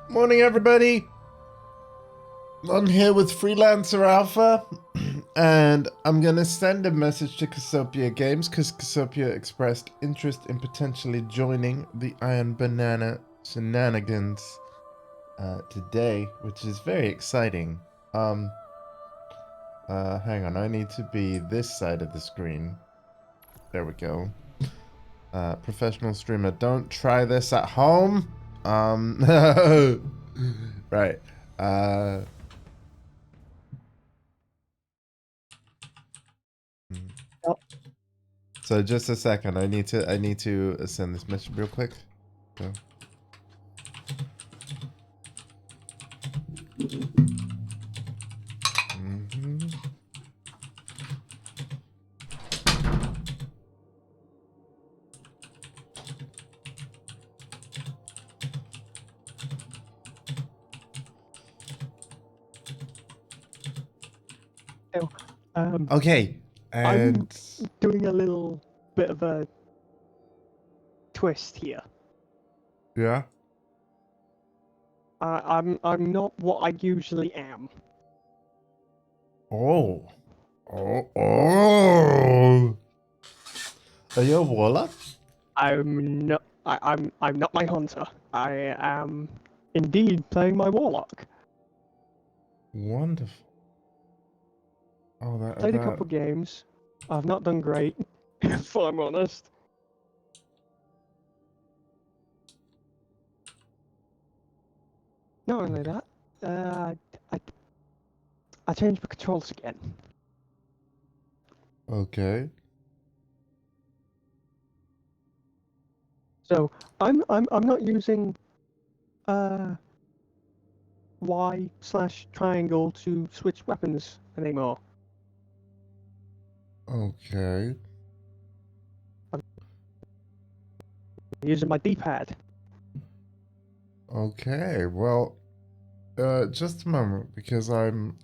Morning, everybody. I'm here with Freelancer Alpha, and I'm gonna send a message to Cassiopeia Games because Cassiopeia expressed interest in potentially joining the Iron Banana shenanigans today, which is very exciting. Hang on, I need to be this side of the screen. There we go. Professional streamer, don't try this at home. Right. Oh. So just a second, I need to send this message real quick. So. Okay, and I'm doing a little bit of a twist here. yeah. I'm not what I usually am. Oh. Are you a warlock? I'm not. I'm not my hunter. I am indeed playing my warlock. Wonderful. Oh, Played a couple games. I've not done great, if I'm honest. Not only that, I changed my controls again. Okay. So I'm not using Y/triangle to switch weapons anymore. Okay. I'm using my D-pad. Okay. Well, just a moment because I'm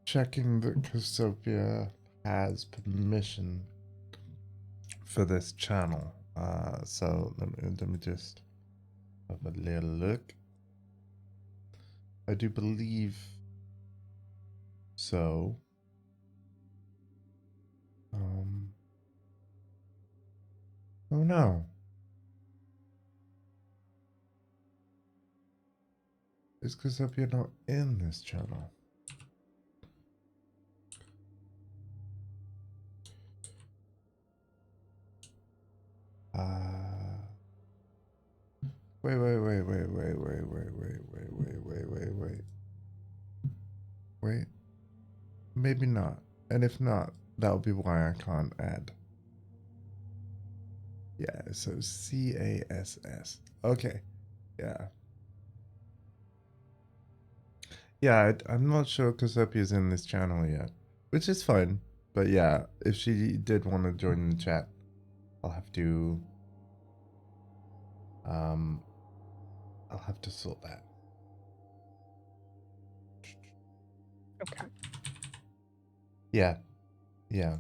checking that Cassiopeia has permission for this channel. So let me just have a little look. I do believe so. Oh no. It's Cassiopeia not in this channel. Wait. Wait. Maybe not. And if not, that'll be why I can't add. Yeah, so CASS. Okay. Yeah. Yeah, I'm not sure Cassiopea's in this channel yet, which is fine. But yeah, if she did want to join the chat, I'll have to sort that. Okay. Yeah. Yeah.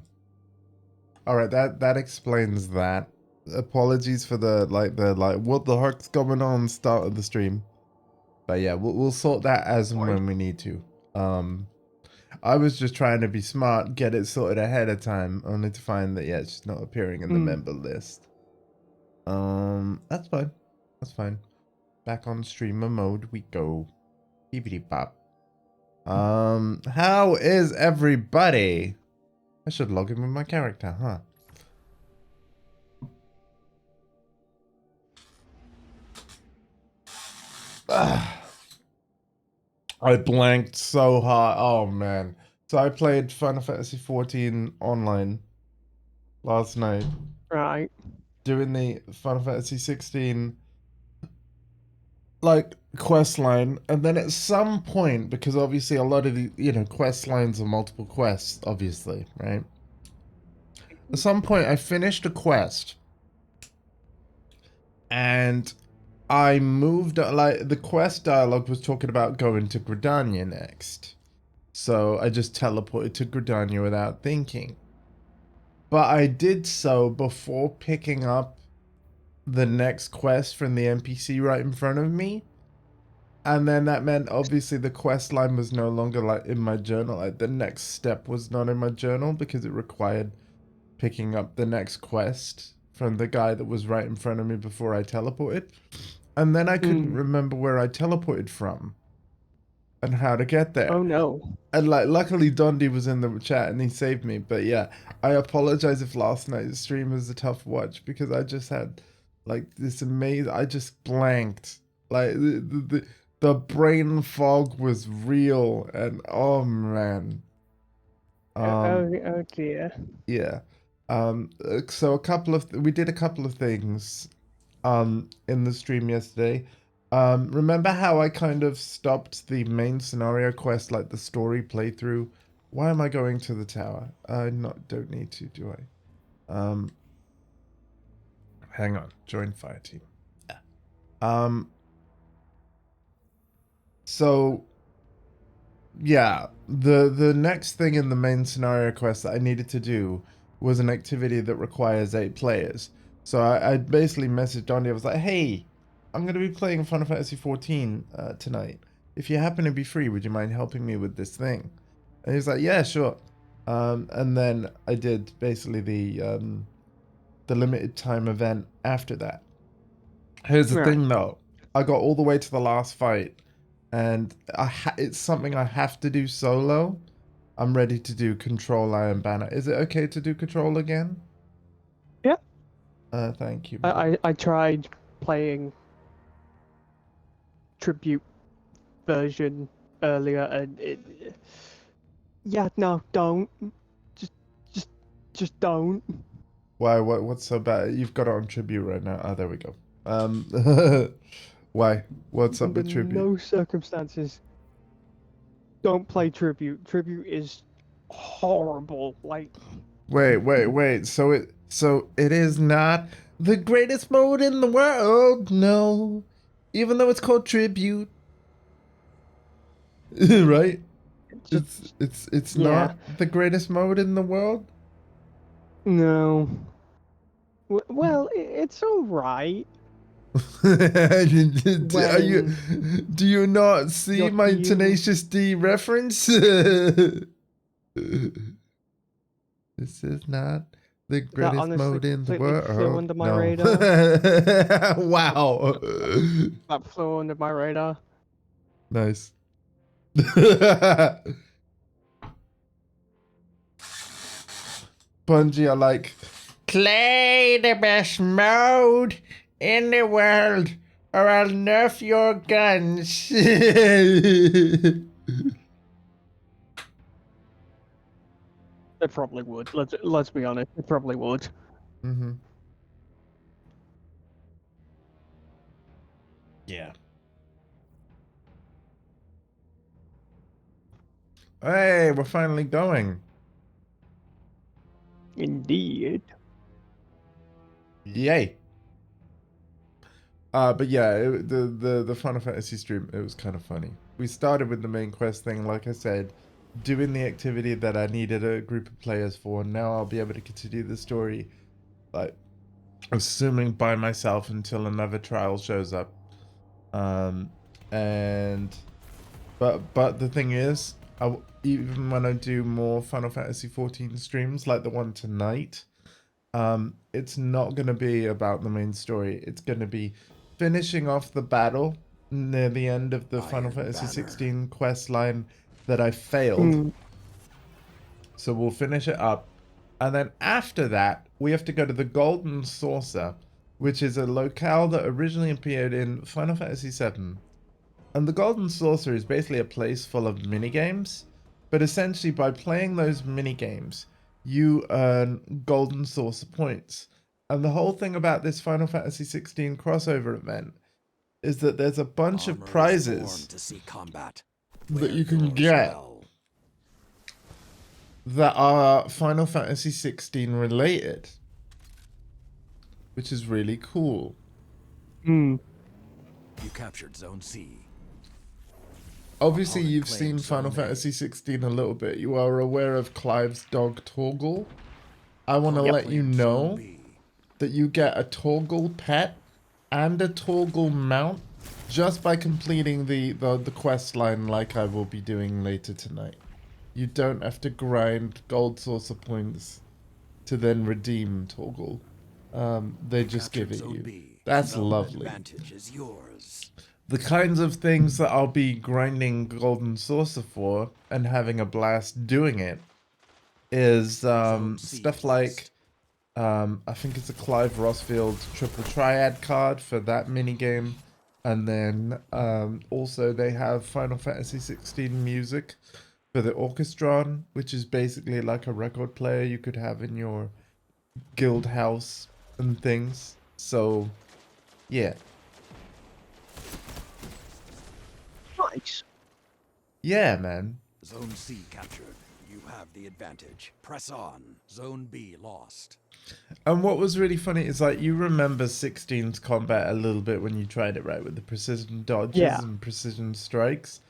All right, that explains that. Apologies for the what the heck's going on start of the stream. But yeah, we'll sort that as and when we need to. I was just trying to be smart, get it sorted ahead of time, only to find that yeah, she's not appearing in the member list. That's fine. That's fine. Back on streamer mode we go. Beepity pop. How is everybody? I should log in with my character, huh? I blanked so hard. Oh man. So I played Final Fantasy 14 online last night. Right. Doing the Final Fantasy 16 like quest line, and then at some point, because obviously a lot of the quest lines are multiple quests, obviously, right? At some point I finished a quest and I moved, like, the quest dialogue was talking about going to Gridania next. So I just teleported to Gridania without thinking. But I did so before picking up the next quest from the NPC right in front of me. And then that meant obviously the quest line was no longer like in my journal. Like the next step was not in my journal because it required picking up the next quest from the guy that was right in front of me before I teleported. And then I couldn't remember where I teleported from and how to get there. Oh no. And like, luckily Dondi was in the chat and he saved me. But yeah, I apologize if last night's stream was a tough watch because I just had like this amazing. I just blanked. Like the brain fog was real, and oh man. Oh dear. Yeah. So we did a couple of things in the stream yesterday. Remember how I kind of stopped the main scenario quest, like the story playthrough? Why am I going to the tower? I don't need to, do I? Hang on. Join fire team. Yeah. So yeah, the next thing in the main scenario quest that I needed to do was an activity that requires 8 players. So I basically messaged Dondi. I was like, hey, I'm going to be playing Final Fantasy XIV tonight. If you happen to be free, would you mind helping me with this thing? And he was like, yeah, sure. And then I did basically the limited time event after that. Here's the thing, though. I got all the way to the last fight, and it's something I have to do solo. I'm ready to do Control Iron Banner. Is it okay to do Control again? Yeah. Thank you. I tried playing Tribute version earlier, and yeah, no, don't. Just don't. Why? What's so bad? You've got it on Tribute right now. Oh, there we go. Why? What's up with Tribute? No circumstances. Don't play Tribute. Tribute is horrible. Like. Wait. So it is not the greatest mode in the world. No, even though it's called Tribute, right? It's yeah. not the greatest mode in the world. No. Well, it's all right. Do you not see my Tenacious D reference? This is not the greatest mode in the world. Flew under my radar. Wow. That flew under my radar. Nice. Bungie are like, play the best mode in the world, or I'll nerf your guns. It probably would. Let's be honest. It probably would. Mm-hmm. Yeah. Hey, we're finally going. Indeed. Yay. But yeah, the Final Fantasy stream, it was kind of funny. We started with the main quest thing, like I said, doing the activity that I needed a group of players for, and now I'll be able to continue the story, like, assuming by myself until another trial shows up. But the thing is, even when I do more Final Fantasy XIV streams, like the one tonight, it's not going to be about the main story. It's going to be finishing off the battle near the end of the Final Fantasy XVI quest line that I failed. So we'll finish it up. And then after that, we have to go to the Golden Saucer, which is a locale that originally appeared in Final Fantasy VII. And the Golden Saucer is basically a place full of minigames. But essentially, by playing those minigames, you earn Golden Saucer points. And the whole thing about this Final Fantasy XVI crossover event is that there's a bunch of prizes that you can get that are Final Fantasy XVI related, which is really cool. You captured Zone C. Obviously, you've seen Final Fantasy XVI a little bit. You are aware of Clive's dog Torgal. I want to let you know that you get a toggle pet and a toggle mount just by completing the quest line like I will be doing later tonight. You don't have to grind gold saucer points to then redeem toggle. They just give it Zone you. B. That's No lovely. advantage is yours. The kinds of things that I'll be grinding golden saucer for and having a blast doing it is stuff like I think it's a Clive Rossfield triple triad card for that minigame. And then also they have Final Fantasy 16 music for the Orchestron, which is basically like a record player you could have in your guild house and things. So, yeah. Nice. Yeah, man. Zone C captured. You have the advantage. Press on. Zone B lost. And what was really funny is like you remember 16's combat a little bit when you tried it, right? With the precision dodges Yeah. and precision strikes.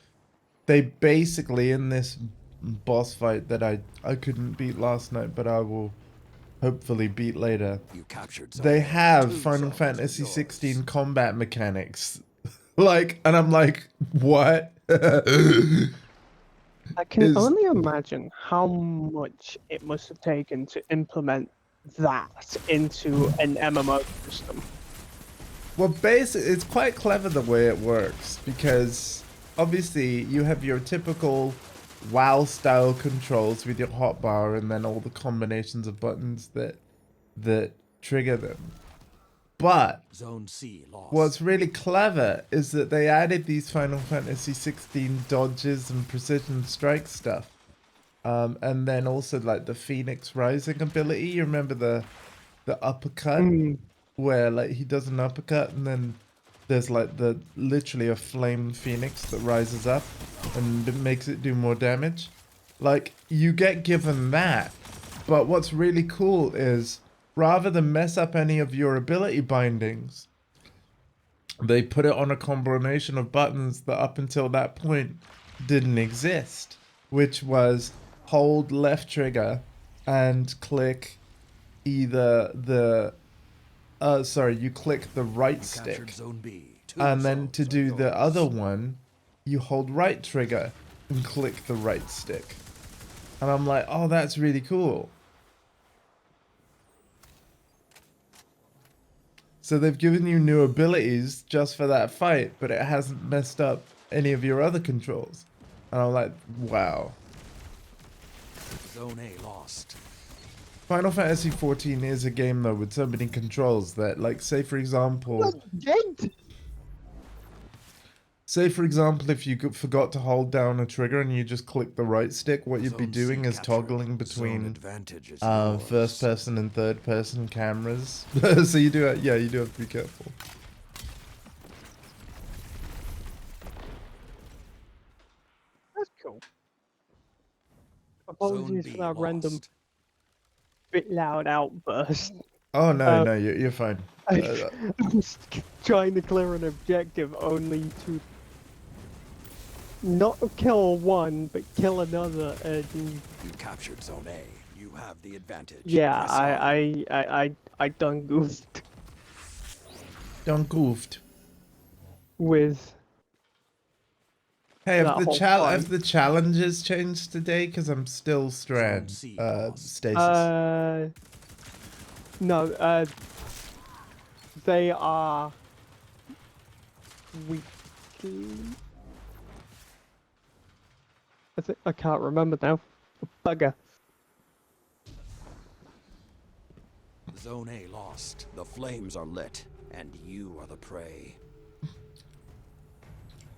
They basically, in this boss fight that I couldn't beat last night, but I will hopefully beat later. You captured zone They A. have 2 Final zones are Fantasy yours. 16 combat mechanics. Like, and I'm like, what? I can Is- only imagine how much it must have taken to implement that into an MMO system. Well, basically, it's quite clever the way it works because obviously you have your typical WoW style controls with your hotbar and then all the combinations of buttons that trigger them. But Zone C lost. what's really clever is that they added these Final Fantasy 16 dodges and precision strike stuff. And then also like the Phoenix Rising ability. You remember the uppercut where like he does an uppercut and then there's like literally a flame phoenix that rises up and it makes it do more damage. Like you get given that, but what's really cool is rather than mess up any of your ability bindings, they put it on a combination of buttons that up until that point didn't exist, which was hold left trigger and click either you click the right You stick, captured zone B. 2 and then to zones are do the yours. other one, you hold right trigger and click the right stick. And I'm like, oh, that's really cool. So they've given you new abilities just for that fight, but it hasn't messed up any of your other controls. And I'm like, wow. Zone A lost. Final Fantasy 14 is a game though with so many controls that, like, say for example, if you forgot to hold down a trigger and you just click the right stick, what you'd be Zone C doing is captured. toggling Zone between advantage is yours. first person and third person cameras. So you do you do have to be careful. That's cool. Apologies Zone for B that random lost. bit loud outburst. Oh no, Uh, no, you're fine. I was trying to clear an objective only to not kill one, but kill another, and You captured zone A. You have the advantage. yeah, Press on. I done goofed Don't goofed. with Hey, that whole time. have the challenges changed today? Because I'm still strand C lost. stasis. No, they are weekly. I can't remember now. Bugger. Zone A lost. The flames are lit, and you are the prey.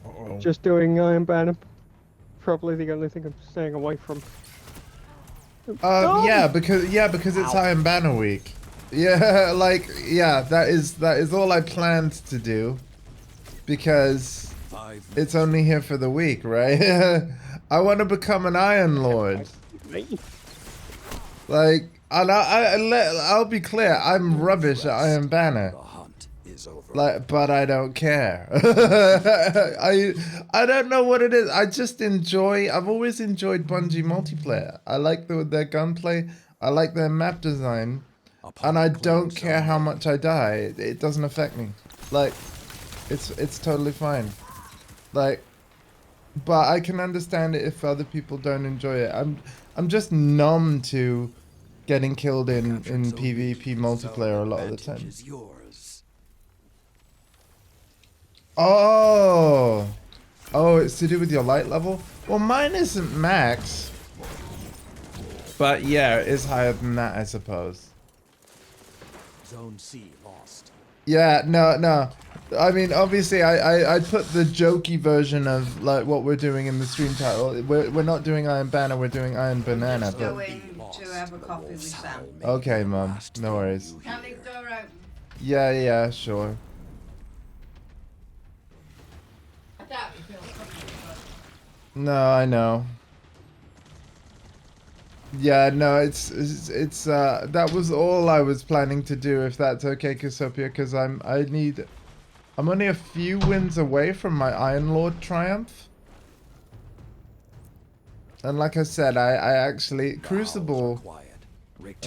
Uh-oh. Just doing Iron Banner. Probably the only thing I'm staying away from. Yeah, because it's Iron Banner week. Yeah, like that is all I planned to do, because 5 it's only here for the week, right? I want to become an Iron Lord. Like, and I'll be clear, I'm rubbish at Iron Banner. The hunt is over. Like, but I don't care. I don't know what it is. I've always enjoyed Bungie multiplayer. I like their gunplay. I like their map design. And I Opponent don't claims care how zone A. much I die. It doesn't affect me. Like, it's totally fine. Like, but I can understand it if other people don't enjoy it. I'm just numb to getting killed in Captured zone B. PvP Zone multiplayer a lot of the advantage time. is yours. Oh, oh, it's to do with your light level. Well, mine isn't max, but yeah, it is higher than that, I suppose. Zone C lost. Yeah, no. I mean, obviously, I put the jokey version of like what we're doing in the stream title. We're not doing Iron Banner, we're doing Iron Banana. Just But going to have a coffee with Sam. okay, Mum, no worries. Can't leave the door open. Yeah, sure. I doubt you feel comfortable. No, I know. Yeah, no, it's that was all I was planning to do, if that's okay, Casopia, because I'm only a few wins away from my Iron Lord triumph. And like I said, I actually Crucible.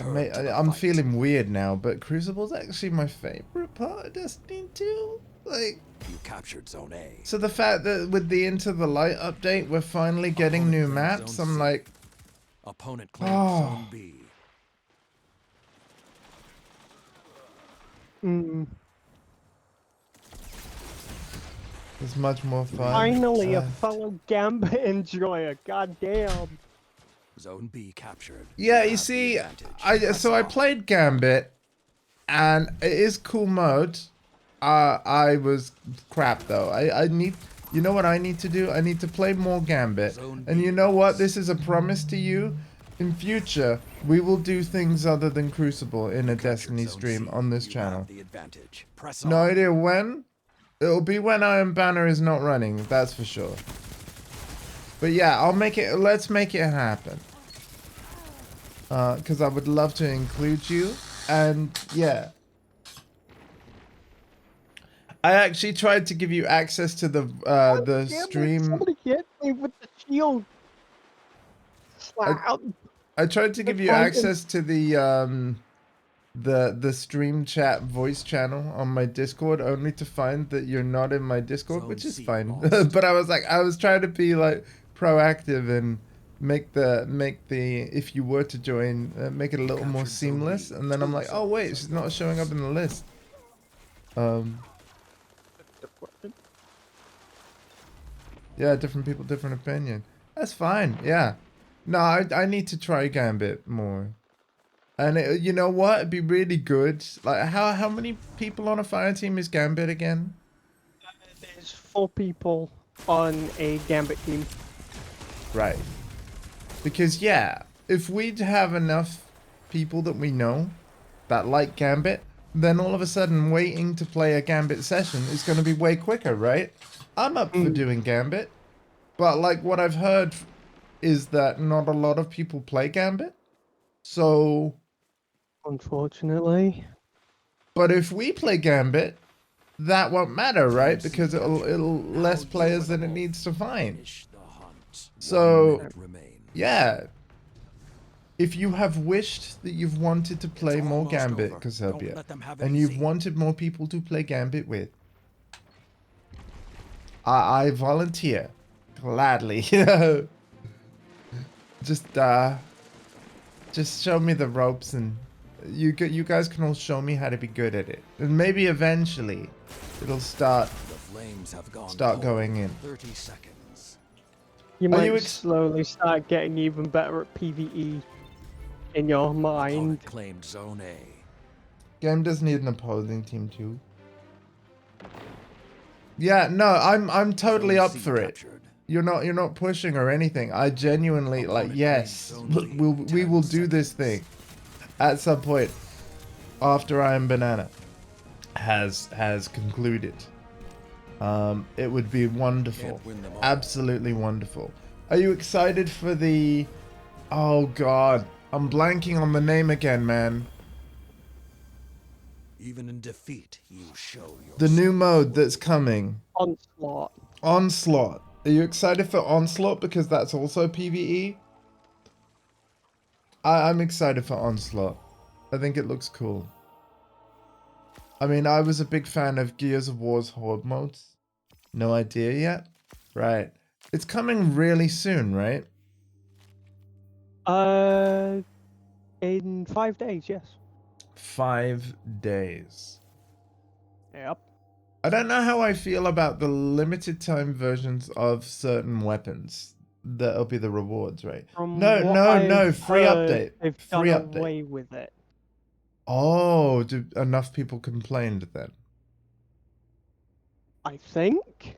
I'm feeling weird now, but Crucible's actually my favorite part of Destiny 2. Like, You captured Zone A. so the fact that with the Into the Light update, we're finally getting new maps. I'm like, Opponent claims oh. Zone B. It's much more fun. Finally, a fellow Gambit enjoyer. Goddamn. Zone B captured. Yeah, you have the see, advantage. so I played Gambit, and it is cool mode. I was crap though. I need, you know what I need to do? I need to play more Gambit. And you know what? This is a promise to you. In future, we will do things other than Crucible in a Destiny stream on this channel. No idea when. It'll be when Iron Banner is not running, that's for sure. But yeah, I'll make it, let's make it happen. Because I would love to include you. And yeah. I actually tried to give you access to the stream. Somebody get me with the shield. Slap. I tried to give you access to the stream chat voice channel on my Discord, only to find that you're not in my Discord, which is fine. But I was trying to be like proactive and make the if you were to join, make it a little more seamless. And then I'm like, oh wait, she's not showing up in the list. Yeah, different people, different opinion. That's fine. Yeah. No, I need to try Gambit more. And you know what? It'd be really good. Like, how many people on a fire team is Gambit again? There's 4 people on a Gambit team. Right. Because, yeah, if we'd have enough people that we know that like Gambit, then all of a sudden waiting to play a Gambit session is going to be way quicker, right? I'm up for doing Gambit. But, like, what I've heard is that not a lot of people play Gambit. So... unfortunately. But if we play Gambit, that won't matter, right? Because it'll less players than it needs to find. So, yeah. If you have wished that you've wanted to play more Gambit, Casopia, and you've wanted more people to play Gambit with, I volunteer gladly. Just show me the ropes, and you guys can all show me how to be good at it, and maybe eventually it'll start going in. 30 seconds. You might slowly start getting even better at PvE in your mind. Claimed Zone A. Game does need an opposing team too. Yeah, no, I'm totally up for it. You're not pushing or anything. I genuinely like, yes, we will do this thing at some point after Iron Banana has concluded. It would be wonderful, absolutely wonderful. Are you excited for the? Oh God, I'm blanking on the name again, man. Even in defeat, you show your the new mode that's coming. Onslaught. Onslaught. Are you excited for Onslaught because that's also PvE? I'm excited for Onslaught. I think it looks cool. I mean, I was a big fan of Gears of War's Horde modes. No idea yet? Right. It's coming really soon, right? In 5 days, yes. 5 days. Yep. I don't know how I feel about the limited time versions of certain weapons. That'll be the rewards, right? From No, what no, no. I've Free heard, update. They've Free done update. away with it. Oh, enough people complained then? I think.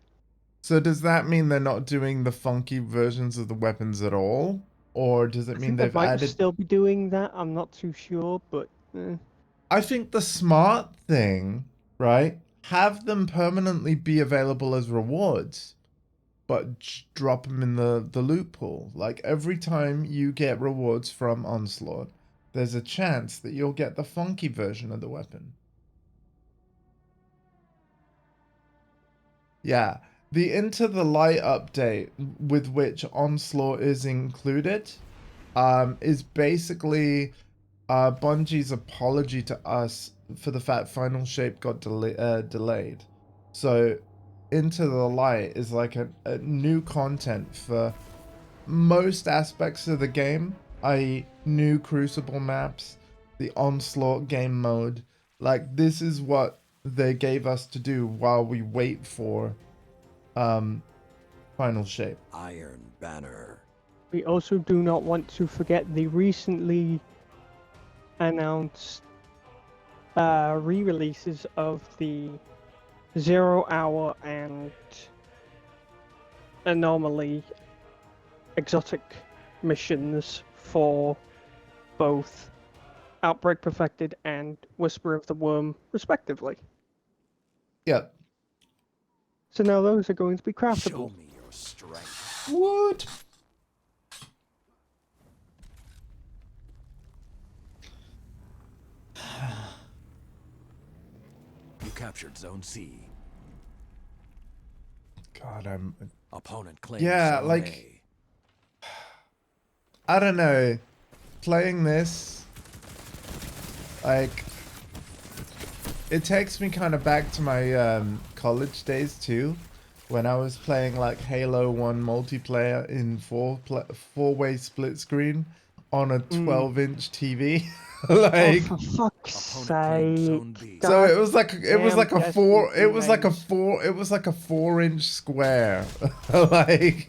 So does that mean they're not doing the funky versions of the weapons at all? Or does it I mean think they they've might added... still be doing that. I'm not too sure, but I think the smart thing, right? Have them permanently be available as rewards, but drop them in the loot pool. Like every time you get rewards from Onslaught, there's a chance that you'll get the funky version of the weapon. Yeah, the Into the Light update with which Onslaught is included is basically Bungie's apology to us for the fact Final Shape got delayed. So Into the Light is like a new content for most aspects of the game, i.e. new Crucible maps, the Onslaught game mode. Like this is what they gave us to do while we wait for Final Shape. Iron Banner. we also do not want to forget the recently announced re-releases of the 0 Hour and Anomaly exotic missions for both Outbreak Perfected and Whisper of the Worm, respectively. Yep. So now those are going to be Show craftable. me your strength. What? You captured Zone C. God, I'm... Opponent claims Yeah, Zone like... A. I don't know. Playing this... Like... It takes me kind of back to my college days too. When I was playing like Halo 1 multiplayer in four-way split screen on a 12-inch TV. Like... Oh, for fuck's Opponent claims Zone sake. B. So it was like a four. Damn It was like a teammates. four. It was like a 4-inch square. Like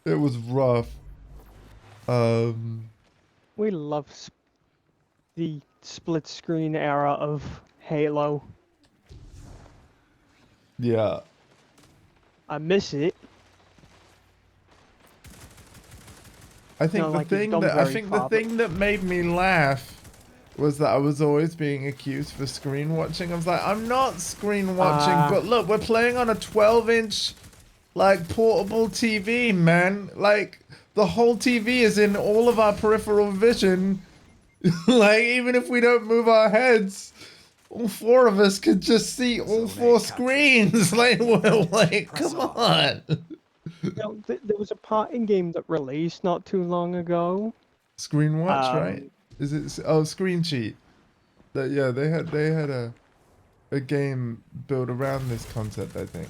it was rough. We love the split screen era of Halo. Yeah. I miss it. I think No, the like, it's thing gone that very far, but- that made me laugh was that I was always being accused for screen watching. I was like, I'm not screen watching, but look, we're playing on a 12-inch like portable TV, man. Like the whole TV is in all of our peripheral vision. Like even if we don't move our heads, all four of us could just see all four screens. Like, well, like, come on. There was a parting game that released not too long ago. Screen watch, right? Is it? Oh, Screen Cheat. That yeah, they had a game built around this concept, I think.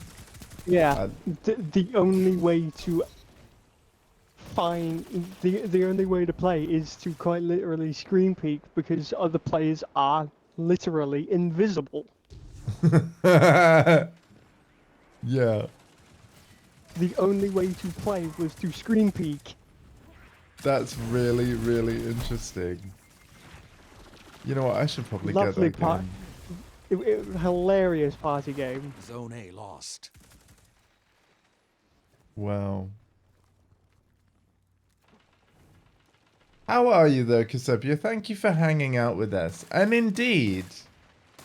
Yeah, the only way to find the only way to play is to quite literally screen peek because other players are literally invisible. Yeah, The only way to play was to screen peek. that's really, really interesting. You know what? I should probably Lovely get that game. It was a hilarious party game. Zone A lost. Wow. How are you though, Kasubia? Thank you for hanging out with us. And indeed,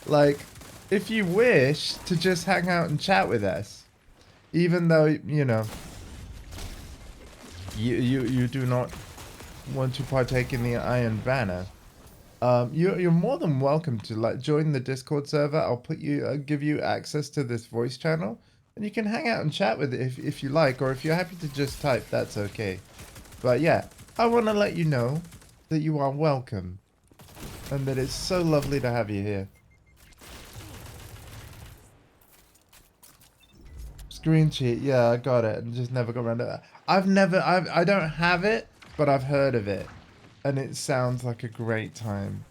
like, if you wish to just hang out and chat with us, even though, you know, you do not want to partake in the Iron Banner, you're more than welcome to like join the Discord server. I'll give you access to this voice channel, and you can hang out and chat with it if you like, or if you're happy to just type, that's okay. But yeah, I want to let you know that you are welcome. And that it's so lovely to have you here. Screen cheat, yeah, I got it. And just never got around to that. I don't have it, but I've heard of it. And it sounds like a great time.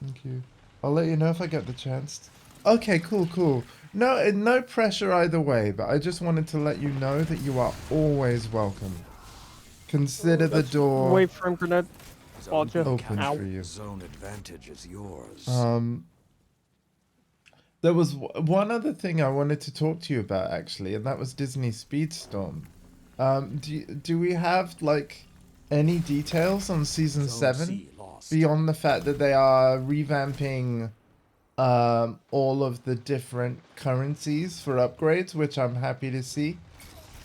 Thank you. I'll let you know if I get the chance. Okay, cool. No pressure either way, but I just wanted to let you know that you are always welcome. Consider the door Wait for him, Grenade. Zone Roger. B open captured. for you. Zone advantage is yours. There was one other thing I wanted to talk to you about, actually, and that was Disney Speedstorm. Do we have, like, any details on Season Zone 7? C lost. Beyond the fact that they are revamping all of the different currencies for upgrades, which I'm happy to see.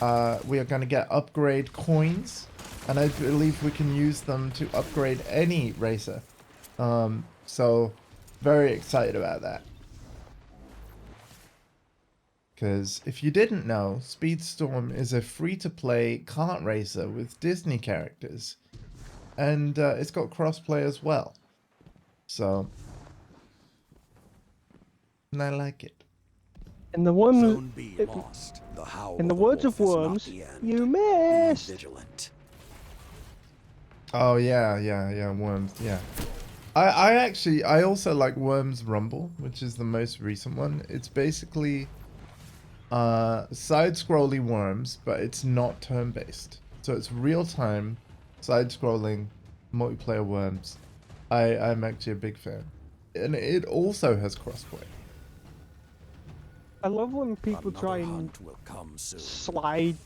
We are going to get upgrade coins, and I believe we can use them to upgrade any racer. So, very excited about that. Because if you didn't know, Speedstorm is a free-to-play kart racer with Disney characters. And it's got crossplay as well. So, and I like it. And the one, Zone B lost. The howl in the of words wolf of is not Worms, the end. you Be missed. vigilant. Oh yeah, Worms, yeah. I also like Worms Rumble, which is the most recent one. It's basically side-scrolling Worms, but it's not turn-based. So it's real-time, side-scrolling, multiplayer Worms. I'm actually a big fan. And it also has crossplay. I love when people Another try and hunt will come soon. slide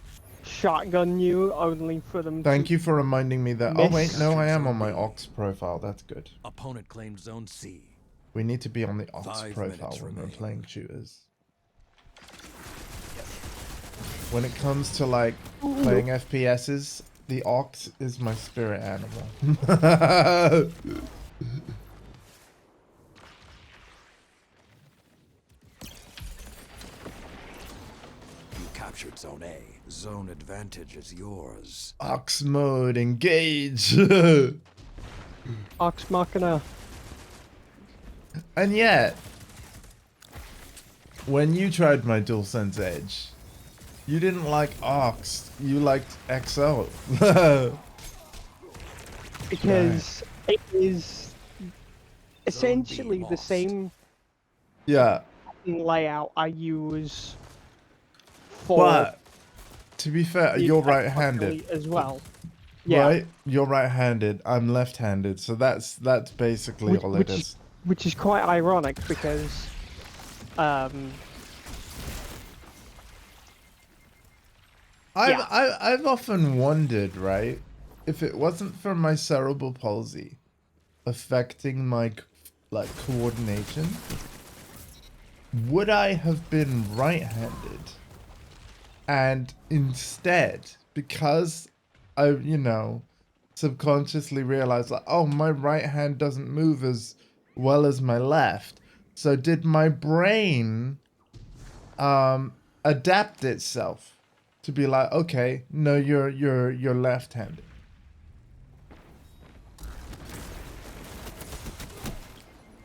shotgun you only for them Thank to you for reminding me that. Oh wait, miss. no, I am on Zone my B. Ox profile. That's good. Opponent claimed Zone C. We need to be on the Ox 5 profile minutes when we're remain. playing shooters. When it comes to like playing FPSs, the Ox is my spirit animal. You captured Zone A. Zone advantage is yours. Ox mode, engage. Ox Machina. And yet, when you tried my DualSense Edge, you didn't like Ox, you liked XO. Because it is essentially the lost. same Yeah, layout I use for but to be fair, the you're Xbox right-handed, Elite as well. Yeah, right? You're right-handed. I'm left-handed, so that's basically all it is. which is quite ironic because yeah. I've often wondered, right, if it wasn't for my cerebral palsy affecting my like coordination, would I have been right-handed? And instead, because I, subconsciously realized like, oh, my right hand doesn't move as well as my left. So did my brain adapt itself to be like, okay, no, you're left-handed.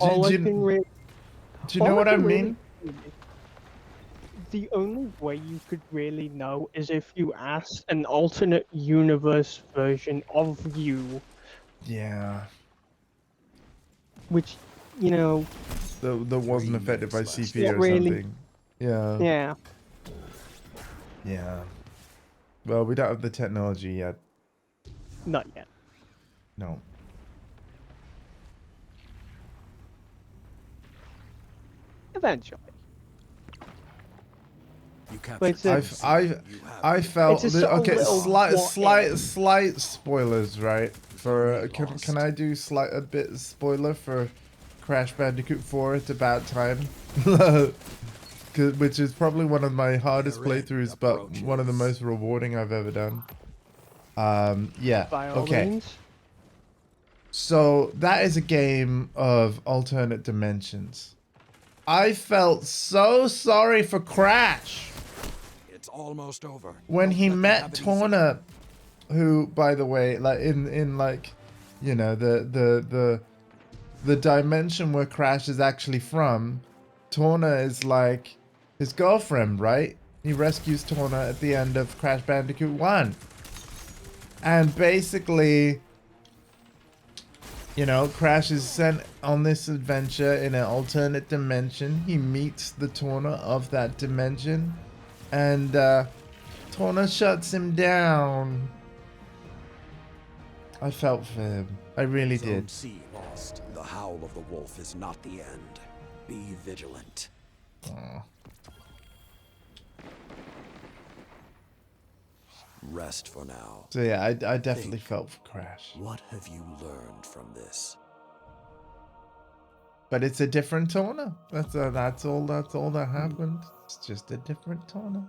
All I Do can really, you know what I mean? the only way you could really know is if you asked an alternate universe version of you, Yeah. which, That wasn't 3 affected by minutes left. CP or Really? something. Yeah. yeah. Yeah. Well, we don't have the technology yet. Not yet. No. Eventually. You captured But Zone it's C. I You have I the felt It's a subtle okay. little Slight spoilers, right? For can I do a bit spoiler for Crash Bandicoot 4? It's about time. Which is probably one of my hardest Their end playthroughs, but one of the most approaches. rewarding I've ever done. Yeah. by all Okay. means. So that is a game of alternate dimensions. I felt so sorry for Crash It's almost over. when Don't he let them met have it easy. Torna who, by the way, like in like, you know, the dimension where Crash is actually from, Torna is like his girlfriend, right? He rescues Torna at the end of Crash Bandicoot 1. And basically, you know, Crash is sent on this adventure in an alternate dimension. He meets the Torna of that dimension, and Torna shuts him down. I felt for him. I really Zone did. C lost. The howl of the wolf is not the end. Be vigilant. Aw. Rest for now. So yeah, I definitely felt for Crash. What have you learned from this? But it's a different Torna. That's all that happened. It's just a different Torna.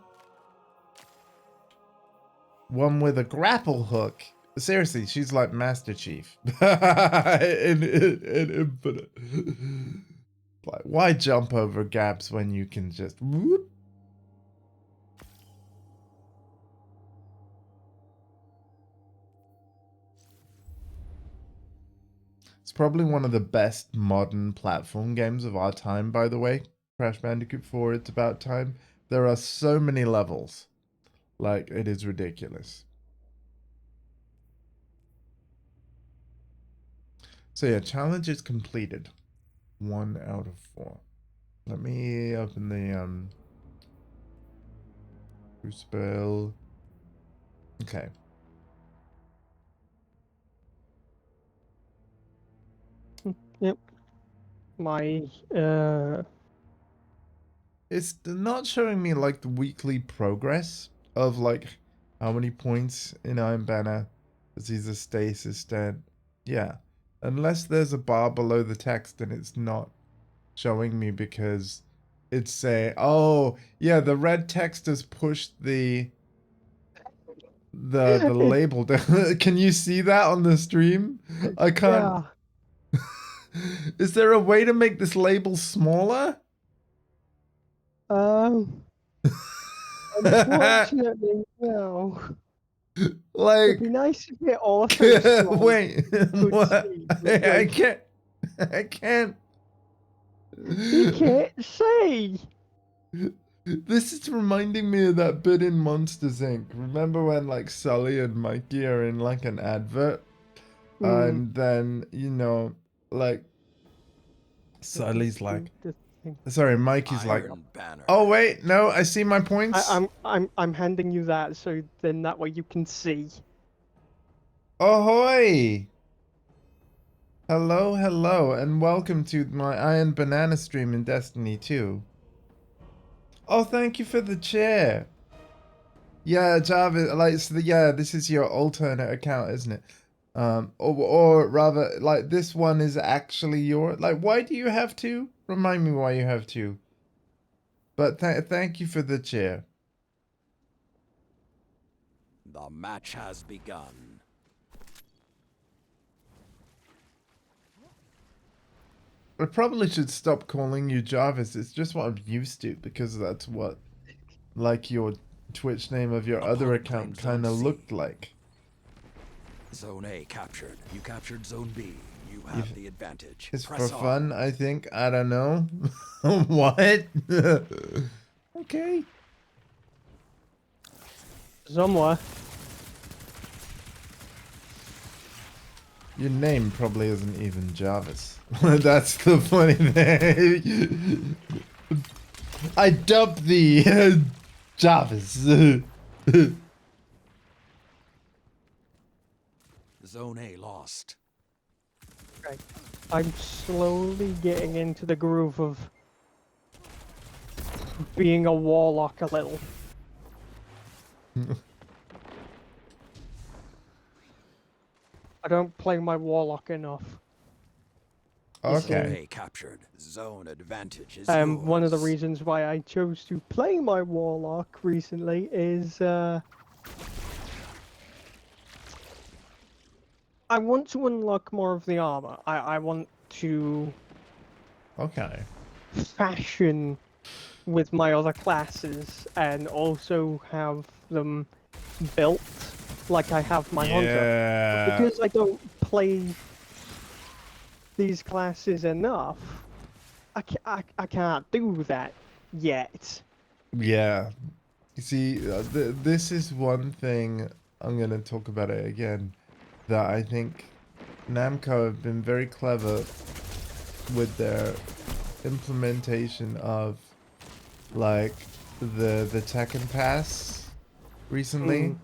One with a grapple hook. Seriously, she's like Master Chief in Infinite. Like, why jump over gaps when you can just whoop? It's probably one of the best modern platform games of our time, by the way. Crash Bandicoot 4, it's about time. There are so many levels. Like, it is ridiculous. So yeah, challenge is completed. 1 out of 4. Let me open the Crucible. Okay. Yep. My It's not showing me like the weekly progress of like how many points in Iron Banner does he's a stasis stand. Yeah. Unless there's a bar below the text and it's not showing me because it's saying, oh yeah, the red text has pushed the label down. Can you see that on the stream? I can't. yeah. Is there a way to make this label smaller? Unfortunately, no. It'd Like, be nice if it also scrolled. wait, Could what? see, I like- can't. I can't. You can't see. This is reminding me of that bit in Monsters Inc. Remember when like Sully and Mikey are in like an advert, and then you know, like Sully's like, sorry, Mikey's like, Iron Banner. oh wait, no, I see my points. I'm handing you that so then that way you can see. Ahoy! Hello, hello, and welcome to my Iron Banana stream in Destiny 2. Oh, thank you for the chair. Yeah, Java, like, so yeah, this is your alternate account, isn't it? Or rather, like, this one is actually your, like, why do you have two? Remind me why you have two. But thank you for the chair. The match has begun. I probably should stop calling you Jarvis. It's just what I'm used to because that's what, like, your Twitch name of your other account kind of looked like. Zone A captured. You captured Zone B. You have the advantage. It's Press for on. fun, I think. I don't know. What? Okay. Somewhere. Your name probably isn't even Jarvis. That's the funny thing. I dubbed thee Jarvis. Zone A lost. Right. I'm slowly getting into the groove of being a warlock a little. I don't play my warlock enough. Zone Okay. A captured. Zone advantage is One of the yours. reasons why I chose to play my warlock recently is I want to unlock more of the armor. I want to Okay. fashion with my other classes and also have them built like I have my hunter. Yeah. Because I don't play these classes enough, I can't do that yet. Yeah. You see, this is one thing, I'm going to talk about it again, that I think Namco have been very clever with their implementation of, like, the Tekken Pass recently.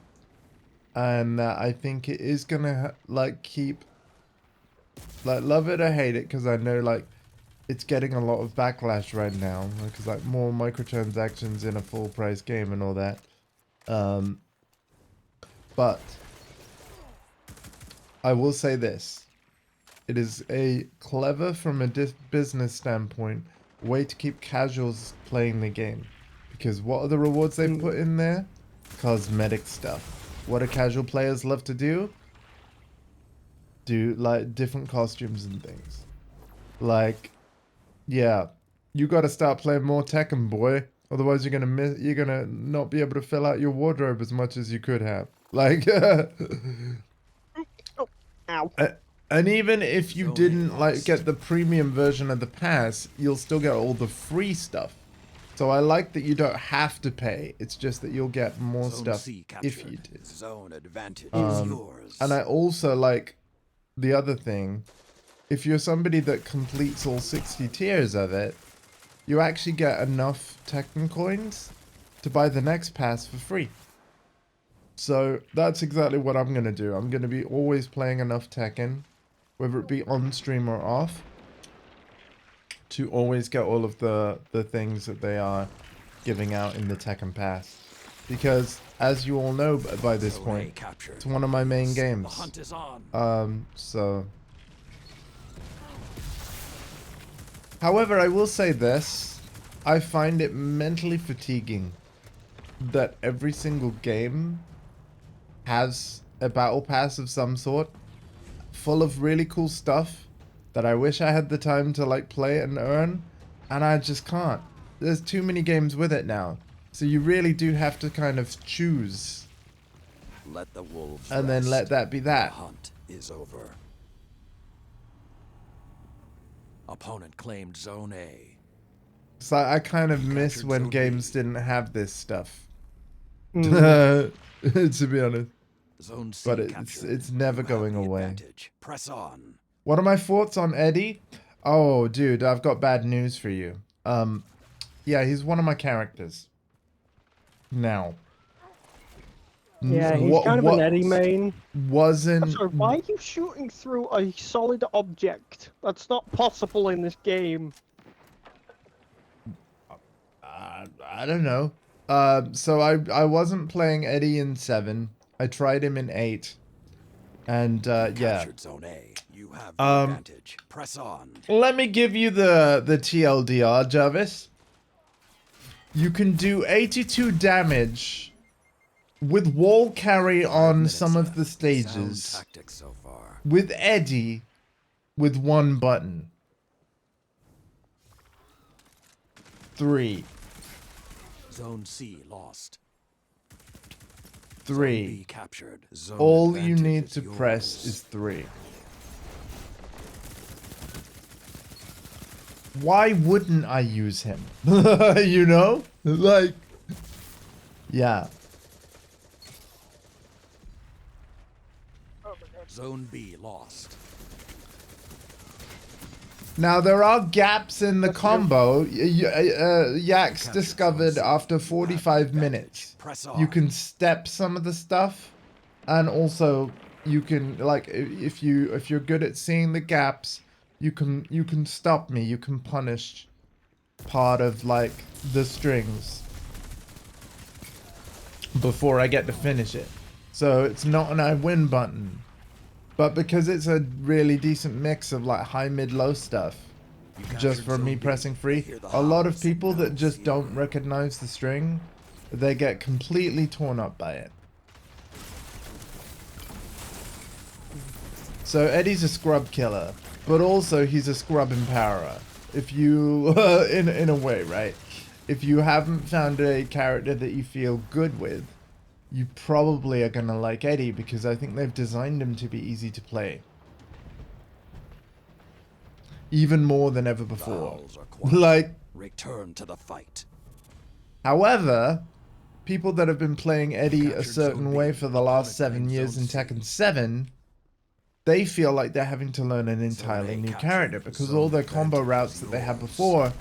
And I think it is going to, like, keep, like, love it or hate it, because I know, like, it's getting a lot of backlash right now, because like more microtransactions in a full price game and all that. But I will say this. It is a clever, from a business standpoint, way to keep casuals playing the game. Because what are the rewards they put in there? Cosmetic stuff. What do casual players love to do? Do like different costumes and things. Like, yeah, you got to start playing more Tekken, boy. Otherwise, you're gonna not be able to fill out your wardrobe as much as you could have. Like, Ow. and even if you didn't like get the premium version of the pass, you'll still get all the free stuff. So I like that you don't have to pay. It's just that you'll get more stuff if you do. Zone advantage is yours. And I also like the other thing. If you're somebody that completes all 60 tiers of it, you actually get enough Tekken coins to buy the next pass for free. So that's exactly what I'm going to do. I'm going to be always playing enough Tekken, whether it be on stream or off, to always get all of the things that they are giving out in the Tekken Pass. Because, as you all know by this point, it's one of my main games. The hunt is on. So... However, I will say this. I find it mentally fatiguing that every single game has a battle pass of some sort, full of really cool stuff that I wish I had the time to like play and earn, and I just can't. There's too many games with it now. So you really do have to kind of choose. Let the wolves and then rest. let that be that. The hunt is over. Opponent claimed Zone A. So I kind of miss Captured when Zone games B. didn't have this stuff. To be honest. Zone C But captured. it's never You have going the away. advantage. Press on. What are my thoughts on Eddie? Oh, dude, I've got bad news for you. Yeah, he's one of my characters. Now. Yeah, he's kind of an Eddie main. Wasn't... Sorry, why are you shooting through a solid object? That's not possible in this game. I don't know. So I wasn't playing Eddie in 7. I tried him in 8. And, yeah. Captured Zone A. You have the advantage. Press on. Let me give you the TLDR, Jarvis. You can do 82 damage with wall carry on some of the stages. Sound tactics so far. With Eddie, with one button. 3. Zone C lost. 3. Zone B captured. Zone All you advantage need is to yours. press is 3. Why wouldn't I use him? You know? Like, yeah. Zone B lost. Now, there are gaps in the combo. Yaks discovered after 45 minutes. Press on. You can step some of the stuff. And also, you can, like, if you're good at seeing the gaps, you can stop me. You can punish part of, like, the strings before I get to finish it. So it's not an I win button. But because it's a really decent mix of like high, mid, low stuff, just from me pressing free, a lot of people that just don't recognize the string, they get completely torn up by it. So Eddie's a scrub killer, but also he's a scrub empowerer. If you, in a way, right? If you haven't found a character that you feel good with, you probably are gonna like Eddie because I think they've designed him to be easy to play. Even more than ever The before. howls are quiet. Like, Return to the fight. however, people that have been playing Eddie a Captured certain Zone way B. for the last Opponent 7 claims years in Zone Tekken C. 7, they feel like they're having to learn an entirely A new captured. character because Zone all their combo advantage routes is that they had yours. before,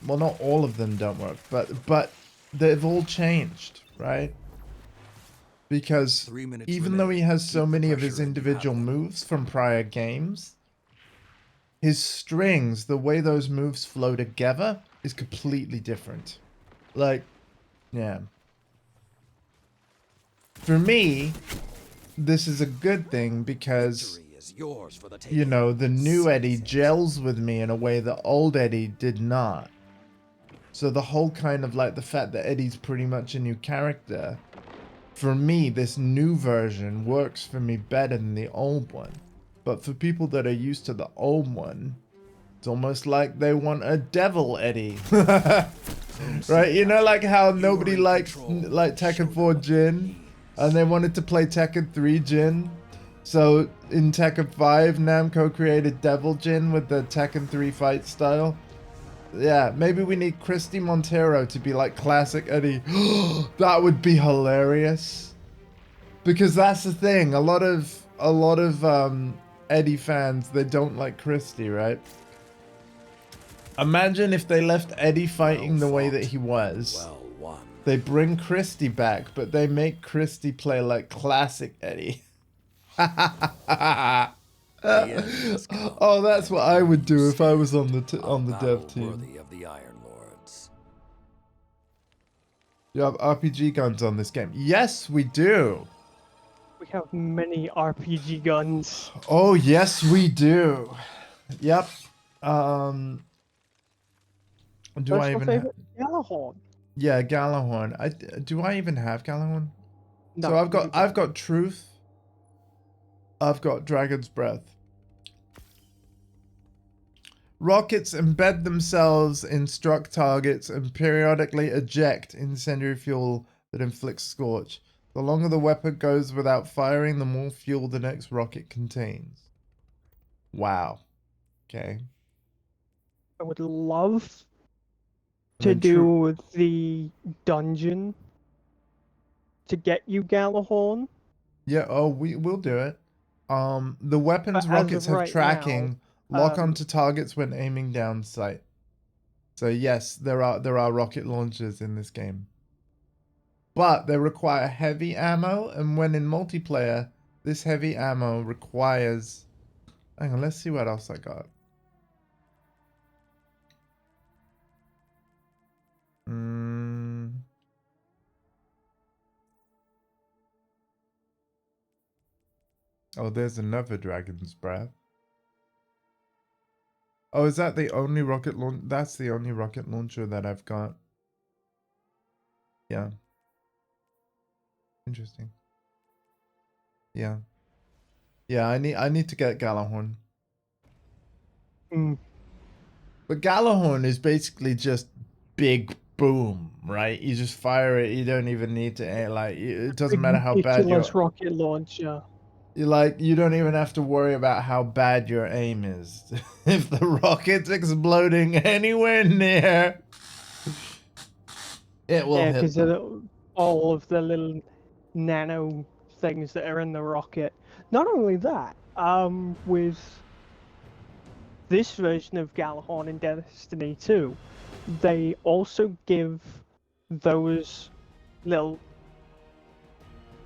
well, not all of them don't work, but they've all changed, right? Because 3 minutes even though he remaining. has so Keep the many of his pressure and you have individual them. moves from prior games, his strings, the way those moves flow together, is completely different. Like, yeah. For me, this is a good thing because, Victory is yours for the you taking. know, the new Eddie Seize it. gels with me in a way that old Eddie did not. So the whole kind of like the fact that Eddie's pretty much a new character, for me, this new version works for me better than the old one. But for people that are used to the old one, it's almost like they want a devil Eddie. Right? You know, like how nobody likes like Tekken 4 Jin, and they wanted to play Tekken 3 Jin. So in Tekken 5, Namco created Devil Jin with the Tekken 3 fight style. Yeah, maybe we need Christy Montero to be like classic Eddie. That would be hilarious. Because that's the thing, a lot of Eddie fans, they don't like Christy, right? Imagine if they left Eddie fighting the way that he was. Well won. They bring Christy back, but they make Christy play like classic Eddie. The end has come, Oh, that's and what I would do you if I was stand. on the A dev battle team. worthy of the Iron Lords. You have RPG guns on this game? Yes, we do. We have many RPG guns. Oh, yes, we do. Yep. Do I Personal even have? favorite, Galahorn. Yeah, Galahorn. Do I even have Galahorn? No, So you do I've not. got Truth. I've got Dragon's Breath. Rockets embed themselves in struck targets and periodically eject incendiary fuel that inflicts scorch. The longer the weapon goes without firing, the more fuel the next rocket contains. Wow. Okay. I would love And to then Tru- do the dungeon to get you Galahorn. Yeah, oh, we'll do it. The weapons But as rockets of have right tracking. now, Lock onto targets when aiming down sight. So yes, there are rocket launchers in this game. But they require heavy ammo, and when in multiplayer, this heavy ammo requires... Hang on, let's see what else I got. Oh, there's another Dragon's Breath. Oh, is that the only rocket launch? That's the only rocket launcher that I've got. Yeah. Interesting. Yeah. Yeah, I need to get Galahorn. mm, But Galahorn is basically just big boom, right? You just fire it. You don't even need to aim. Like it doesn't matter how bad ridiculous your rocket launcher. you don't even have to worry about how bad your aim is. If the rocket's exploding anywhere near, it will Yeah, hit because them. all of the little nano things that are in the rocket. Not only that, with this version of Galahorn in Destiny 2, they also give those little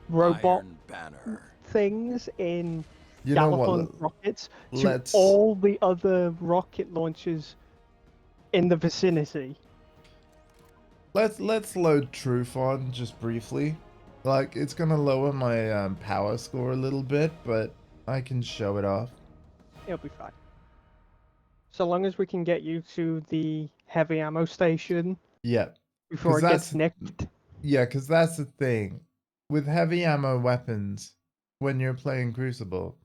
robot Iron Banner. things in You know what? Galahorn rockets to Let's all the other rocket launchers in the vicinity. let's load Truth on just briefly. Like it's gonna lower my power score a little bit, but I can show it off. It'll be fine. So long as we can get you to the heavy ammo station Yeah, before it gets nicked. yeah, because that's the thing with heavy ammo weapons when you're playing Crucible.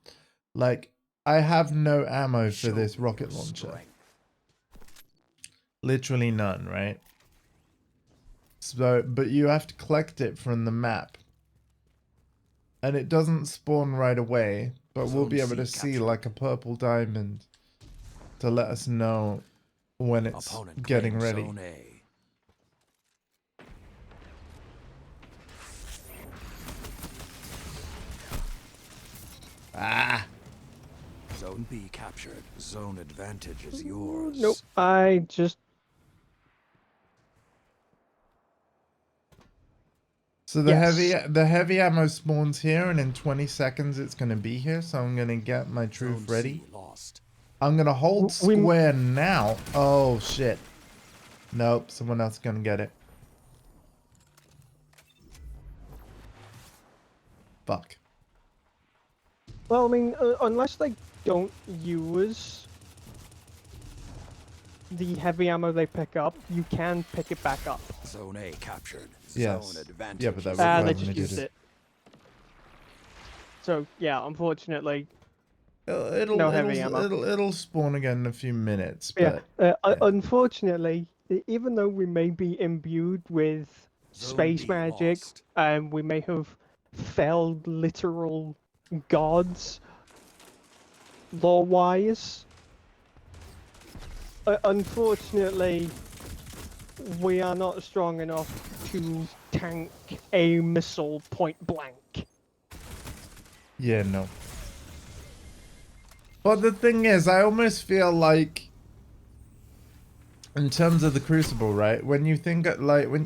Like I have no ammo for Show this me rocket your launcher. strength. Literally none, right? So, but you have to collect it from the map. and it doesn't spawn right away, but we'll Zone be able C to see captured. like a purple diamond to let us know when it's Opponent getting claims ready. Zone A. Ah! Zone B captured. Zone advantage is yours. Nope. I just So the heavy ammo spawns here, and in 20 seconds it's gonna be here. So I'm gonna get my truth Zone ready. C lost. I'm gonna hold We- square now. Oh shit! Nope, someone else is gonna get it. Fuck. Well, I mean, unless they don't use the heavy ammo they pick up, you can pick it back up. Zone A captured. Yes. Zone advantage. Yeah, but that is was Ah, when they we just did used it. So yeah, unfortunately, no heavy ammo. It'll spawn again in a few minutes, Yeah. but yeah. Unfortunately, even though we may be imbued with Zone space B magic, lost. and we may have felled literal gods, lore-wise, unfortunately, we are not strong enough to tank a missile point blank. Yeah, no. But the thing is, I almost feel like, in terms of the Crucible, right? When you think when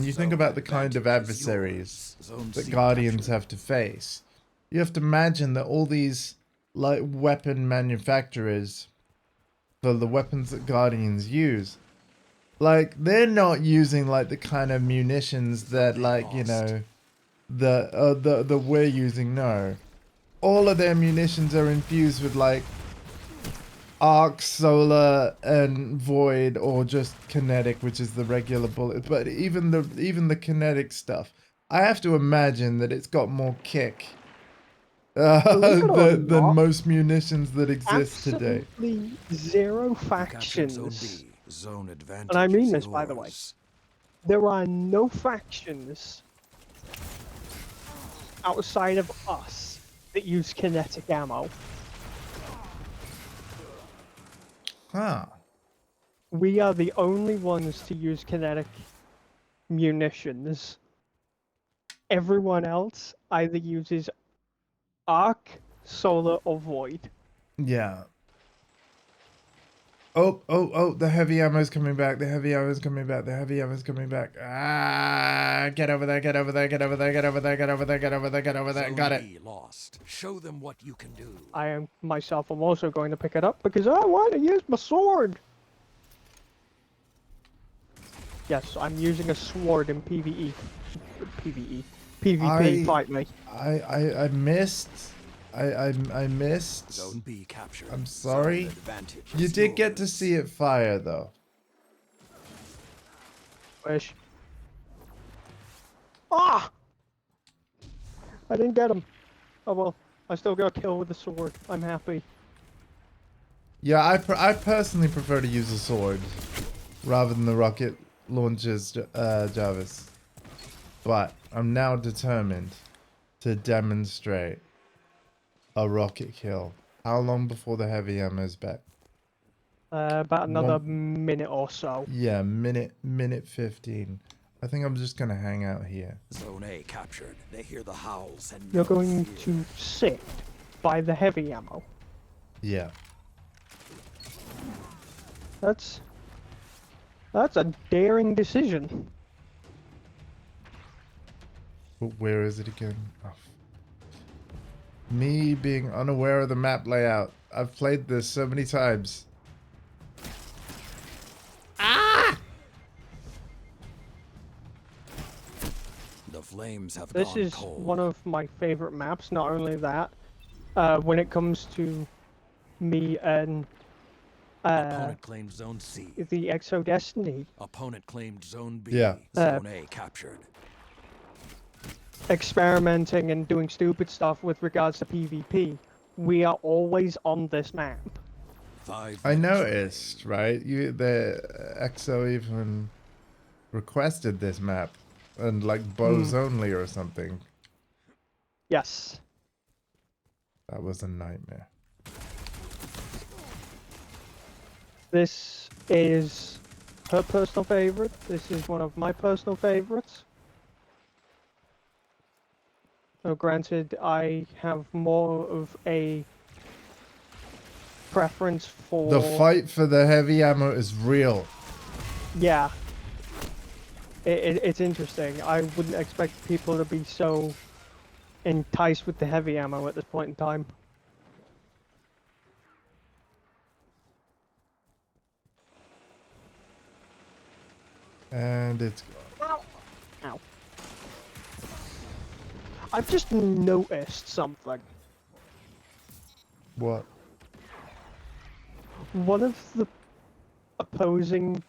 you think Zone about the kind of advantage is adversaries yours. Zone that C Guardians captured. have to face, you have to imagine that all these like weapon manufacturers for the weapons that Guardians use, like they're not using like the kind of munitions that Zone A like you lost. know the we're using. No, all of their munitions are infused with like arc, solar, and void, or just kinetic, which is the regular bullet. But even the kinetic stuff, I have to imagine that it's got more kick Believe it or than not, most munitions that exist today. absolutely zero You captured Zone factions, B. Zone advantage and I mean is this by the way, yours. there are no factions outside of us that use kinetic ammo. Huh. We are the only ones to use kinetic munitions. Everyone else either uses arc, solar, or void. Yeah. Oh, the heavy ammo's coming back. The heavy ammo's coming back. The heavy ammo's coming back. Ah, get over there, get over there, get over there, get over there, get over there, get over there, get over there. Zone Got it. B lost. Show them what you can do. I am myself am also going to pick it up because I want to use my sword. Yes, I'm using a sword in PvE. PvP, fight me. I missed. I missed. Zone B captured. I'm sorry. Zone advantage You is did get to yours. see it fire though. Wish. Ah! I didn't get him. Oh well, I still got a kill with the sword. I'm happy. Yeah, I personally prefer to use a sword rather than the rocket launchers, Jarvis. But I'm now determined to demonstrate a rocket kill. How long before the heavy ammo's back? About another minute or so. Yeah, minute 15. I think I'm just gonna hang out here. Zone A captured. They hear the howls and You're know going fear. to sit by the heavy ammo. Yeah. That's a daring decision. But where is it again? Oh. Me being unaware of the map layout. I've played this so many times. The flames have This gone is cold. one of my favorite maps. Not only that, when it comes to me and Opponent claimed Zone C. the Exo Destiny Opponent claimed Zone B. Yeah. Zone A captured. experimenting and doing stupid stuff with regards to PvP, we are always on this map. 5 I minutes noticed, right? The EXO even requested this map, and like bows only or something. Yes. That was a nightmare. This is her personal favorite. This is one of my personal favorites. Now, granted, I have more of a preference for... The fight for the heavy ammo is real. Yeah. It's interesting. I wouldn't expect people to be so enticed with the heavy ammo at this point in time. And it's... Ow. I've just noticed something. What? One of the opposing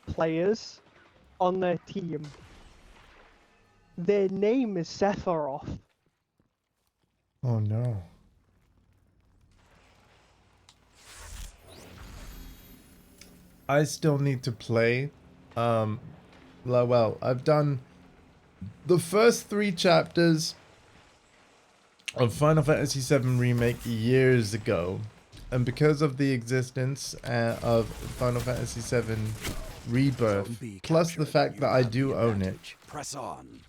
players on their team, their name is Sephiroth. Oh no. I still need to play. Well, I've done the first 3 chapters of Final Fantasy VII Remake years ago. And because of the existence of Final Fantasy VII Rebirth, Zone B plus the captured. fact You that I have do the own it, advantage. Press on.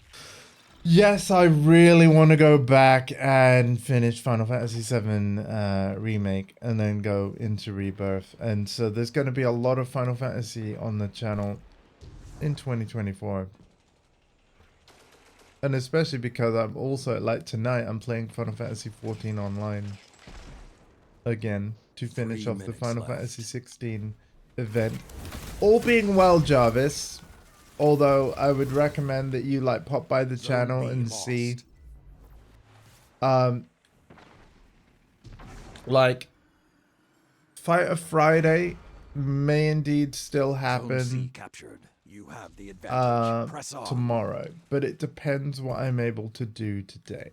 yes, I really want to go back and finish Final Fantasy VII Remake and then go into Rebirth. And so there's going to be a lot of Final Fantasy on the channel in 2024. And especially because I'm also, like tonight, I'm playing Final Fantasy XIV online again to finish 3 off the minutes Final left. Fantasy 16 event. All being well, Jarvis. Although I would recommend that you like pop by the Zone channel B and lost. see like Fighter Friday may indeed still Zone C happen captured. You have the advantage. Press on. tomorrow, but it depends what I'm able to do today.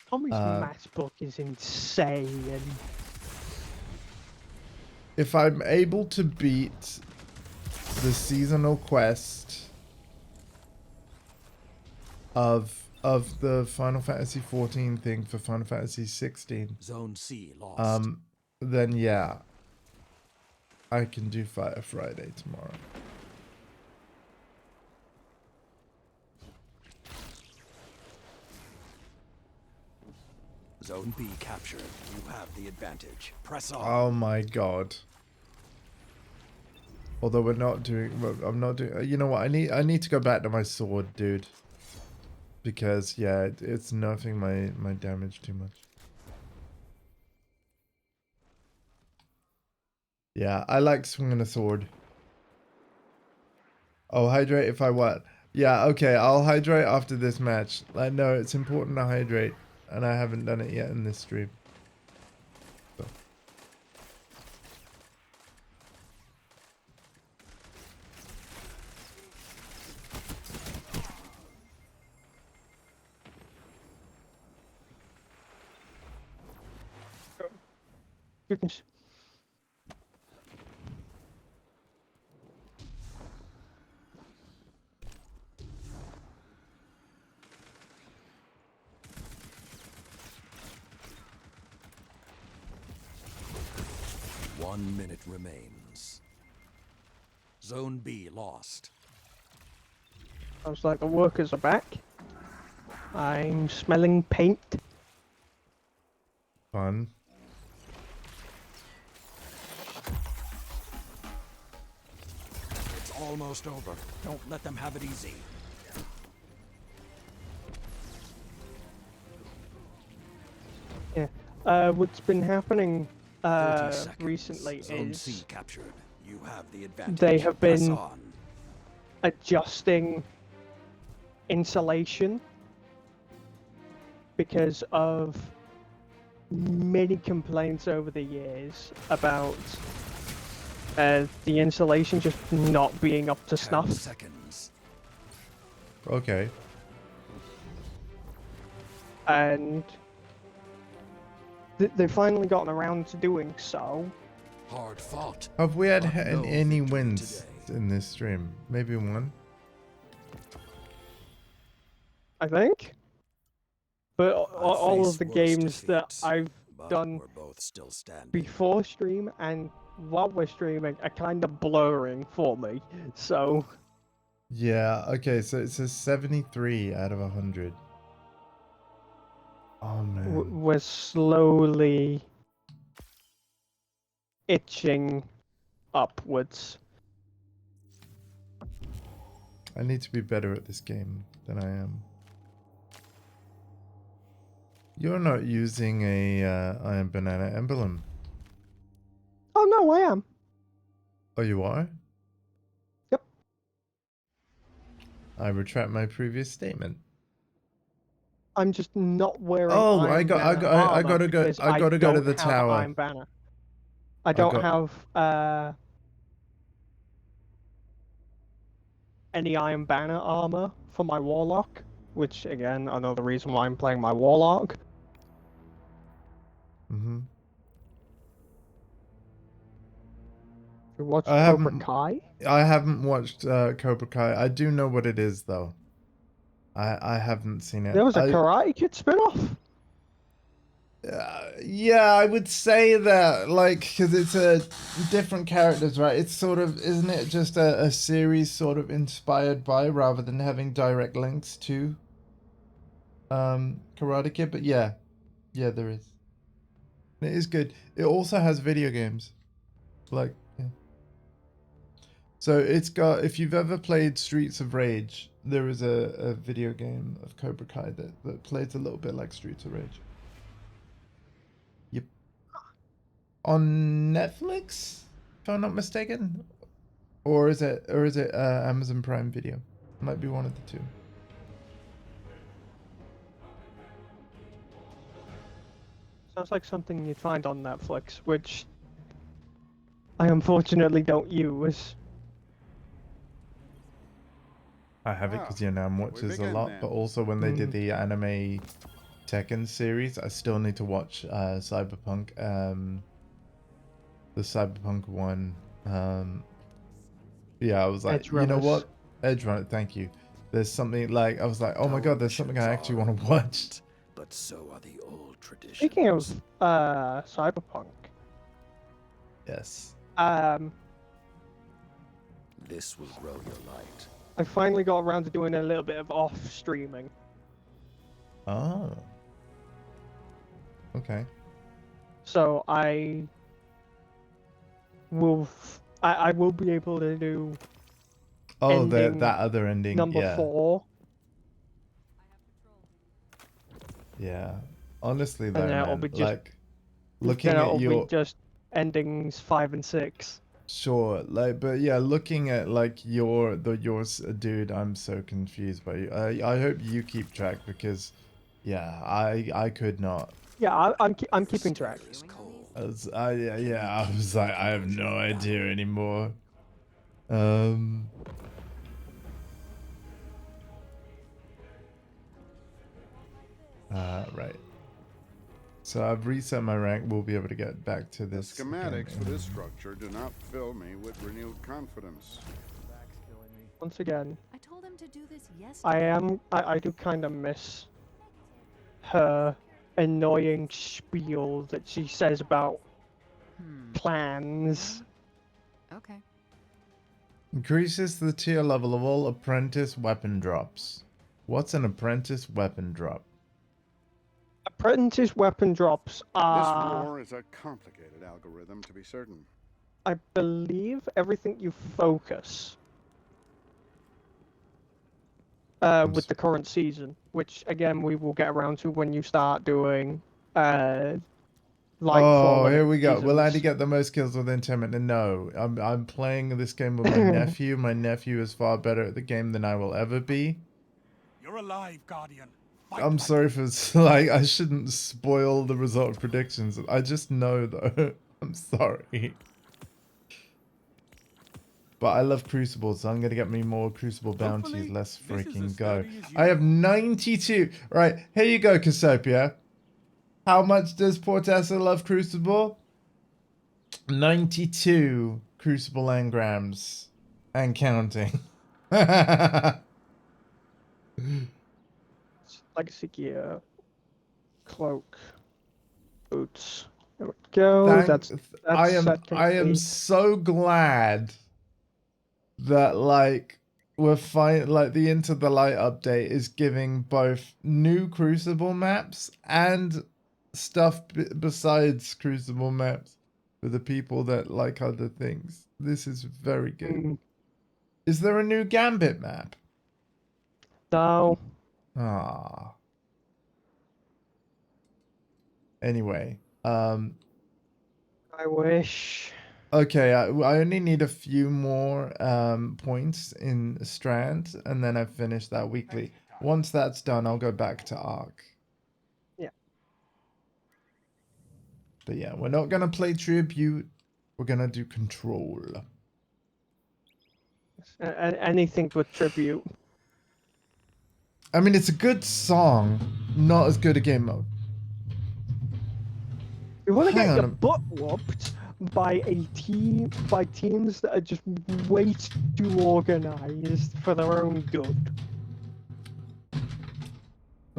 Tommy's matchbook is insane. If I'm able to beat the seasonal quest of the Final Fantasy 14 thing for Final Fantasy 16, Zone C lost. then yeah, I can do Fire Friday tomorrow. Zone B captured. You have the advantage. Press on. Oh my god. Although we're not doing, well, I'm not doing, you know what, I need to go back to my sword, dude. Because, yeah, it's nerfing my damage too much. Yeah, I like swinging a sword. Oh, hydrate if I what? Yeah, okay, I'll hydrate after this match. Like, no, it's important to hydrate. And I haven't done it yet in this stream. So. Goodness. One minute remains. Zone B lost. Sounds like the workers are back. I'm smelling paint. Fun. It's almost over. Don't let them have it easy. Yeah. What's been happening 30 seconds. recently Zone is C captured. You have the advantage. they have Press been on. adjusting insulation because of many complaints over the years about the insulation just not being up to 10 snuff. seconds. Okay. And they've finally gotten around to doing so. Hard fought. Have we had But no any victory wins today. in this stream? Maybe one? I think. But I'd all face of the worse games that defeats, I've but done we're both still standing. before stream and while we're streaming are kind of blurring for me. So Yeah, okay, so it says 73 out of 100. Oh man. we're slowly itching upwards. I need to be better at this game than I am. You're not using a Iron Banana emblem. Oh no, I am. Oh, you are? Yep. I retract my previous statement. I'm just not wearing Oh, Iron Banner I armor gotta go. because I gotta go to don't the have tower. Iron Banner. I don't have any Iron Banner armor for my Warlock, which again, another reason why I'm playing my Warlock. Mm-hmm. You watch I Cobra haven't- Kai? I haven't watched Cobra Kai. I do know what it is though. I haven't seen it. There was a Karate Kid spin-off. Yeah, I would say that, like, because it's a different characters, right? It's sort of, isn't it just a series sort of inspired by, rather than having direct links to Karate Kid? But yeah, there is. It is good. It also has video games, like, yeah. So it's got, if you've ever played Streets of Rage, there is a video game of Cobra Kai that plays a little bit like Streets of Rage. Yep. On Netflix, if I'm not mistaken, or is it Amazon Prime Video? Might be one of the two. Sounds like something you'd find on Netflix, which I unfortunately don't use. I have it because Nam watches a lot, but also when they did the anime Tekken series, I still need to watch Cyberpunk. The Cyberpunk one. Yeah, I was like, Edge you know Runners. what? Edge Runner, thank you. There's something like, I was like, oh my god, there's something I actually want to watch. But so are the old traditions. Speaking of Cyberpunk, Yes. This will grow your light. I finally got around to doing a little bit of off streaming. Oh. Okay. So I will be able to do Oh, ending that other ending. number yeah. 4. Yeah. Honestly, though, then it'll man, be just- like, looking Then at it'll your... be just endings 5 and 6. Sure, like, but yeah, looking at like yours, dude, I'm so confused by you. I hope you keep track because, yeah, I could not. Yeah, I'm keeping track. I was like, I have no idea anymore. Right. So I've reset my rank. We'll be able to get back to The this. schematics for again. this structure do not fill me with renewed confidence. Once again, I told him to do this yesterday. I do kind of miss her annoying spiel that she says about plans. Okay. Increases the tier level of all apprentice weapon drops. What's an apprentice weapon drop? Apprentice weapon drops This are, war is a complicated algorithm, to be certain. I believe, everything you focus. With the current season, which again we will get around to when you start doing like Oh, 4 here we go. Will Andy seasons. get the most kills within 10 minutes? No, I'm playing this game with my nephew. My nephew is far better at the game than I will ever be. You're alive, Guardian. Fight I'm like sorry for like I shouldn't spoil the result predictions. I just know though. I'm sorry. But I love Crucible, so I'm gonna get me more Crucible bounties. Hopefully, Let's this is freaking as go. sturdy as I have you. 92. Right, here you go, Cassiopeia. How much does Portessa love Crucible? 92 Crucible engrams. And counting. Legacy gear. cloak, boots. There we go. That's I am set complete. so glad that like we're fine. Like the Into the Light update is giving both new Crucible maps and stuff besides Crucible maps for the people that like other things. This is very good. Mm, Is there a new Gambit map? no. Ah. Anyway, I wish. okay, I only need a few more points in Strand, and then I've finished that weekly. Once that's done, I'll go back to Arc. Yeah. But yeah, we're not gonna play Tribute. We're gonna do Control. Anything with tribute. I mean, it's a good song, not as good a game mode. You want to Hang get on your a- butt whooped by teams that are just way too organized for their own good.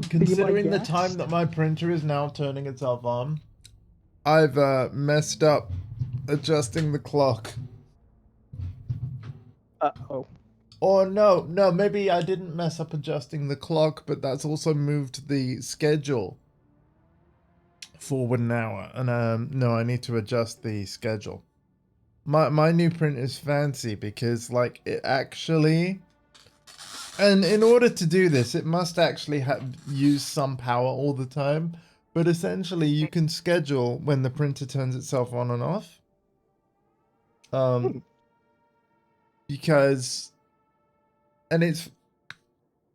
Considering the guest? time that my printer is now turning itself on, I've messed up adjusting the clock. Uh-oh. Or no, maybe I didn't mess up adjusting the clock, but that's also moved the schedule forward an hour. And no, I need to adjust the schedule. My new print is fancy because like it actually, and in order to do this, it must actually use some power all the time. But essentially, you can schedule when the printer turns itself on and off. Because, and it's,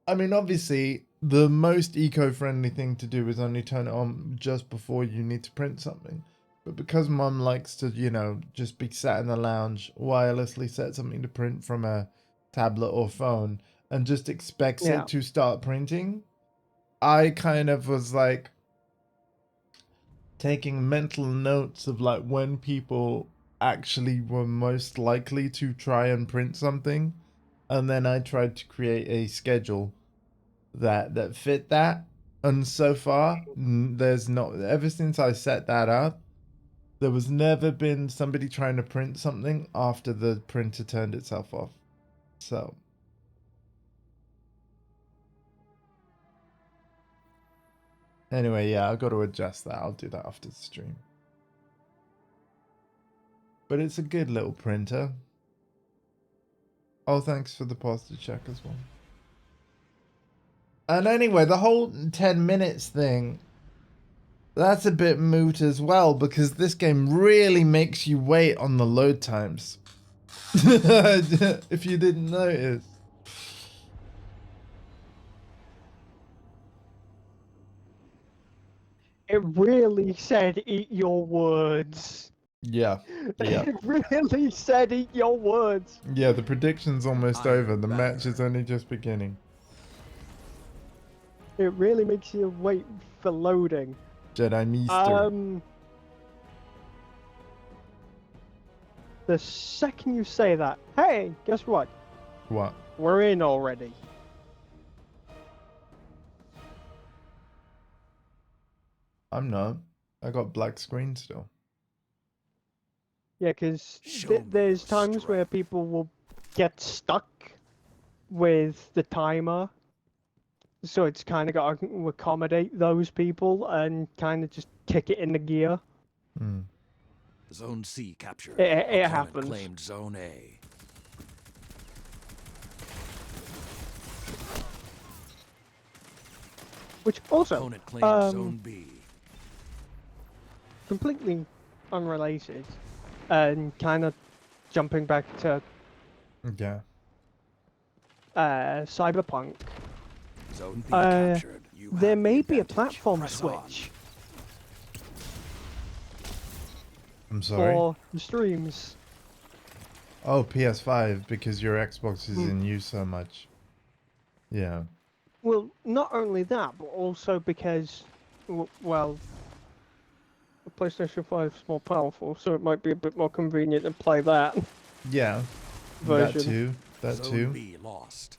I mean, obviously, the most eco-friendly thing to do is only turn it on just before you need to print something. But because Mum likes to, you know, just be sat in the lounge, wirelessly set something to print from a tablet or phone, and just expects it to start printing, I kind of was like taking mental notes of like when people actually were most likely to try and print something, and then I tried to create a schedule that fit that. And so far, there's not, ever since I set that up, there was never been somebody trying to print something after the printer turned itself off. So anyway, yeah, I've got to adjust that. I'll do that after the stream. But it's a good little printer. Oh, thanks for the posture check as well. And anyway, the whole 10 minutes thing, that's a bit moot as well, because this game really makes you wait on the load times. If you didn't notice. It really said eat your words. Yeah. Yeah. It really said eat your words. Yeah, the prediction's almost over. The match is only just beginning. It really makes you wait for loading. Jedi Meester. The second you say that, hey, guess what? What? We're in already. I'm not. I got black screen still. Yeah, because there's times where people will get stuck with the timer. So it's kind of got to accommodate those people and kind of just kick it into gear. Hmm. Zone C captured. It Opponent happens. Claimed Zone A. Which also, Opponent claimed Zone B. completely unrelated, and kind of jumping back to Yeah. Cyberpunk. Zone B captured. You There have the may be a advantage. platform Press on. switch I'm sorry. for the streams. Oh, PS5, because your Xbox is in use so much. Yeah. Well, not only that, but also because, well, the PlayStation 5 is more powerful, so it might be a bit more convenient to play that Yeah. version. That too. That Zone too. B lost.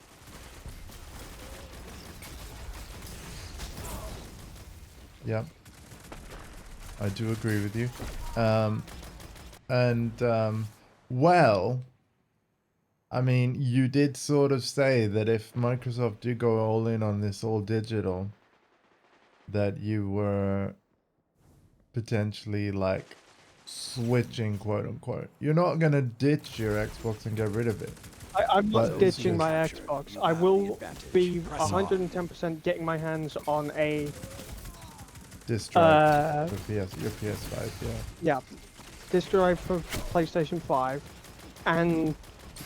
Yep. I do agree with you. Well, I mean, you did sort of say that if Microsoft do go all in on this all digital, that you were potentially like switching, quote unquote. You're not gonna ditch your Xbox and get rid of it. I'm But not it's ditching my just- Xbox. You'll I have the will advantage. be Press on. 110% getting my hands on a Disk drive Uh, for your PS5, yeah. yeah, disc drive for PlayStation 5, and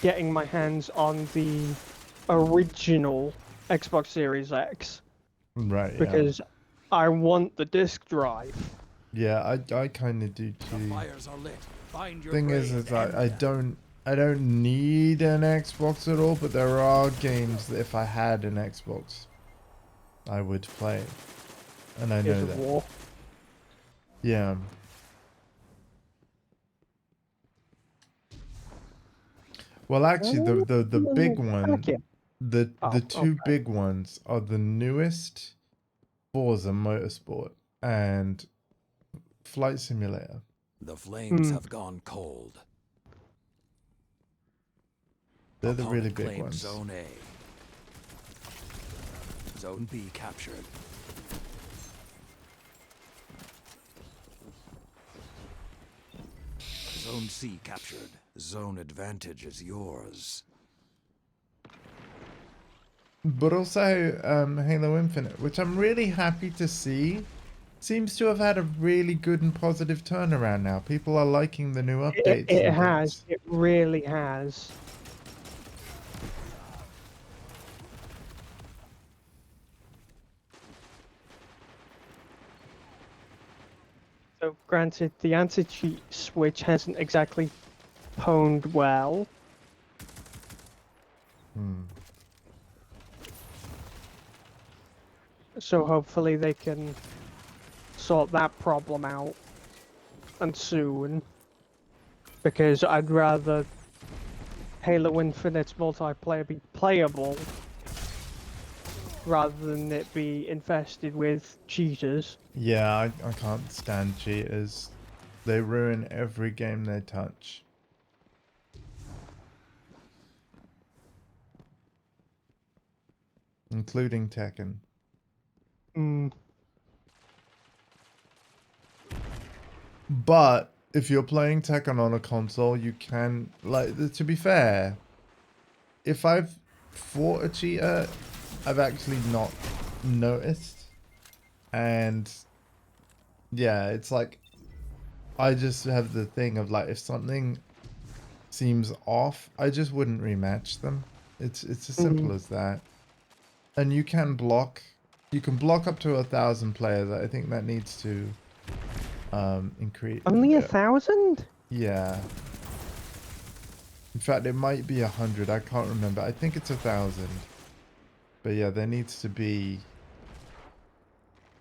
getting my hands on the original Xbox Series X Right, yeah. because I want the disc drive. Yeah, I kind of do The too. fires are lit. Find your Thing prey is and I end I don't need an Xbox at all, but there are games that if I had an Xbox, I would play. And I Gears know of that. War. Yeah. Well, actually, the big one, Heck yeah. the Oh, two okay. big ones are the newest Forza Motorsport and Flight Simulator. The flames Hmm. have gone cold. They're the really Opponent big claimed ones. Zone A. Zone B captured. Zone C captured. Zone advantage is yours. But also Halo Infinite, which I'm really happy to see, seems to have had a really good and positive turnaround now. People are liking the new updates. It and has. things. It really has. So, granted, the anti-cheat switch hasn't exactly honed well. Hmm. So hopefully they can sort that problem out, and soon. Because I'd rather Halo Infinite's multiplayer be playable rather than it be infested with cheaters. Yeah, I can't stand cheaters. They ruin every game they touch. Including Tekken. Mm. But if you're playing Tekken on a console, you can, like, to be fair, if I've fought a cheater, I've actually not noticed. And yeah, it's like, I just have the thing of like, if something seems off, I just wouldn't rematch them. It's as simple as that. And you can block up to 1,000 players. I think that needs to increase. Only 1,000? Yeah. In fact, it might be 100. I can't remember. I think it's 1,000. But yeah, there needs to be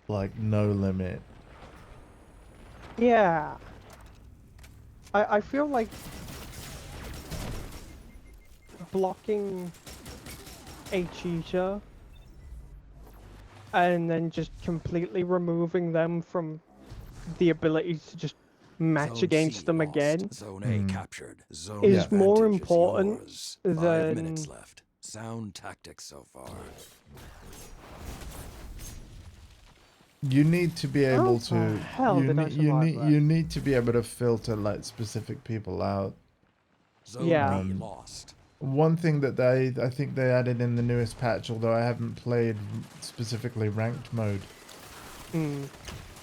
like no limit. Yeah. I feel like blocking a cheater and then just completely removing them from the ability to just match Zone against C them lost. again Zone A captured. Zone is advantage more is important yours. than 5 minutes left. Sound tactics so far. You need to be able How the to. hell did I survive that? You need to be able to filter like specific people out. Zone Yeah. B lost. One thing that I think they added in the newest patch, although I haven't played specifically ranked mode,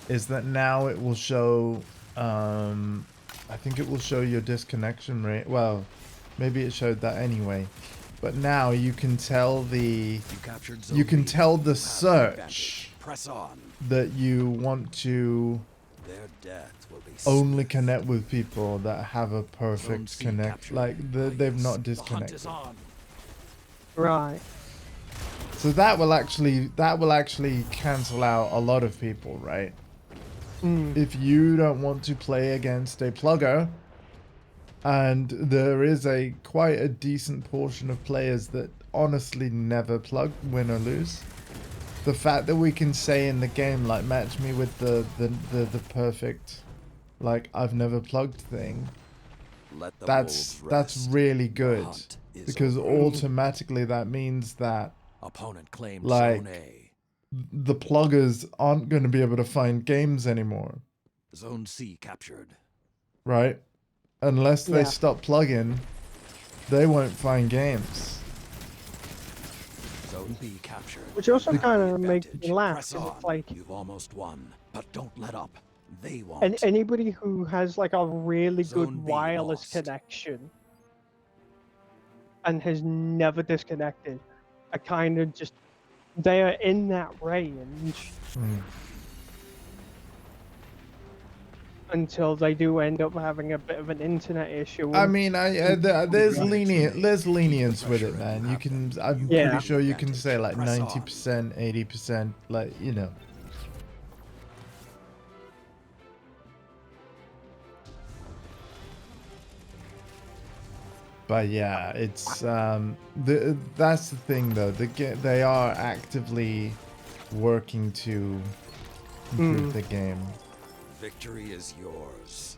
is that now it will show. I think it will show your disconnection rate. Well, maybe it showed that anyway, but now you can tell the. You can tell the search Press on. that you want to Their death will be only connect with people that have a perfect C connect, captured. like they've not The hunt is disconnected. on. Right. So that will actually cancel out a lot of people, right? If you don't want to play against a plugger, and there is quite a decent portion of players that honestly never plug, win or lose, The fact that we can say in the game, like, match me with the perfect, like, I've never plugged thing. Let the That's wolves rest. really Your good. hunt is Because over. automatically that means that, Opponent claimed like, Zone A. the pluggers aren't going to be able to find games anymore, Zone C captured. right? Unless they Yeah. stop plugging, they won't find games. Zone B captured. Which also You have kind the of makes advantage. me laugh, Press 'cause on. it's like, You've almost won, but don't let up. They won't. and anybody who has like a really good Zone B wireless lost. connection and has never disconnected, are kind of just, they are in that range until they do end up having a bit of an internet issue. I and- mean, there's lenience with it, man. You can, I'm Yeah. pretty sure you can say like Press on. 90%, 80%, like, you know. But yeah, it's that's the thing though. They are actively working to improve the game, Victory is yours.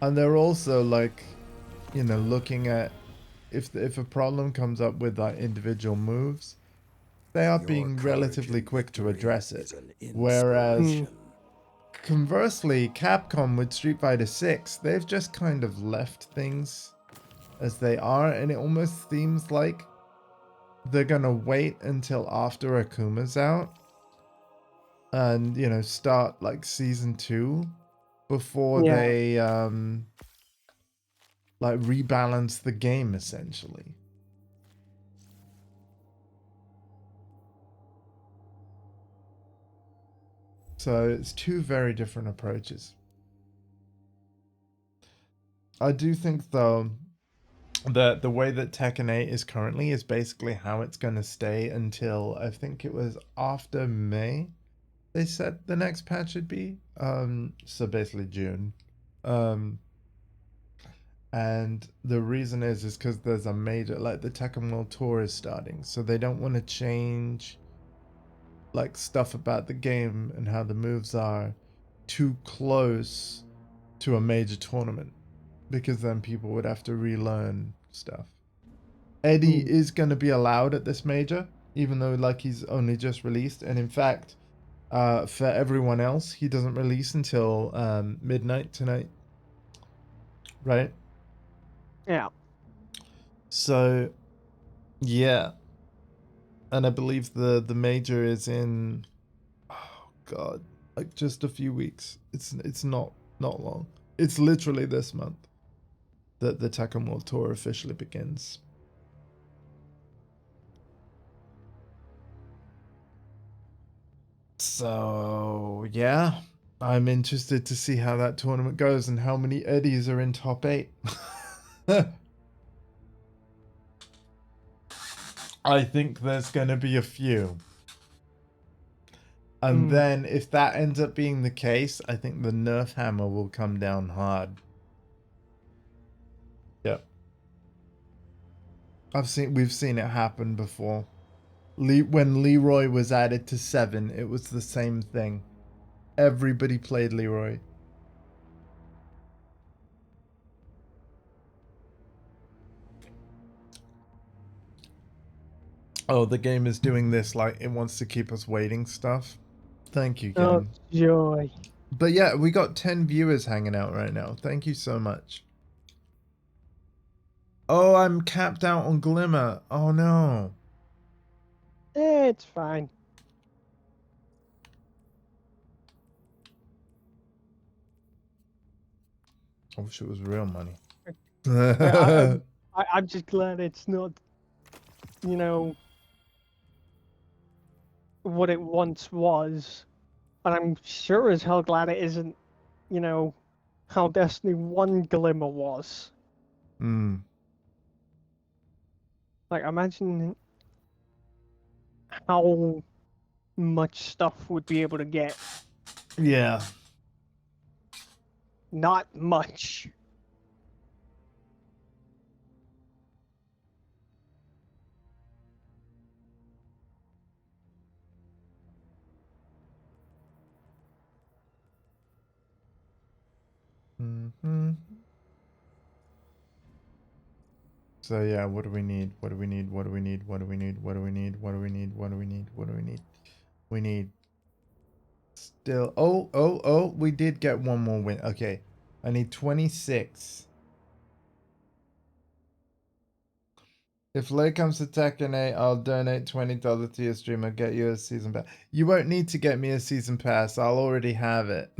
and they're also like, you know, looking at if a problem comes up with like individual moves, they are Your being courage relatively in quick to victory address is it. an Whereas inspiration. conversely, Capcom with Street Fighter 6, they've just kind of left things as they are, and it almost seems like they're gonna wait until after Akuma's out and, you know, start like season 2 before Yeah. they like rebalance the game essentially. So it's two very different approaches. I do think though that the way that Tekken 8 is currently is basically how it's going to stay until I think it was after May they said the next patch should be. So basically June. And the reason is because there's a major, like the Tekken World Tour is starting, so they don't want to change like stuff about the game and how the moves are too close to a major tournament, because then people would have to relearn stuff. Eddie is going to be allowed at this major, even though like he's only just released, and in fact, for everyone else, he doesn't release until midnight tonight, right? Yeah. So, yeah, and I believe the major is in, oh god, like just a few weeks. It's not long. It's literally this month that the Tekken World Tour officially begins. So yeah, I'm interested to see how that tournament goes and how many Eddies are in top 8. I think there's going to be a few. And then if that ends up being the case, I think the Nerf hammer will come down hard. Yep. We've seen it happen before. When Leroy was added to 7, it was the same thing. Everybody played Leroy. Oh, the game is doing this like it wants to keep us waiting stuff. Thank you, Oh, game. joy. But yeah, we got 10 viewers hanging out right now. Thank you so much. Oh, I'm capped out on Glimmer. Oh no. It's fine. I wish it was real money. I'm just glad it's not, you know, what it once was. And I'm sure as hell glad it isn't, you know, how Destiny 1 Glimmer was. Hmm. Like, imagine how much stuff would be able to get. Yeah. Not much. Mm-hmm. So yeah, what do we need? What do we need? What do we need? What do we need? What do we need? What do we need? What do we need? What do we need? We need still. Oh, we did get one more win. Okay. I need 26. If Lay comes to Tekken 8, I'll donate $20 to your stream. I'll get you a season pass. You won't need to get me a season pass. I'll already have it.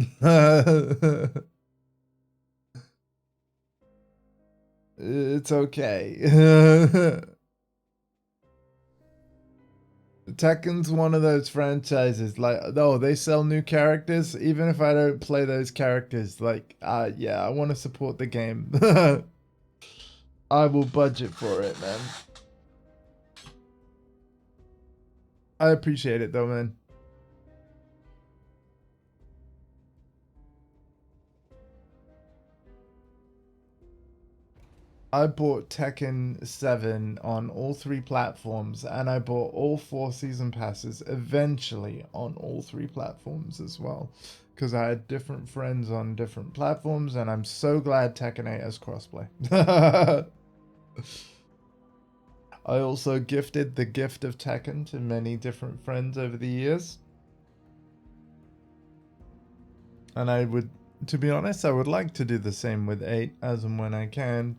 It's okay. Tekken's one of those franchises, like, oh, they sell new characters, even if I don't play those characters, like, yeah, I want to support the game. I will budget for it, man. I appreciate it, though, man. I bought Tekken 7 on all 3 platforms, and I bought all 4 season passes eventually on all 3 platforms as well, because I had different friends on different platforms, and I'm so glad Tekken 8 has crossplay. I also gifted the gift of Tekken to many different friends over the years. And I would, to be honest, I would like to do the same with 8 as and when I can.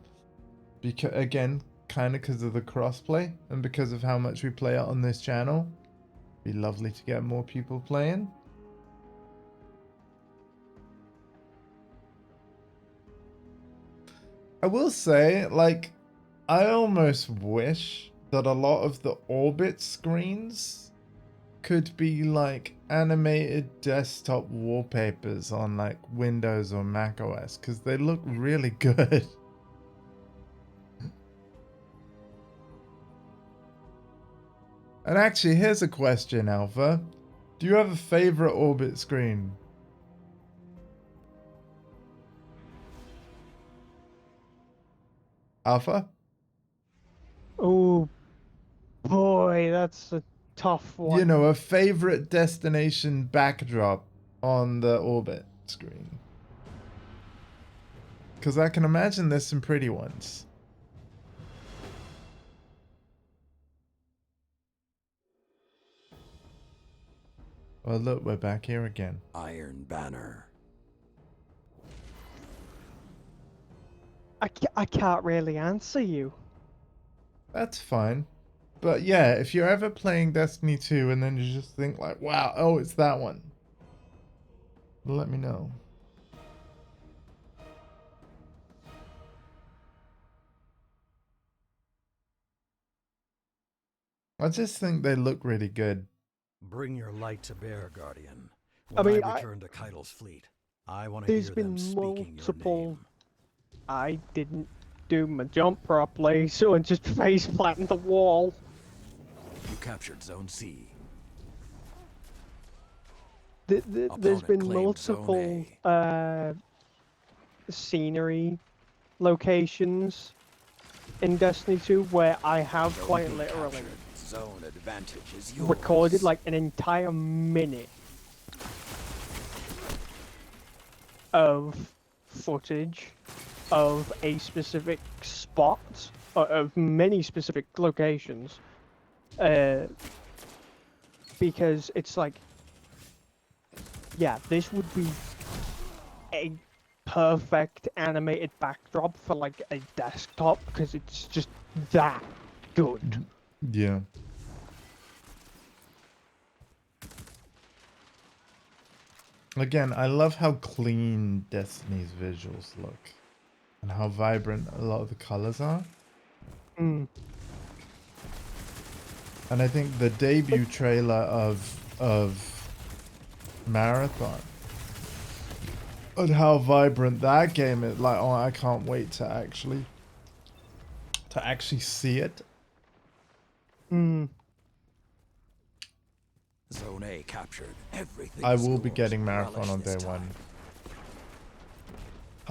Because, again, kind of because of the crossplay and because of how much we play it on this channel. Be lovely to get more people playing. I will say, like, I almost wish that a lot of the orbit screens could be like animated desktop wallpapers on like Windows or Mac OS, because they look really good. And actually, here's a question, Alpha. Do you have a favorite orbit screen? Alpha? Oh boy, that's a tough one. You know, a favorite destination backdrop on the orbit screen. Because I can imagine there's some pretty ones. Oh, look, we're back here again. Iron Banner. I can't really answer you. That's fine. But yeah, if you're ever playing Destiny 2 and then you just think like, wow, oh, it's that one. Let me know. I just think they look really good. Bring your light to bear, Guardian. I When mean, I return to Keitel's fleet, I want to hear there's them been speaking your multiple. name. I didn't do my jump properly, so I just face planted the wall. You captured Zone C. There's Opponent been claimed Zone multiple A. scenery locations in Destiny 2 where I have Zone quite B literally captured. Zone advantage is yours. recorded like an entire minute of footage of a specific spot, or of many specific locations, because it's like, yeah, this would be a perfect animated backdrop for like a desktop, because it's just that good. Yeah. Again, I love how clean Destiny's visuals look. And how vibrant a lot of the colors are. Mm. And I think the debut trailer of Marathon and how vibrant that game is, like, oh, I can't wait to actually see it. Mm. Zone A captured. Everything. I is will be yours. getting Marathon Relish on this day time. one.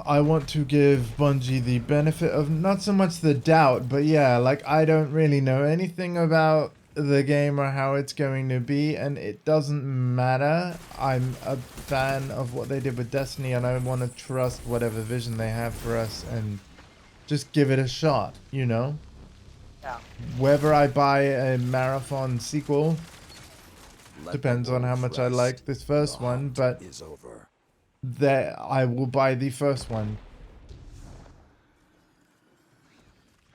I want to give Bungie the benefit of not so much the doubt, but yeah, like, I don't really know anything about the game or how it's going to be, and it doesn't matter. I'm a fan of what they did with Destiny, and I want to trust whatever vision they have for us and just give it a shot, you know? Yeah. Whether I buy a marathon sequel Let depends the on how wolves much I rest. like this first The one, hunt but is over. that I will buy the first one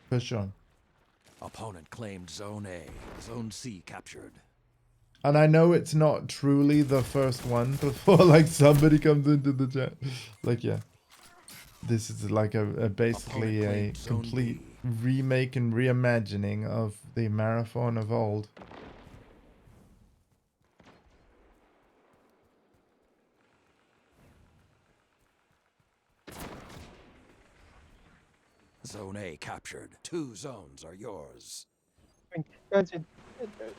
for sure. Opponent claimed Zone A. Zone C captured. And I know it's not truly the first one before like somebody comes into the chat. Like, yeah. This is like a basically a claimed Zone complete B. remake and reimagining of the marathon of old. Zone A captured. 2 zones are yours. I mean, granted,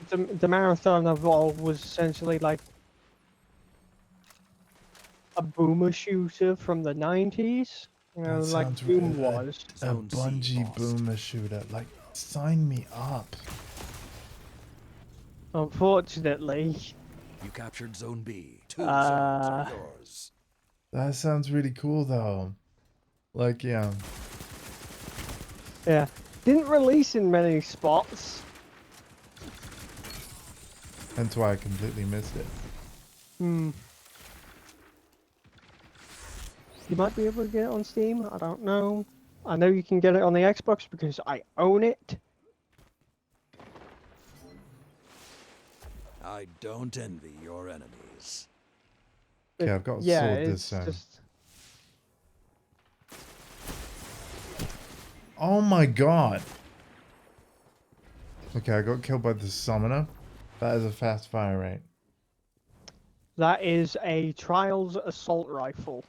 the marathon of all was essentially like a boomer shooter from the 90s. You know, That like sounds Doom was. a Zone C Bungie lost. boomer shooter. Like, sign me up. Unfortunately, You captured Zone B. 2 zones Uh, are yours. That sounds really cool though. Like, yeah. yeah, didn't release in many spots. That's why I completely missed it. Hmm. You might be able to get it on Steam. I don't know. I know you can get it on the Xbox because I own it. I don't envy your enemies. Okay, I've got a Yeah, sword it's this time. just Oh my god. Okay, I got killed by the summoner. That is a fast fire rate. that is a Trials assault rifle.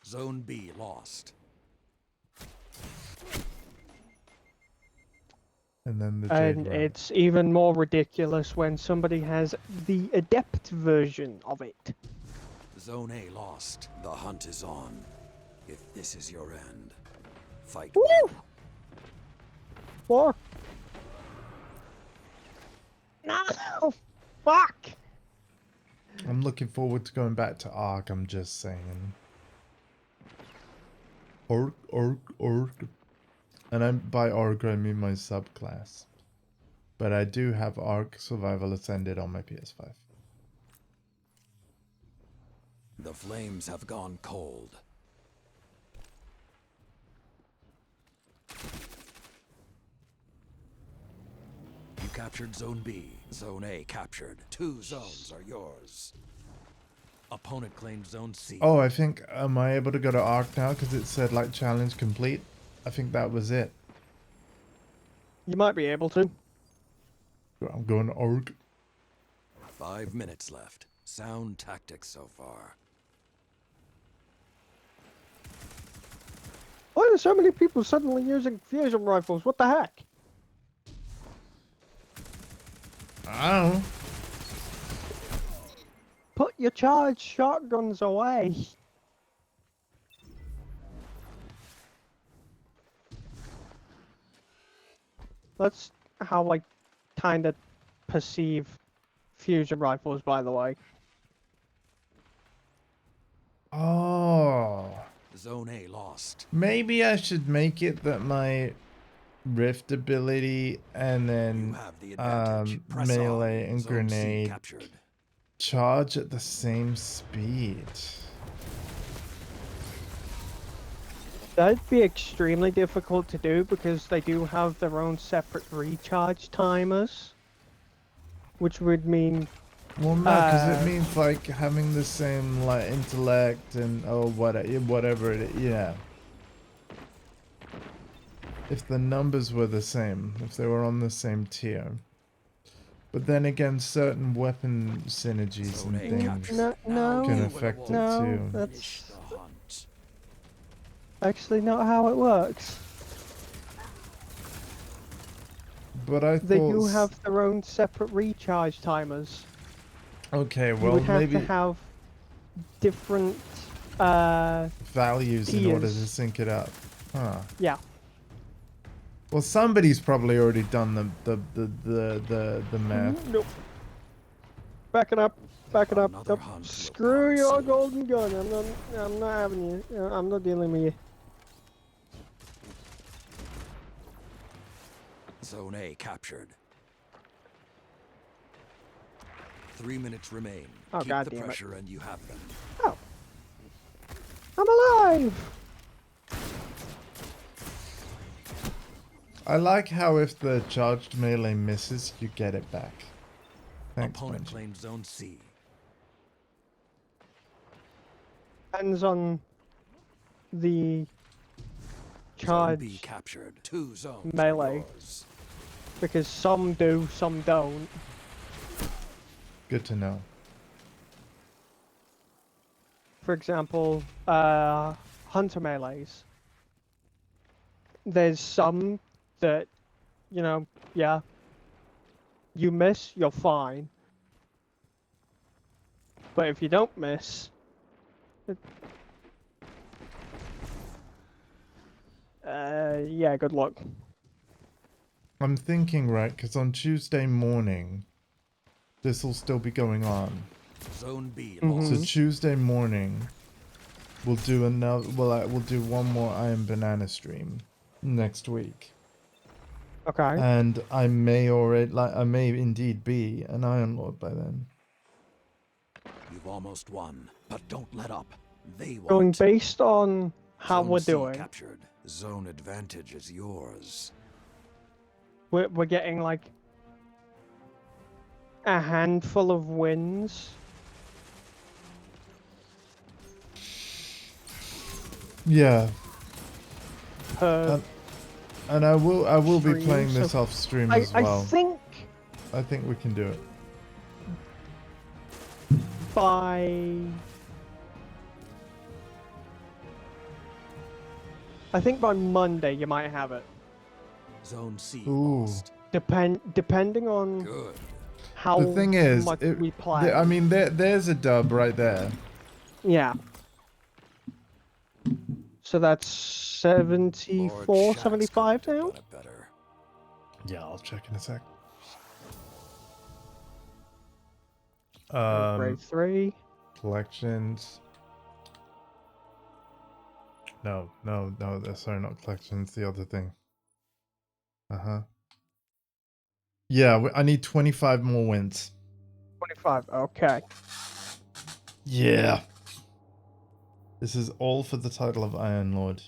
Zone B lost. And then the And Jade Rod. it's even more ridiculous when somebody has the adept version of it. Zone A lost. The hunt is on. If this is your end, fight. Woo! What? No! Fuck! I'm looking forward to going back to Ark, I'm just saying. Orc. And by Orc I mean my subclass. But I do have Ark Survival Ascended on my PS5. The flames have gone cold. You captured Zone B. Zone A captured. 2 zones are yours. Opponent claimed Zone C. Oh, I think, am I able to go to Ark now? Because it said like challenge complete. I think that was it. You might be able to. I'm going to Ark. 5 minutes left. Sound tactics so far. Why are so many people suddenly using fusion rifles? What the heck? I don't know. Put your charged shotguns away. That's how I kind of perceive fusion rifles, by the way. Oh. Zone A lost. Maybe I should make it that my Rift ability and You then have the advantage. Press melee on. and Zone C grenade captured. charge at the same speed. That'd be extremely difficult to do because they do have their own separate recharge timers. Which would mean... Well, no, because it means like having the same like intellect and whatever it is, yeah. If the numbers were the same, if they were on the same tier. But then again, certain weapon synergies Zone and A things captured. No, Now no, can you affect will it no, too. that's finish the hunt. actually not how it works. But I They thought... do have their own separate recharge timers. Okay, You well, would have maybe to have different, values in order to tiers. sync it up. Huh. Yeah. Well, somebody's probably already done the math. Nope. Back it up. Back it up. Another Nope. hunt will Screw promise your you. golden gun. I'm not having you. I'm not dealing with you. Zone A captured. 3 minutes remain. Oh, Keep God the damn it. pressure and you have them. Oh. I'm alive! I like how if the charged melee misses, you get it back. Thanks, Opponent Bungie. claims Zone C. Depends on the Zone B charge, captured. 2 zones melee. are yours. because some do, some don't. Good to know. For example, hunter melees. There's some that, you know, yeah, you miss, you're fine. But if you don't miss, yeah, good luck. I'm thinking, right, because on Tuesday morning, this will still be going on. Zone B Mhm. So lost. Tuesday morning, we'll do another. Well, we'll do one more Iron Banana stream next week, Okay. and I may already, I may indeed be an Iron Lord by then. You've almost won, but don't let up. They won't. Going based on how Zone we're C doing, captured. Zone advantage is yours. we're getting like a handful of wins. Yeah, Per and I will be stream, playing so this off stream I as well. I think I think we can do it. by Monday you might have it. Zone C Ooh. lost. Depending on Good. how The thing is, much we play. I mean, there's a dub right there. Yeah. So that's 74, Lord Shaxx 75 couldn't have now? done it better. Yeah, I'll check in a sec. Grade 3. Collections. No, sorry, not collections. The other thing. Yeah, I need 25 more wins. 25, okay. Yeah. This is all for the title of Iron Lord.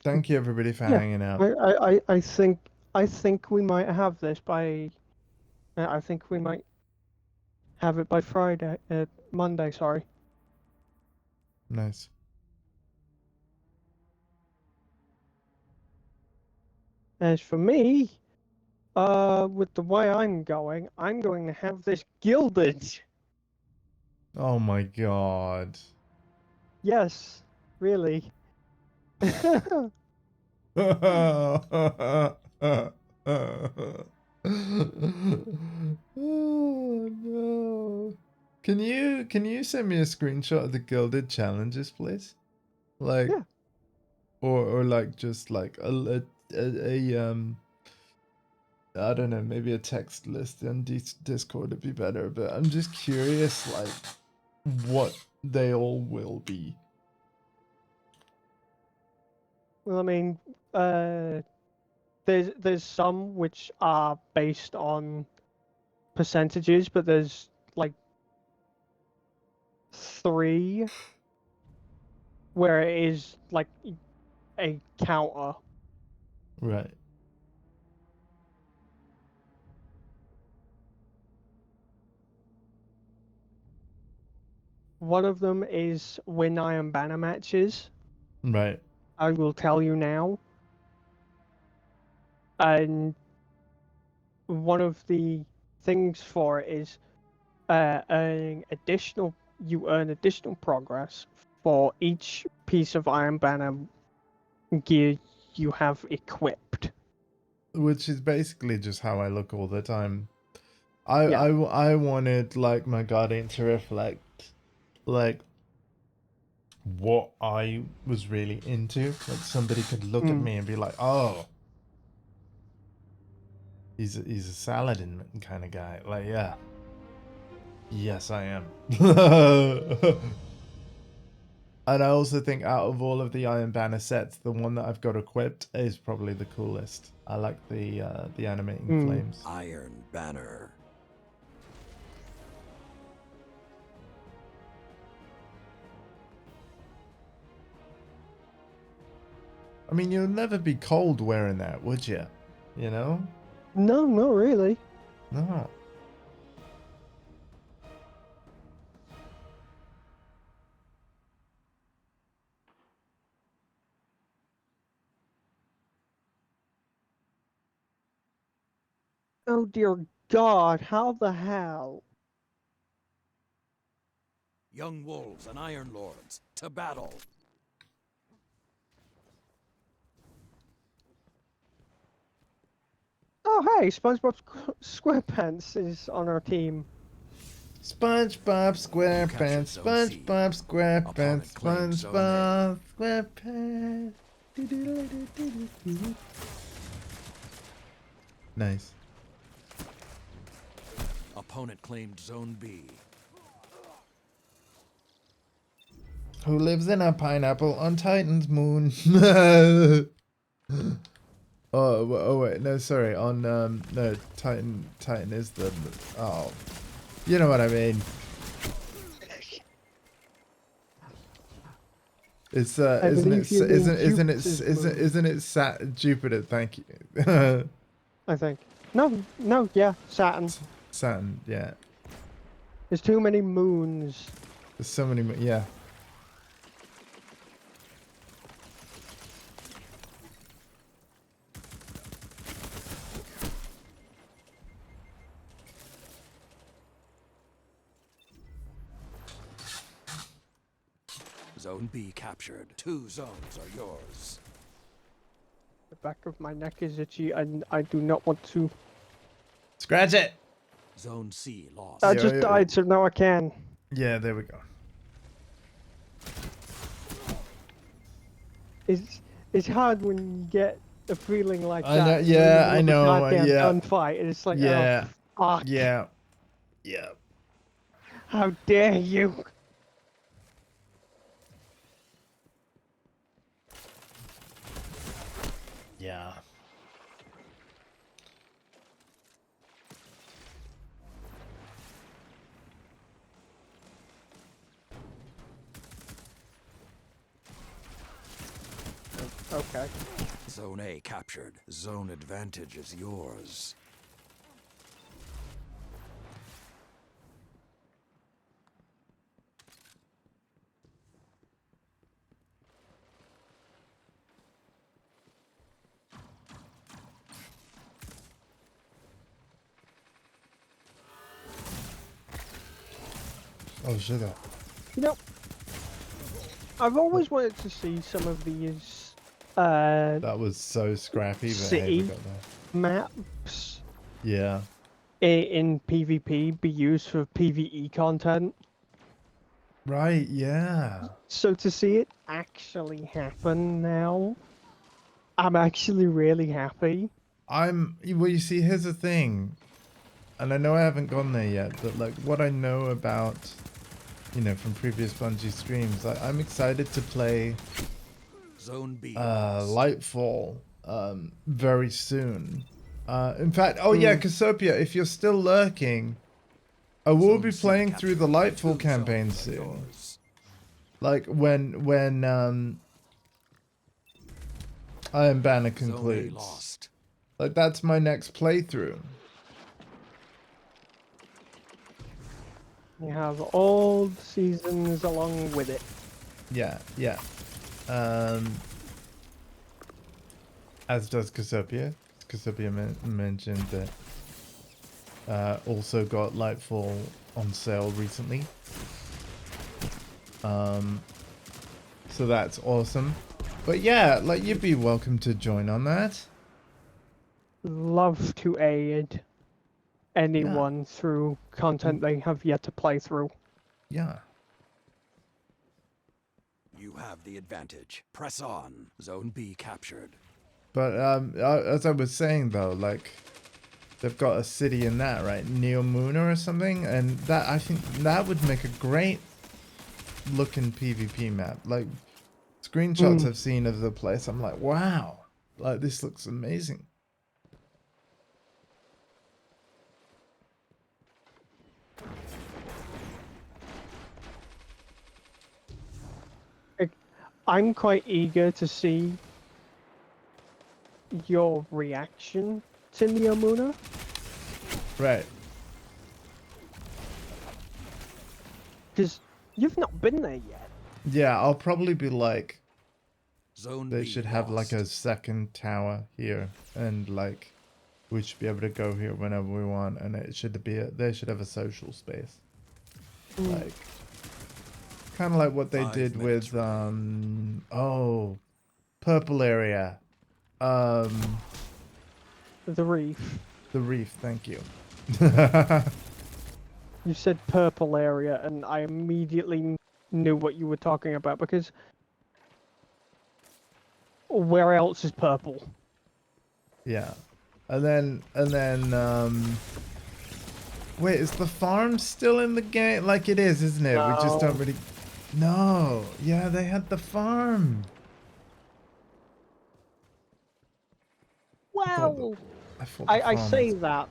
Thank you everybody for hanging out. I think we might have this by I think we might have it by Friday, Monday, sorry. Nice. As for me, with the way I'm going to have this gilded. Oh my god. Yes, really. Oh no. Can you send me a screenshot of the gilded challenges, please? Like, Yeah. or like just like a I don't know, maybe a text list on Discord would be better, but I'm just curious like what they all will be. Well, I mean, there's some which are based on percentages, but there's like 3 where it is like a counter. Right. One of them is win Iron Banner matches. Right. I will tell you now. And one of the things for it is you earn additional progress for each piece of Iron Banner gear you have equipped. which is basically just how I look all the time. Yeah. I wanted like my Guardian to reflect like what I was really into. Like somebody could look at me and be like, "Oh, he's a Saladin kind of guy." Like, yeah, yes, I am. And I also think out of all of the Iron Banner sets, the one that I've got equipped is probably the coolest. I like the animating flames. Iron Banner. I mean, you'll never be cold wearing that, would you? You know? No, not really. No. Oh dear God, how the hell? Young wolves and iron lords to battle. Oh hey, SpongeBob SquarePants is on our team. SpongeBob SquarePants, SpongeBob SquarePants, SpongeBob SquarePants. Nice. Opponent claimed Zone B. Who lives in a pineapple on Titan's moon? Oh wait, no, sorry. On no, Titan is the oh, you know what I mean. It's isn't it Jupiter? Thank you. I think. No, yeah, Saturn. Saturn, yeah. There's too many moons. There's so many, yeah. Zone B captured. 2 zones are yours. The back of my neck is itchy and I do not want to. Scratch it. Zone C lost. I just died, so now I can. Yeah, there we go. It's hard when you get a feeling like I that. know, in the yeah, middle I of a know, goddamn yeah. gunfight, and it's like, Yeah. oh, fuck. Yeah. Yeah. How dare you? Yeah. Okay. Zone A captured. Zone advantage is yours. Oh shit. You know, I've always wanted to see some of these That was so scrappy, but hey, we city got there. maps Yeah. in PvP be used for PvE content. Right, yeah. So to see it actually happen now, I'm actually really happy. Well, you see, here's the thing. And I know I haven't gone there yet, but like what I know about, you know, from previous Bungie streams, I'm excited to play Zone B. Lightfall very soon. In fact, oh yeah, Cassiopeia, if you're still lurking, I will be playing through the Lightfall campaign soon. Like when Iron Banner concludes. Like that's my next playthrough. You have all the seasons along with it. Yeah, yeah. As does Cassiopeia. Cassiopeia mentioned that also got Lightfall on sale recently. So that's awesome. But yeah, like you'd be welcome to join on that. love to aid anyone through content they have yet to play through. Yeah. You have the advantage. Press on. Zone B captured. But as I was saying though, like they've got a city in that, right? Neomuna or something, and that I think that would make a great looking PvP map. Like screenshots I've seen of the place, I'm like, wow, like this looks amazing. I'm quite eager to see your reaction to Neomuna. Right. Because you've not been there yet. Yeah, I'll probably be like, Zone they B should have like a lost. second tower here, and like we should be able to go here whenever we want, and it should be they should have a social space, like kind of like what they 5 did minutes with purple area, The reef. the reef. Thank you. You said purple area, and I immediately knew what you were talking about, because where else is purple? Yeah, and then wait, is the farm still in the game? Like it is, isn't it? We just don't No. really. No, yeah, they had the farm. Well, I thought the I farm say was- that,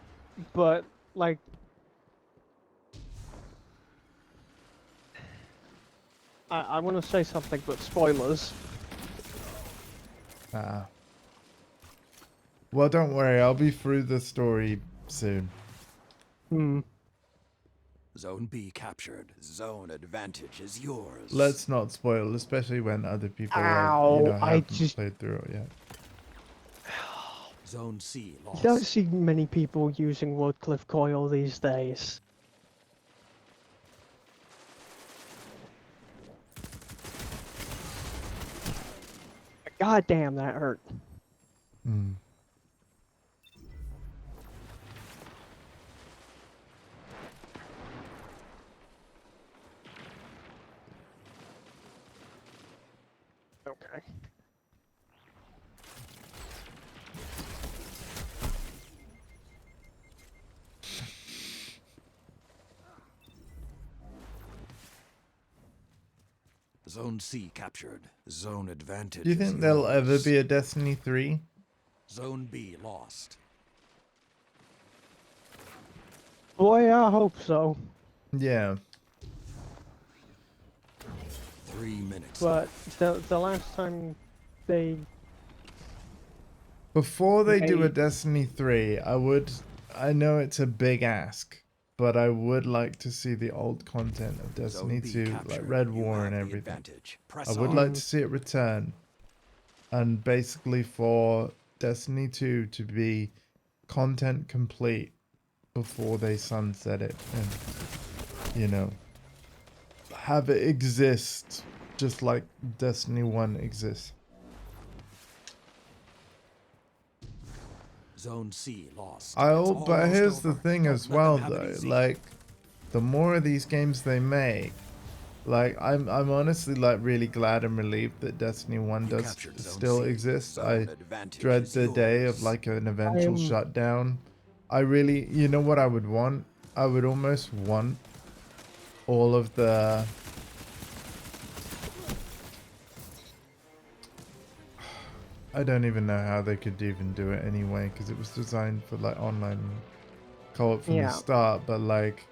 but like, I want to say something, but spoilers. Ah. Well, don't worry, I'll be through the story soon. Zone B captured. Zone advantage is yours. Let's not spoil, especially when other people Ow, like, I haven't just- played through it yet. Zone C You lost. don't see many people using Woodcliff Coil these days. God damn, that hurt. Hmm. Okay. Zone C captured. Zone advantage. Do you is think there'll ever yours. be a Destiny 3? Zone B lost. Boy, I hope so. Yeah. 3 minutes. But the last time they Before they do a Made- Destiny 3, I know it's a big ask, but I would like to see the old content of Destiny Zone B 2, like captured. Red You War have and the everything. advantage. Press I would on. like to see it return. And basically for Destiny 2 to be content complete before they sunset it and, you know, have it exist just like Destiny 1 exists. Zone C lost. But It's here's almost the over. thing Don't as let well them have it though, easy. like the more of these games they make, like I'm honestly like really glad and relieved that Destiny 1 You does captured Zone still C. exist. Zone I advantage dread is the day of yours. like an eventual I'm- shutdown. I really, you know what I would want? I would almost want all of the I don't even know how they could even do it anyway, because it was designed for like online co-op from the Yeah. start, but like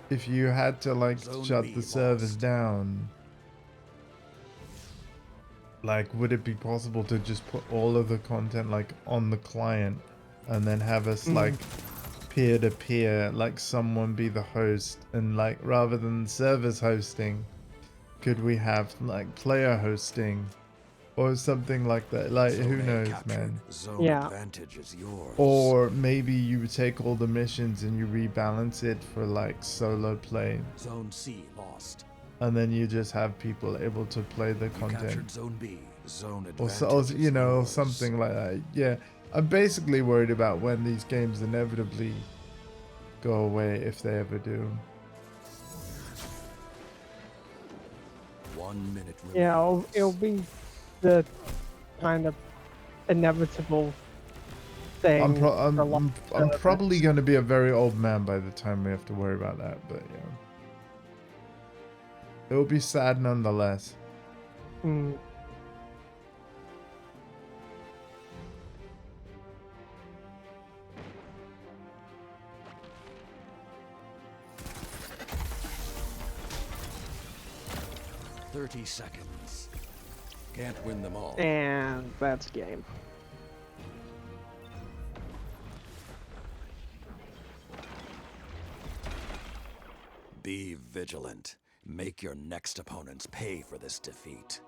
if you had to like Zone shut B the servers lost. down, like would it be possible to just put all of the content like on the client and then have us like peer to peer, like someone be the host, and like rather than servers hosting, could we have like player hosting or something like that? Like Zone who A knows, captured. man? Zone Yeah. advantage is yours. Or maybe you take all the missions and you rebalance it for like solo play, Zone C lost. and then you just have people able to play the You content, captured Zone B. Zone or advantage so, or, is you know, or yours. something like that. Yeah, I'm basically worried about when these games inevitably go away, if they ever do. 1 minute remaining. Yeah, it'll be the kind of inevitable thing. I'm for a lot of probably service. going to be a very old man by the time we have to worry about that, but yeah. It will be sad nonetheless. Hmm. – 30 seconds. Can't win them all. And that's game. Be vigilant. Make your next opponents pay for this defeat.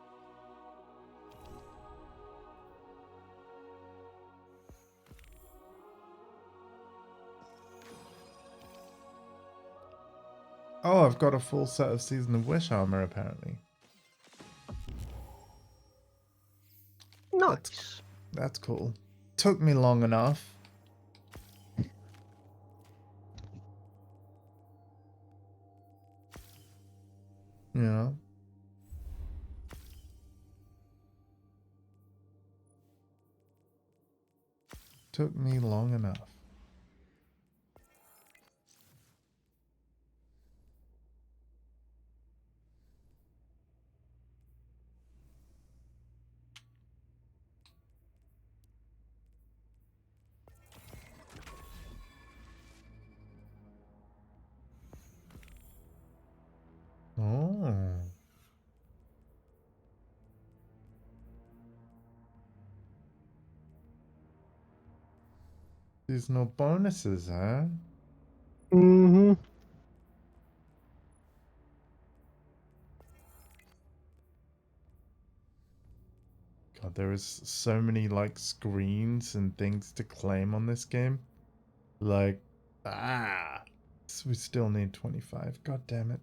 Oh, I've got a full set of Season of Wish armor, apparently. Nice. That's cool. Took me long enough. You know? Took me long enough. Oh. There's no bonuses, huh? Mm-hmm. God, there is so many like screens and things to claim on this game. Like, so we still need 25. God damn it.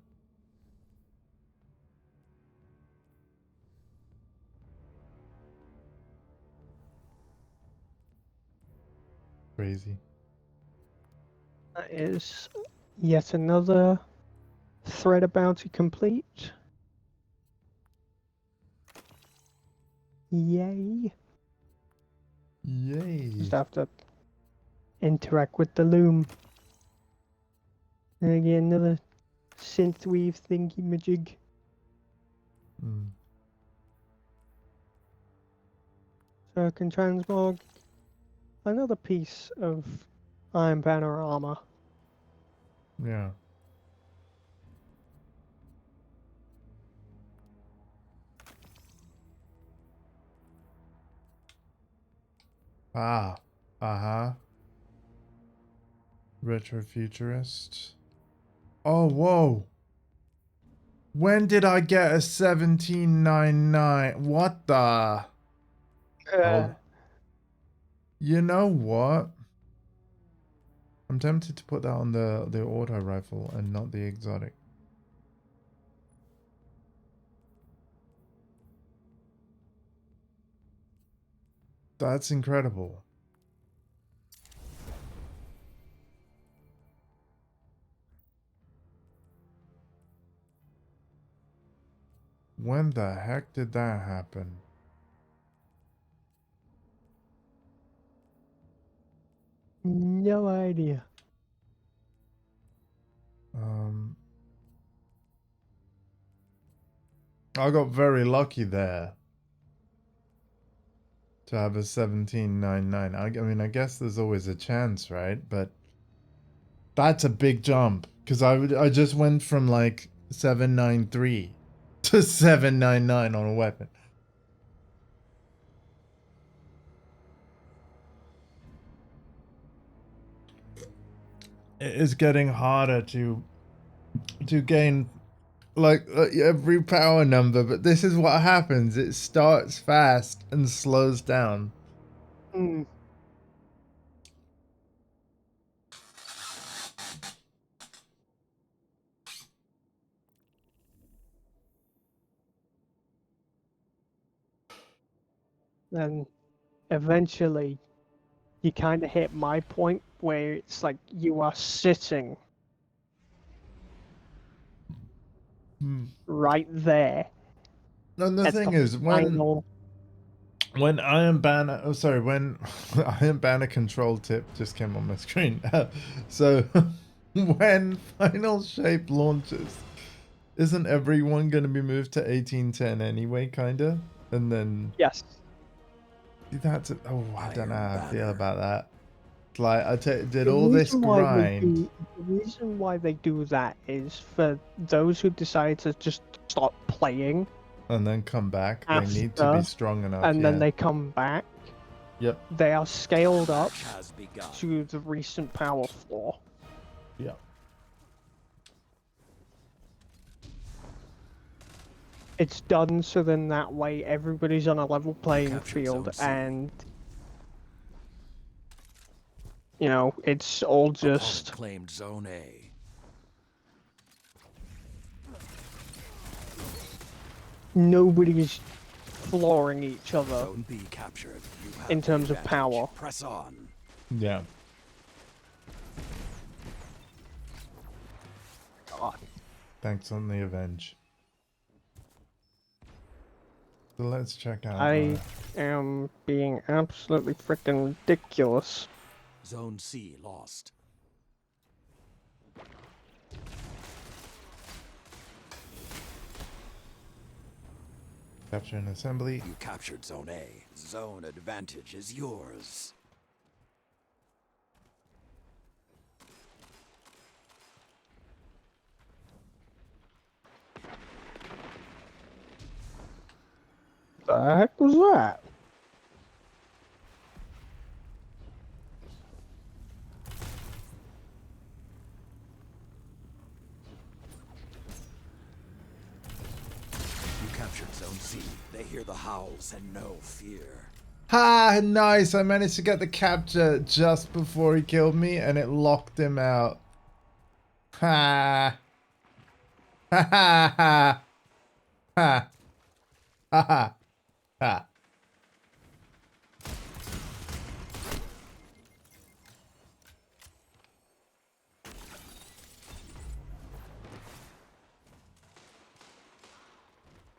Crazy. That is yet another thread about to complete. Yay. Yay. Just have to interact with the loom. And again, another synthweave thingy majig. Mm. So I can transmog another piece of Iron Banner armor. Yeah. Ah. Uh-huh. Retrofuturist. Oh, whoa. When did I get a 1799? What the? Oh. You know what? I'm tempted to put that on the auto rifle and not the exotic. That's incredible. When the heck did that happen? No idea. I got very lucky there to have a 1799. I mean, I guess there's always a chance, right? But that's a big jump because I just went from like 793 to 799 on a weapon. It is getting harder to gain like every power number, but this is what happens. It starts fast and slows down. Mm. Then eventually you kind of hit my point where it's like you are sitting right there. And the at thing the is, final... when Iron Banner, oh sorry, when Iron Banner control tip just came on my screen. So when Final Shape launches, isn't everyone going to be moved to 1810 anyway, kinda? And then Yes. that's oh, I don't know how I Iron feel Banner. about that. Like I did The all this reason why they grind, do, the reason why they do that is for those who decide to just stop playing and then come back. They need to be after, strong enough. and Yeah. then they come back. Yep. They are scaled up Match has begun. to the recent power floor. Yep. It's done so then that way everybody's on a level playing Captured field, Zone C. and you know, it's all Opponent just claimed Zone A. nobody's flooring each other Zone B captured. You have in the terms of advantage. power. Press on. Yeah. God. Thanks on the Avenge. So let's check out. I am being absolutely freaking ridiculous. Zone C lost. Capture and assembly. You captured Zone A. Zone advantage is yours. The heck was that? You captured Zone C. They hear the howls and no fear. Ha! Nice! I managed to get the capture just before he killed me, and it locked him out. Ha! Ha ha ha! Ha! Ha ha! Ha!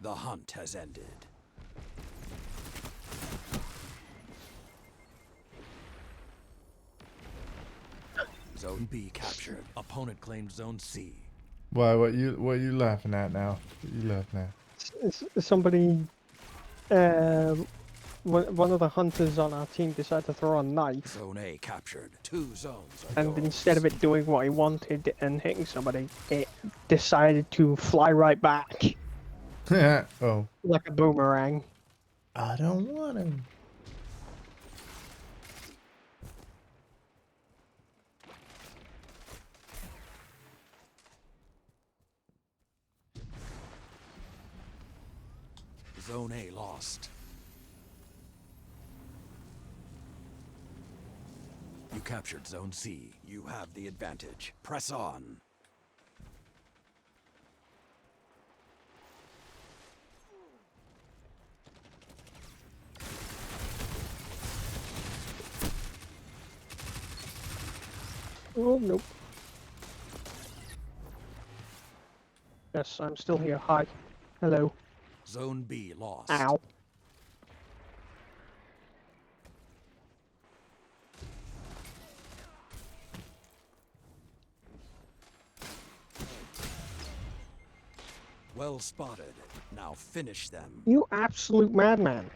The hunt has ended. Zone B captured. Opponent claimed Zone C. Why? What are you laughing at now? What you laughing at? Somebody, one of the hunters on our team decided to throw a knife, Zone A captured. 2 zones are and yours. instead of it doing what he wanted and hitting somebody, it decided to fly right back Oh. like a boomerang. I don't want him. Zone A lost. You captured Zone C. You have the advantage. Press on. Oh, nope. Yes, I'm still here. Hi. Hello. Zone B lost. Ow. Well spotted. Now finish them. You absolute madman.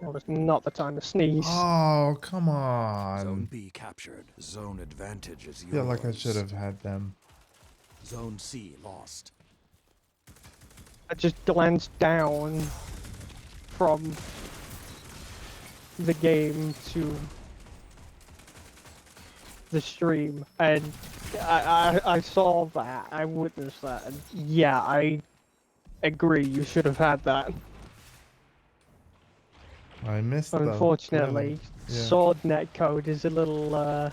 That was not the time to sneeze. Oh, come Zone on. B captured. Zone advantage is yours. Feel like I should have had them. Zone C lost. I just glanced down from the game to the stream, and I saw that. I witnessed that, and yeah, I agree. You should have had that. I missed them. Unfortunately, Yeah. sword netcode is a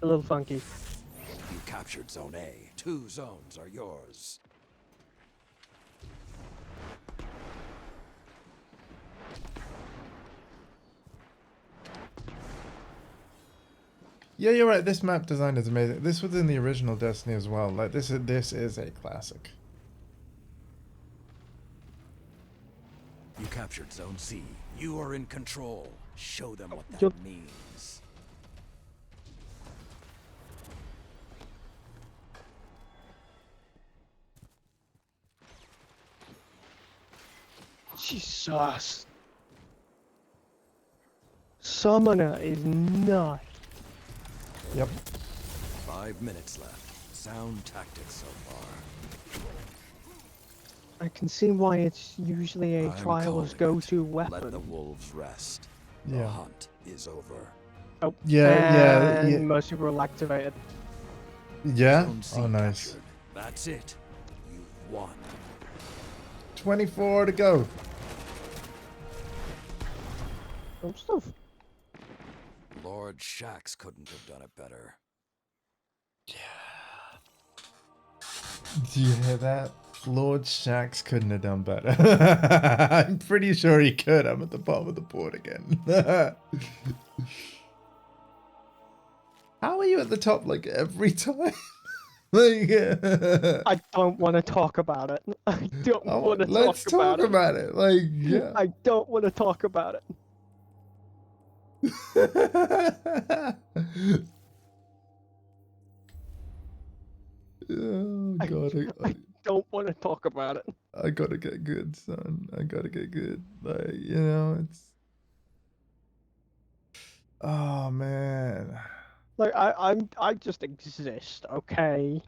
a little funky. You captured Zone A. 2 zones are yours. Yeah, you're right. This map design is amazing. This was in the original Destiny as well. Like this is a classic. You captured Zone C. You are in control. Show them what that Yup. means. Jesus. Summoner is not. Yep. 5 minutes left. Sound tactics so far. I can see why it's usually a I'm trial's calling it. go-to Let the weapon. wolves rest. The Yeah. hunt is over. Oh, Yeah. and Mercy Rule activated. Yeah. Zone C Oh, nice. captured. That's it. You've won. 24 to go. Oh, stuff. Lord Shax couldn't have done it better. Do you hear that? Lord Shax couldn't have done better. I'm pretty sure he could. I'm at the bottom of the board again. How are you at the top like every time? Like, I don't want to talk about it. I don't want to let's talk about it. Like, yeah. I don't want to talk about it. Oh god, I don't want to talk about it. I gotta get good, son. I gotta get good. Like, you know, it's. Oh man. Like I just exist, okay?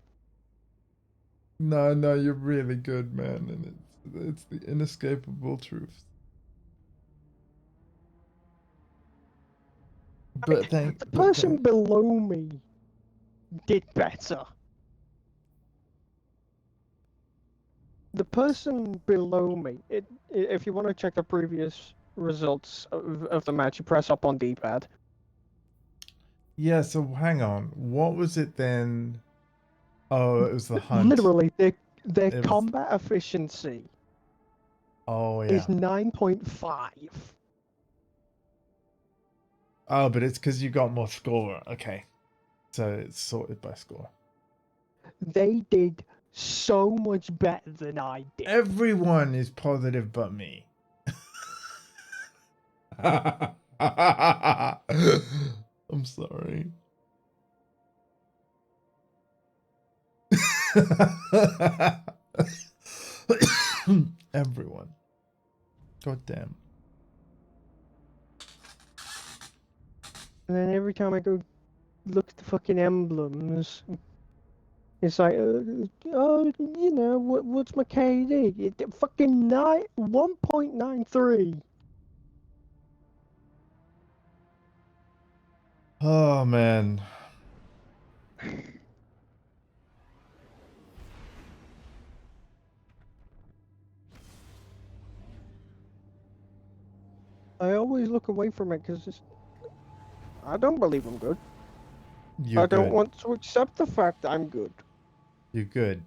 No, you're really good, man, and it's the inescapable truth. But The person below me did better. The person below me, if you want to check the previous results of the match, you press up on D-pad. yeah, so hang on. What was it then? Oh, it was the hunt. Literally, their It was- combat efficiency Oh yeah. is 9.5. Oh, but it's because you got more score. Okay. So it's sorted by score. They did so much better than I did. Everyone is positive but me. I'm sorry. Everyone. God damn. And then every time I go look at the fucking emblems, it's like, oh, you know, what's my KD? Fucking 1.93. Oh man. I always look away from it because I don't believe I'm good. You're I don't good. want to accept the fact that I'm good. You're good.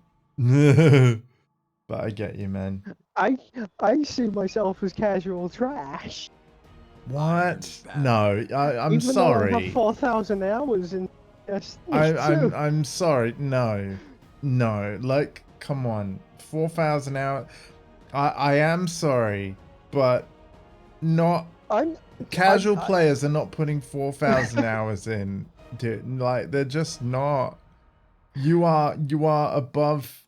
But I get you, man. I see myself as casual trash. What? No, I'm Even though I sorry. have 4,000 hours in I'm sorry. No. Like, come on. 4,000 hours. I am sorry, but not casual players are not putting 4,000 hours in. Dude, like they're just not. You are above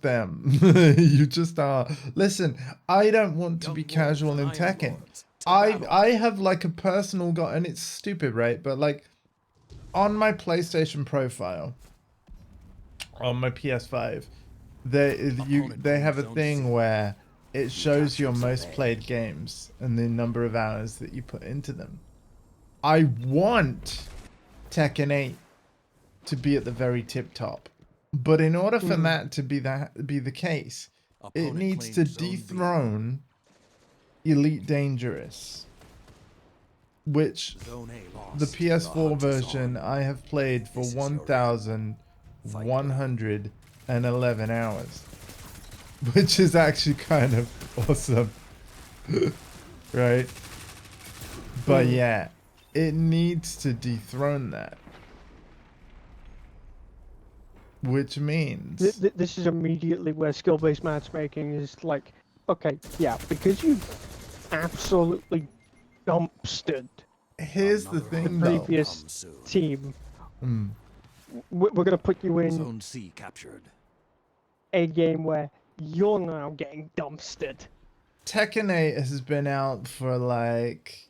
them. You just are. Listen, I don't want to be casual in Tekken. I have like a personal goal, and it's stupid, right? But like on my PlayStation profile, on my PS5, they have a thing where it shows your most played games and the number of hours that you put into them. I want Tekken 8 to be at the very tip top, but in order for that to be the case, it needs to dethrone Elite Dangerous. which Zone A lost. the PS4 hunt is version on. I have played for This is your end. 1,111 hours, which is actually kind of awesome, right? But yeah, it needs to dethrone that, which means This is immediately where skill-based matchmaking is like, okay, yeah, because you absolutely dumpstered here's the Another thing hunt though. will previous come soon. team. Mm. We're gonna put you in Zone C captured. a game where you're now getting dumpstered. Tekken 8 has been out for like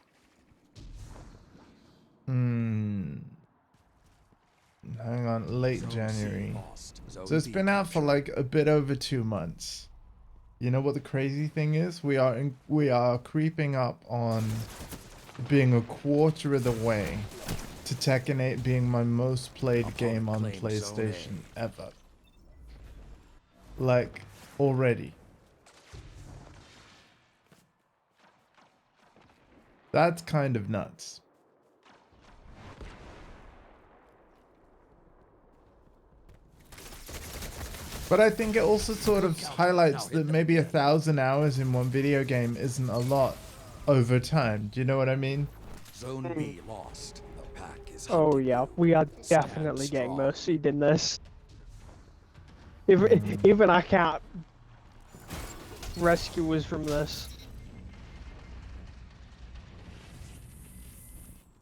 hang on, late Zone C January. lost. Zone So it's B been out for captured. like a bit over 2 months. You know what the crazy thing is? We are creeping up on being a quarter of the way to Tekken 8 being my most played game on Opponent claimed Zone PlayStation A. ever. Like, already. That's kind of nuts. But I think it also sort of highlights that maybe 1,000 hours in one video game isn't a lot over time. Do you know what I mean? Zone B lost. The pack is Oh hunting yeah, you. we are Stand definitely getting strong. mercied in this. Even I can't rescue us from this.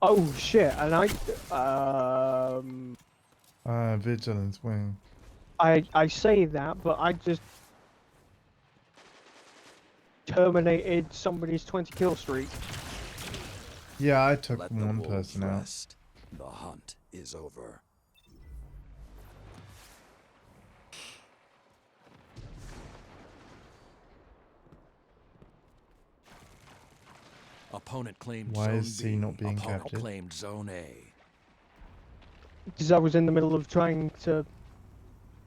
Oh shit, and Vigilance wing. I say that, but I just terminated somebody's 20 kill streak. Yeah, I took Let the one wolves person out. rest. The hunt is over. Opponent claimed Why Zone is C B. not being Opponent captured? claimed Zone A. Because I was in the middle of trying to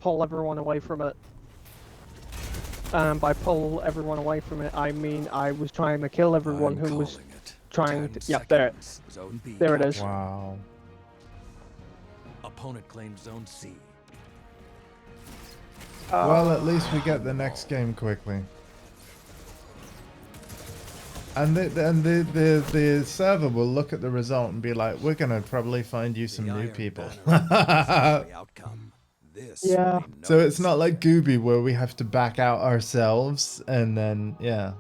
pull everyone away from it. And by pull everyone away from it, I mean I was trying to kill everyone I'm who was calling it. trying 10 to. Yep, there, seconds. Zone B there it is. captured. Wow. Opponent claimed Zone C. Well, at least we get the next game quickly. And the server will look at the result and be like, we're gonna probably find you some The new Iron people. Banner is the outcome. This Yeah. may So know it's not like secret. Gooby where we have to back out ourselves and then, yeah.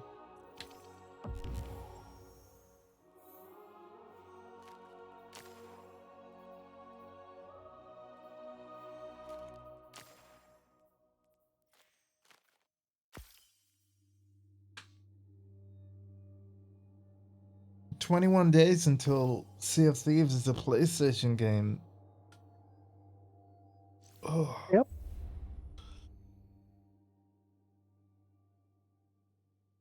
"21 days until Sea of Thieves is a PlayStation game." Oh. Yep.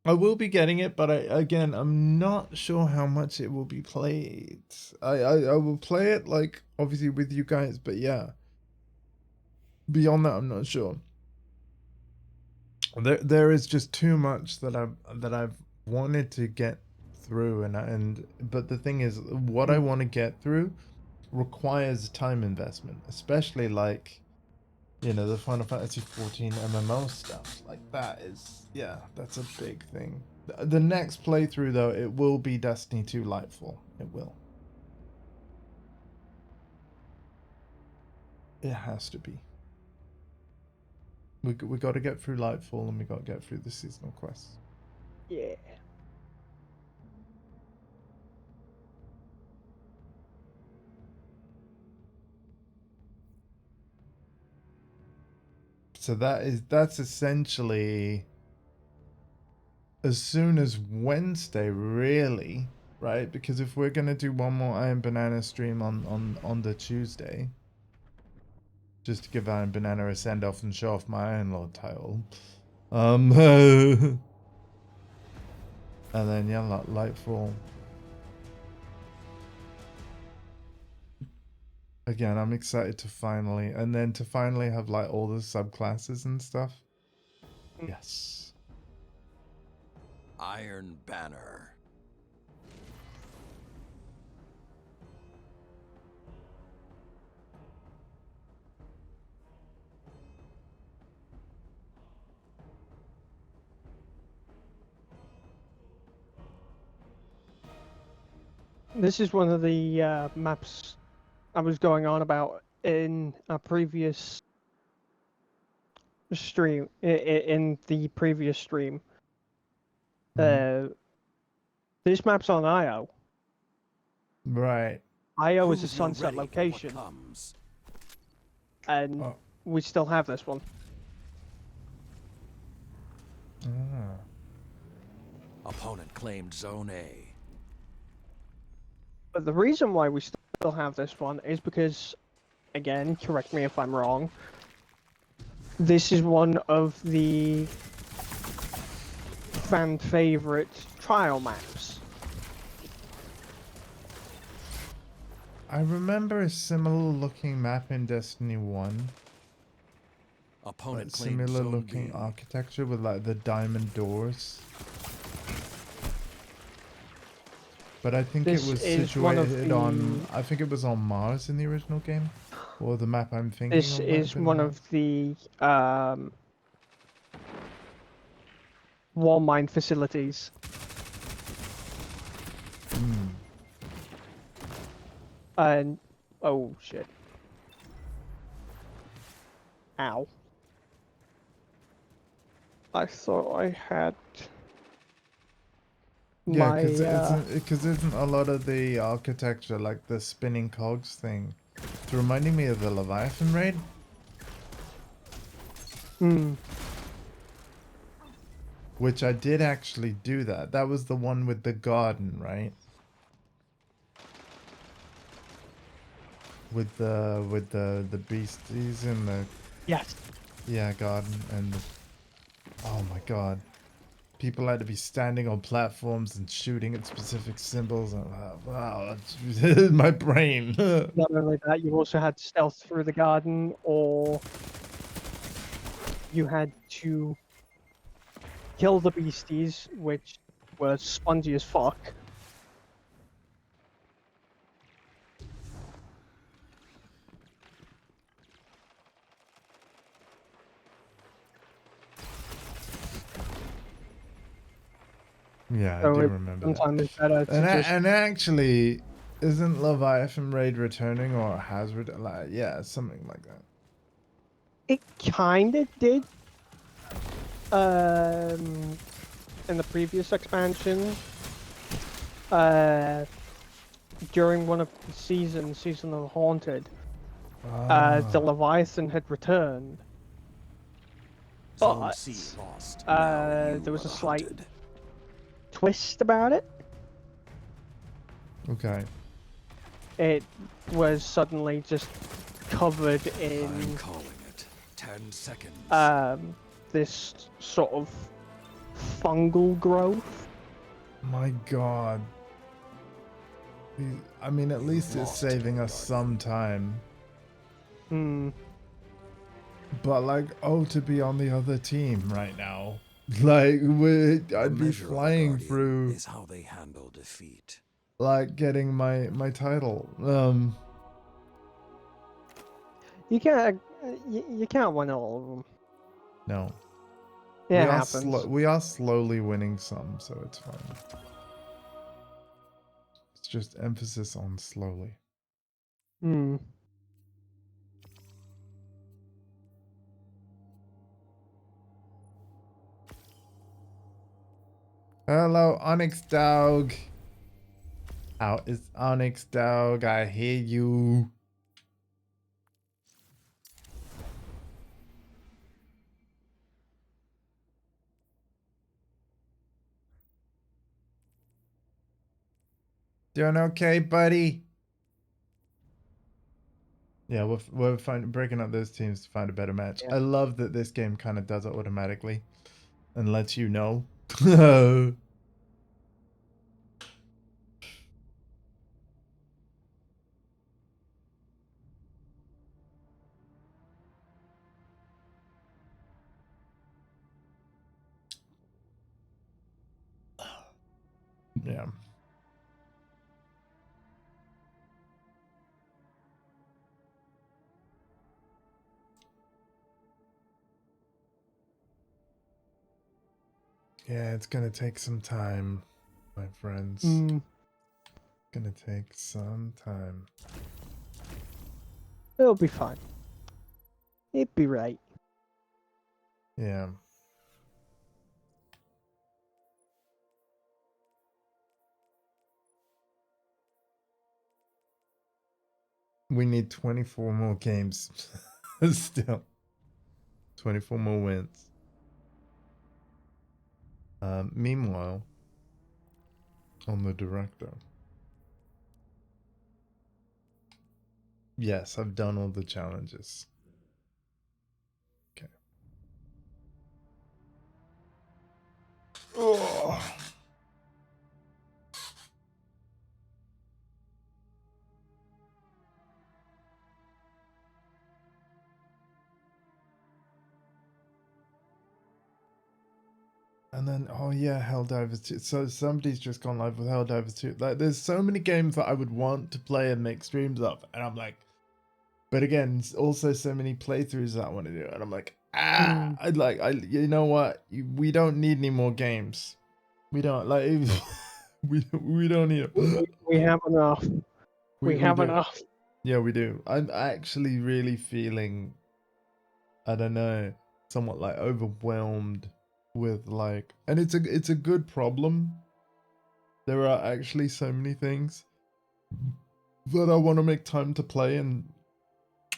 I will be getting it, but I'm not sure how much it will be played. I will play it, like, obviously with you guys, but yeah. Beyond that, I'm not sure. There is just too much that I've wanted to get through, but the thing is, what I want to get through requires time investment, especially like, you know, the Final Fantasy 14 MMO stuff. Like that is, yeah, that's a big thing. The next playthrough though, it will be Destiny 2 Lightfall. It will. It has to be. We got to get through Lightfall and we got to get through the seasonal quests. Yeah. So that's essentially as soon as Wednesday, really, right? Because if we're gonna do one more Iron Banana stream on the Tuesday, just to give Iron Banana a send off and show off my Iron Lord title, and then yeah, Lightfall. Again, I'm excited to finally have like all the subclasses and stuff. Yes. Iron Banner. This is one of the maps I was going on about in a previous stream. In the previous stream, this map's on IO. Right. IO is a Prove you're sunset ready for what location, comes. and Oh. we still have this one. Ah. Opponent claimed Zone A. But the reason why we still have this one is because, again, correct me if I'm wrong, this is one of the fan favorite trial maps. I remember a similar looking map in Destiny 1. Opponent Like claimed similar Zone looking B. architecture with like the diamond doors. But I think This it was is one of situated the- on, I think it was on Mars in the original game. Or the map I'm thinking This of might have is been one Mars. of the wall mine facilities. Hmm. And oh shit. Ow. I thought I had Yeah, my because isn't a lot of the architecture like the spinning cogs thing? It's reminding me of the Leviathan raid. Which I did actually do that. That was the one with the garden, right? With the beasties and the yes. garden and the, oh my god. People had to be standing on platforms and shooting at specific symbols and wow, my brain. Not only that, you also had to stealth through the garden, or you had to kill the beasties, which were spongy as fuck. Yeah, I So do it remember that. sometimes is better to just And actually, isn't Leviathan Raid returning or has like yeah, something like that. It kinda did. In the previous expansion, during one of the season of the Haunted, the Leviathan had returned, Zone but C lost. Now you there was are a the slight hunted. twist about it. Okay. It was suddenly just covered I'm in calling it. 10 seconds. this sort of fungal growth. My god. I mean, at least it's lost, saving us Guardian. some time. Hmm. But like, oh, to be on the other team right now. Like, I'd The be measure of a flying Guardian through, is how they handle defeat. like, getting my title. You can't you can't win all of them. No. It happens. We are slowly winning some, so it's fine. It's just emphasis on slowly. Hmm. Hello, Onyx Dog. How is Onyx Dog? I hear you. Doing okay, buddy? Yeah, we're breaking up those teams to find a better match. Yeah. I love that this game kind of does it automatically and lets you know. Yeah. Yeah, it's gonna take some time, my friends. Hmm. Gonna take some time. It'll be fine. It'd be right. Yeah. We need 24 more games. Still. 24 more wins. Meanwhile, on the director. Yes, I've done all the challenges. Okay. Oh. And then, oh yeah, Helldivers 2. So somebody's just gone live with Helldivers 2. Like, there's so many games that I would want to play and make streams of. And I'm like, but again, also so many playthroughs that I want to do. And I'm like, you know what? We don't need any more games. We don't, like, we don't need it. We have enough. We have do. enough. Yeah, we do. I'm actually really feeling, I don't know, somewhat like overwhelmed with like, and it's a good problem. There are actually so many things that I want to make time to play and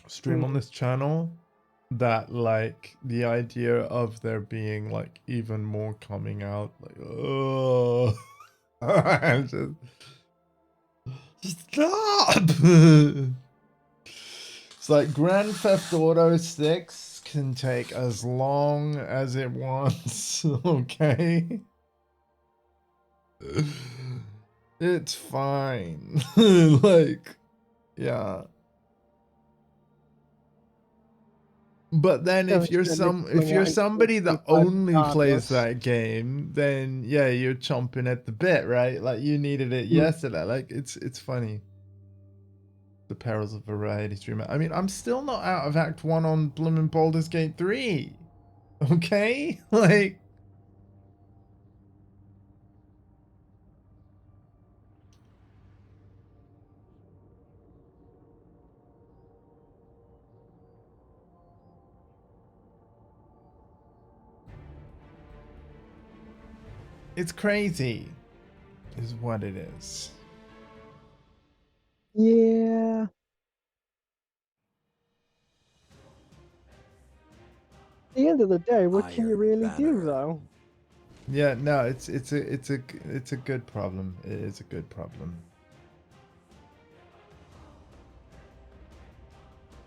stream on this channel, that like the idea of there being like even more coming out, like, oh, just stop. It's like Grand Theft Auto 6 can take as long as it wants, okay? It's fine. Like, yeah. But then if you're somebody that only plays that game, then yeah, you're chomping at the bit, right? Like you needed it yesterday. Like it's funny. The perils of variety streamer. I mean, I'm still not out of Act 1 on Bloomin' Baldur's Gate 3. Okay? Like... It's crazy, is what it is. Yeah. At the end of the day, what can you really do, though? Yeah, no, it's a good problem. It is a good problem.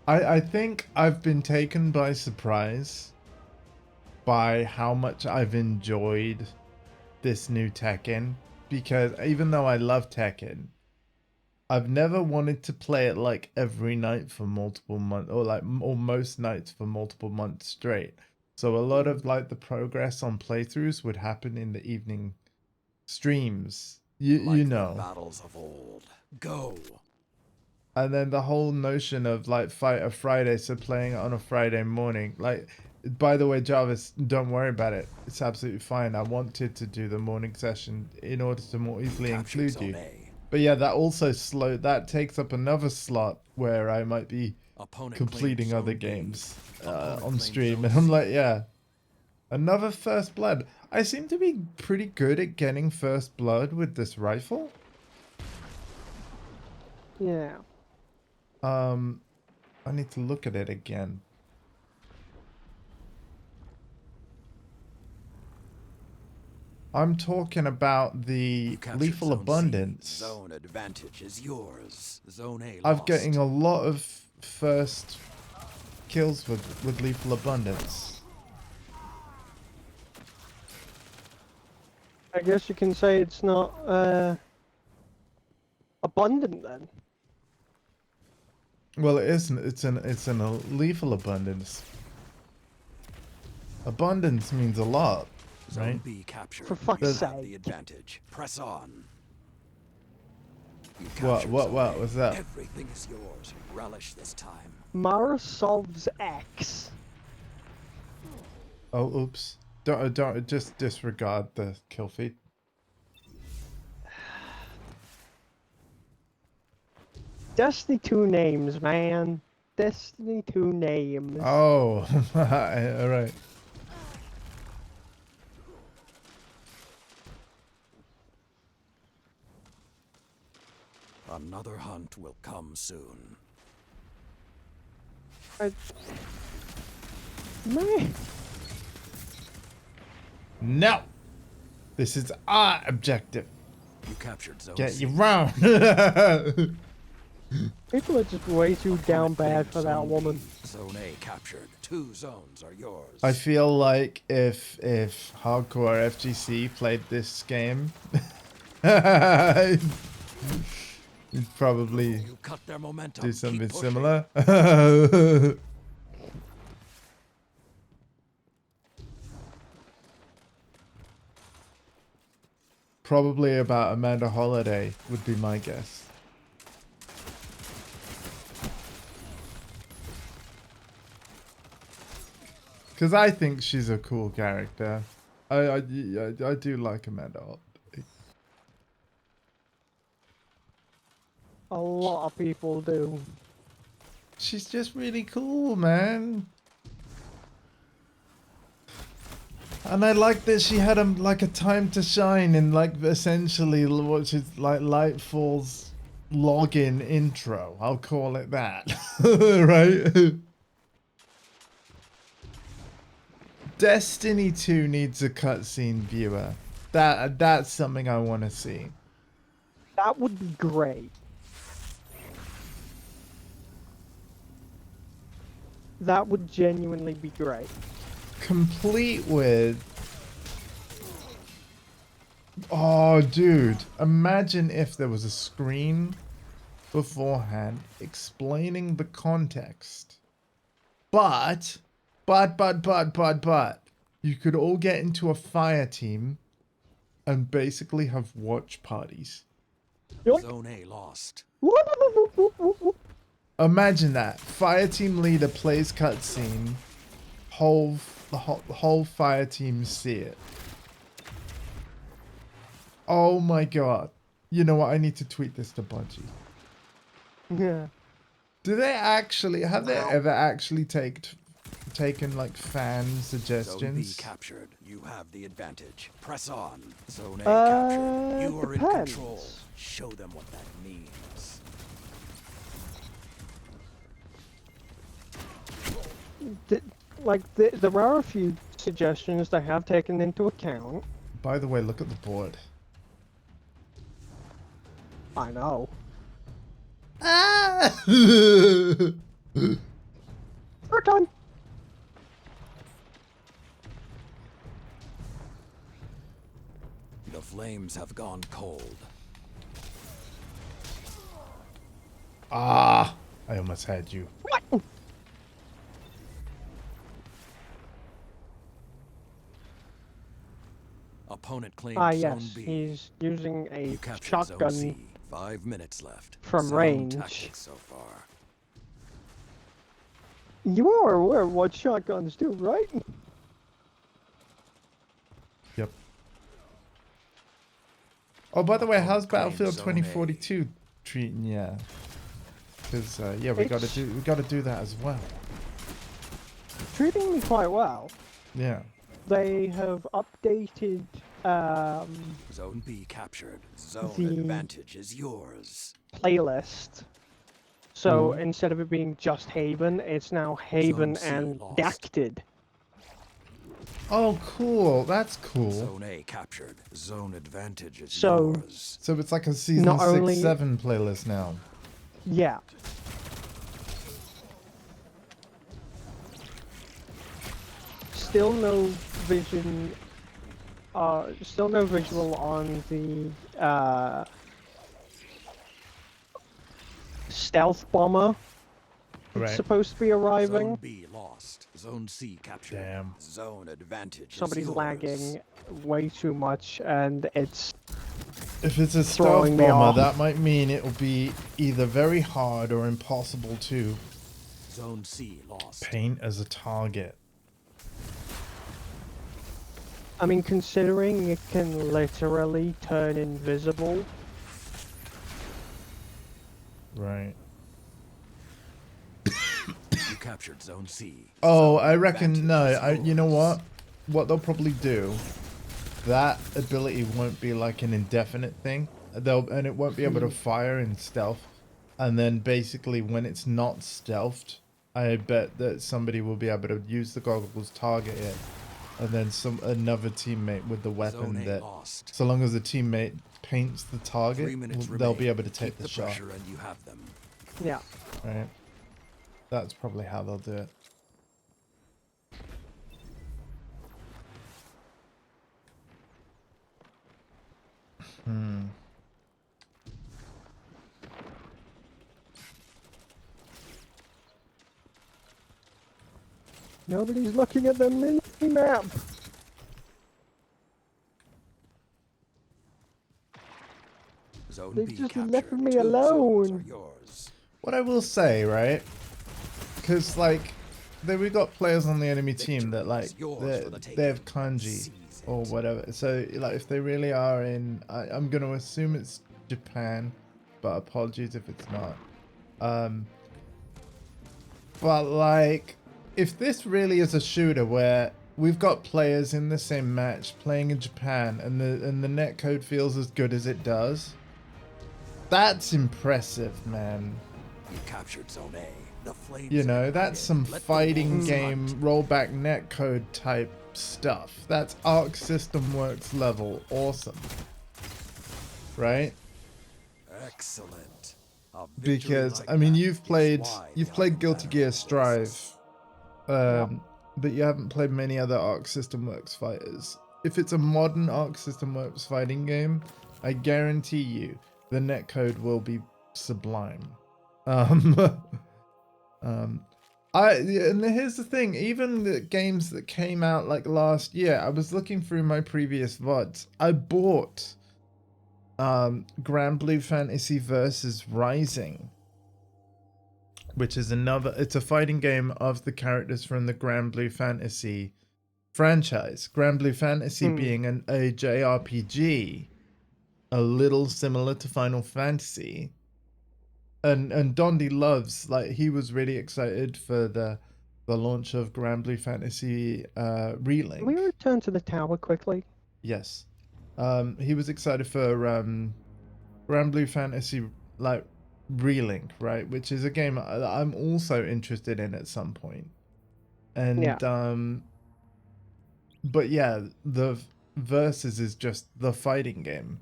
I think I've been taken by surprise by how much I've enjoyed this new Tekken, because even though I love Tekken, I've never wanted to play it like every night for multiple months, or most nights for multiple months straight. So a lot of like the progress on playthroughs would happen in the evening streams. You know. The battles of old. Go. And then the whole notion of like fight a Friday, so playing it on a Friday morning. Like, by the way, Jarvis, don't worry about it. It's absolutely fine. I wanted to do the morning session in order to more easily include you. But yeah, that also that takes up another slot where I might be completing other games on stream. And I'm like, yeah, another First Blood. I seem to be pretty good at getting First Blood with this rifle. Yeah. I need to look at it again. I'm talking about the Lethal Abundance. Zone advantage is yours. Zone A I'm lost. getting a lot of first kills with Lethal Abundance. I guess you can say it's not abundant then. Well, it isn't. It's an lethal abundance. Abundance means a lot, Zone right? B captured. For fuck's You sake. have the advantage. Press on. You What captured Zone A. was that? Everything is yours. Relish this time. Mara solves X. Oh, oops. Don't just disregard the kill feed. Destiny 2 names, man. Destiny 2 names. Oh, all right. Another hunt will come soon. Man. No, this is our objective. You captured Zone Get C. you round. People are just way too down bad for that Zone woman. B. Zone A captured. 2 zones are yours. I feel like if hardcore FGC played this game, you'd probably You cut their momentum. do Keep something pushing. similar. Probably about Amanda Holiday would be my guess. Because I think she's a cool character. I do like Amanda Holiday. A lot of people do. She's just really cool, man. And I like that she had like a time to shine in like essentially which is like Lightfall's login intro. I'll call it that. Right? Destiny 2 needs a cutscene viewer. That's something I want to see. That would be great. That would genuinely be great. Complete with... Oh, dude. Imagine if there was a screen beforehand explaining the context. But, you could all get into a fire team and basically have watch parties. Zone A lost. Imagine that. Fire team leader plays cutscene. The whole fire team see it. Oh my god. You know what? I need to tweet this to Bungie. Yeah. Do they actually... Have they ever actually taken like fan Zone B suggestions? captured. You have the advantage. Press on. Zone A captured. You are in depends. control. Show them what that means. There are a few suggestions they have taken into account. By the way, look at the board. I know. Ah! Work on. The flames have gone cold. Ah! I almost had you. What? Opponent claimed Ah, Zone yes. B. He's using a You captured shotgun. Zone C. 5 minutes left. from Sound range. tactics so far. You are aware of what shotguns do, right? Yep. Oh, by the way, how's Claim Battlefield Zone 2042 treating you? Because yeah, we gotta do that as well. Treating me quite well. Yeah. They have updated Zone B captured. Zone The- advantage is yours. playlist. So instead of it being just Haven, it's now Haven C and lost. Dacted. Oh, cool. That's cool. Zone A captured. Zone advantage is So- yours. So it's like a season Not 6, only- 7 playlist now. Yeah. Still no vision. Still no visual on the stealth bomber. It's Right. supposed to be arriving. Zone B lost. Zone C captured. Damn. Zone advantage Somebody's is yours. lagging way too much, and it's If it's a stealth Throwing me bomber, off. that might mean it'll be either very hard or impossible to Zone C lost. paint as a target. I mean, considering it can literally turn invisible, Right. captured Zone C. Oh, Zone I reckon advantage is you know yours. what they'll probably do. That ability won't be like an indefinite thing. And it won't be able to fire in stealth. And then basically when it's not stealthed, I bet that somebody will be able to use the goggles, target it, and then another teammate with the weapon Zone A that, lost. so long as the teammate paints the 3 target, minutes they'll be remain. able to take Keep the the shot. pressure and you have them. Yeah. Right? That's probably how they'll do it. Nobody's looking at the mini map. Zone They B just captured. left me 2 zones alone. are yours. What I will say, right? Because like, we got players on the enemy team that like they have kanji or whatever. So like, if they really are in, I'm gonna assume it's Japan, but apologies if it's not. But like, if this really is a shooter where we've got players in the same match playing in Japan and the netcode feels as good as it does, that's impressive, man. You captured Zone A. The flames You know, are that's ignited. some Let the fighting wolves game hunt. rollback netcode type stuff. That's Arc System Works level awesome. Right? Excellent. A victory Because like I mean that you've is played why they are the Guilty better Gear of Strive, voices. but you haven't played many other Arc System Works fighters. If it's a modern Arc System Works fighting game, I guarantee you the netcode will be sublime. And here's the thing, even the games that came out like last year, I was looking through my previous VODs. I bought Grand Blue Fantasy Versus Rising, which is it's a fighting game of the characters from the Grand Blue Fantasy franchise. Grand Blue Fantasy being a JRPG, a little similar to Final Fantasy. And Dondi loves, like, he was really excited for the launch of Grand Blue Fantasy Can Relink. we return to the tower quickly? Yes. He was excited for Grand Blue Fantasy like Relink, right? Which is a game I'm also interested in at some point. And Yeah. but yeah, the Versus is just the fighting game.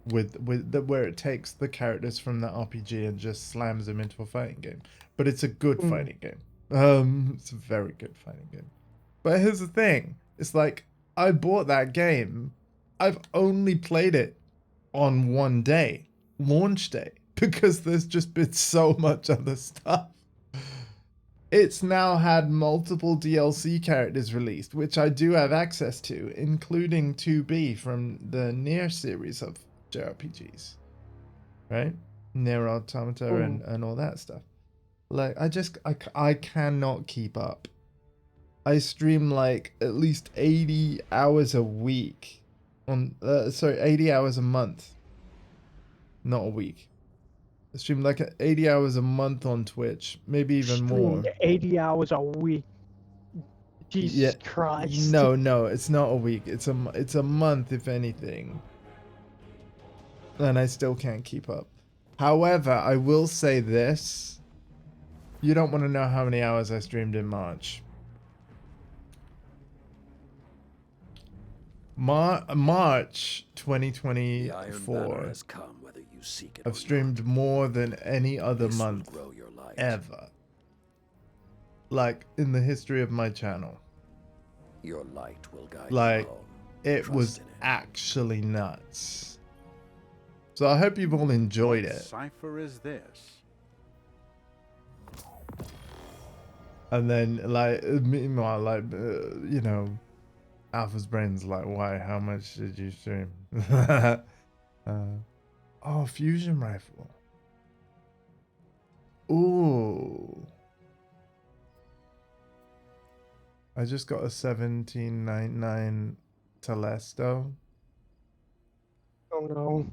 Where it takes the characters from the RPG and just slams them into a fighting game. But it's a good fighting game. It's a very good fighting game. But here's the thing. It's like, I bought that game. I've only played it on one day, launch day, because there's just been so much other stuff. It's now had multiple DLC characters released, which I do have access to, including 2B from the Nier series of JRPGs, right? Nier Automata and all that stuff. Like, I cannot keep up. I stream like at least 80 hours a week on, 80 hours a month, not a week. I stream like 80 hours a month on Twitch, maybe even more. 80 hours a week. Jesus Yeah, Christ. no, it's not a week. It's a month, if anything. And I still can't keep up. However, I will say this. You don't want to know how many hours I streamed in March. March The Iron Banner 2024. has come, whether you seek it I've or streamed not. more than any other This will month grow your light. ever. Like, in the history of my channel. Your light will guide Like, you home. it Trust was in it. actually nuts. So I hope you've all enjoyed What it. cipher is this? And then, like, meanwhile, like, you know, Alpha's brain's like, why? How much did you stream? Oh, fusion rifle. Ooh. I just got a 1799 Telesto. Oh no.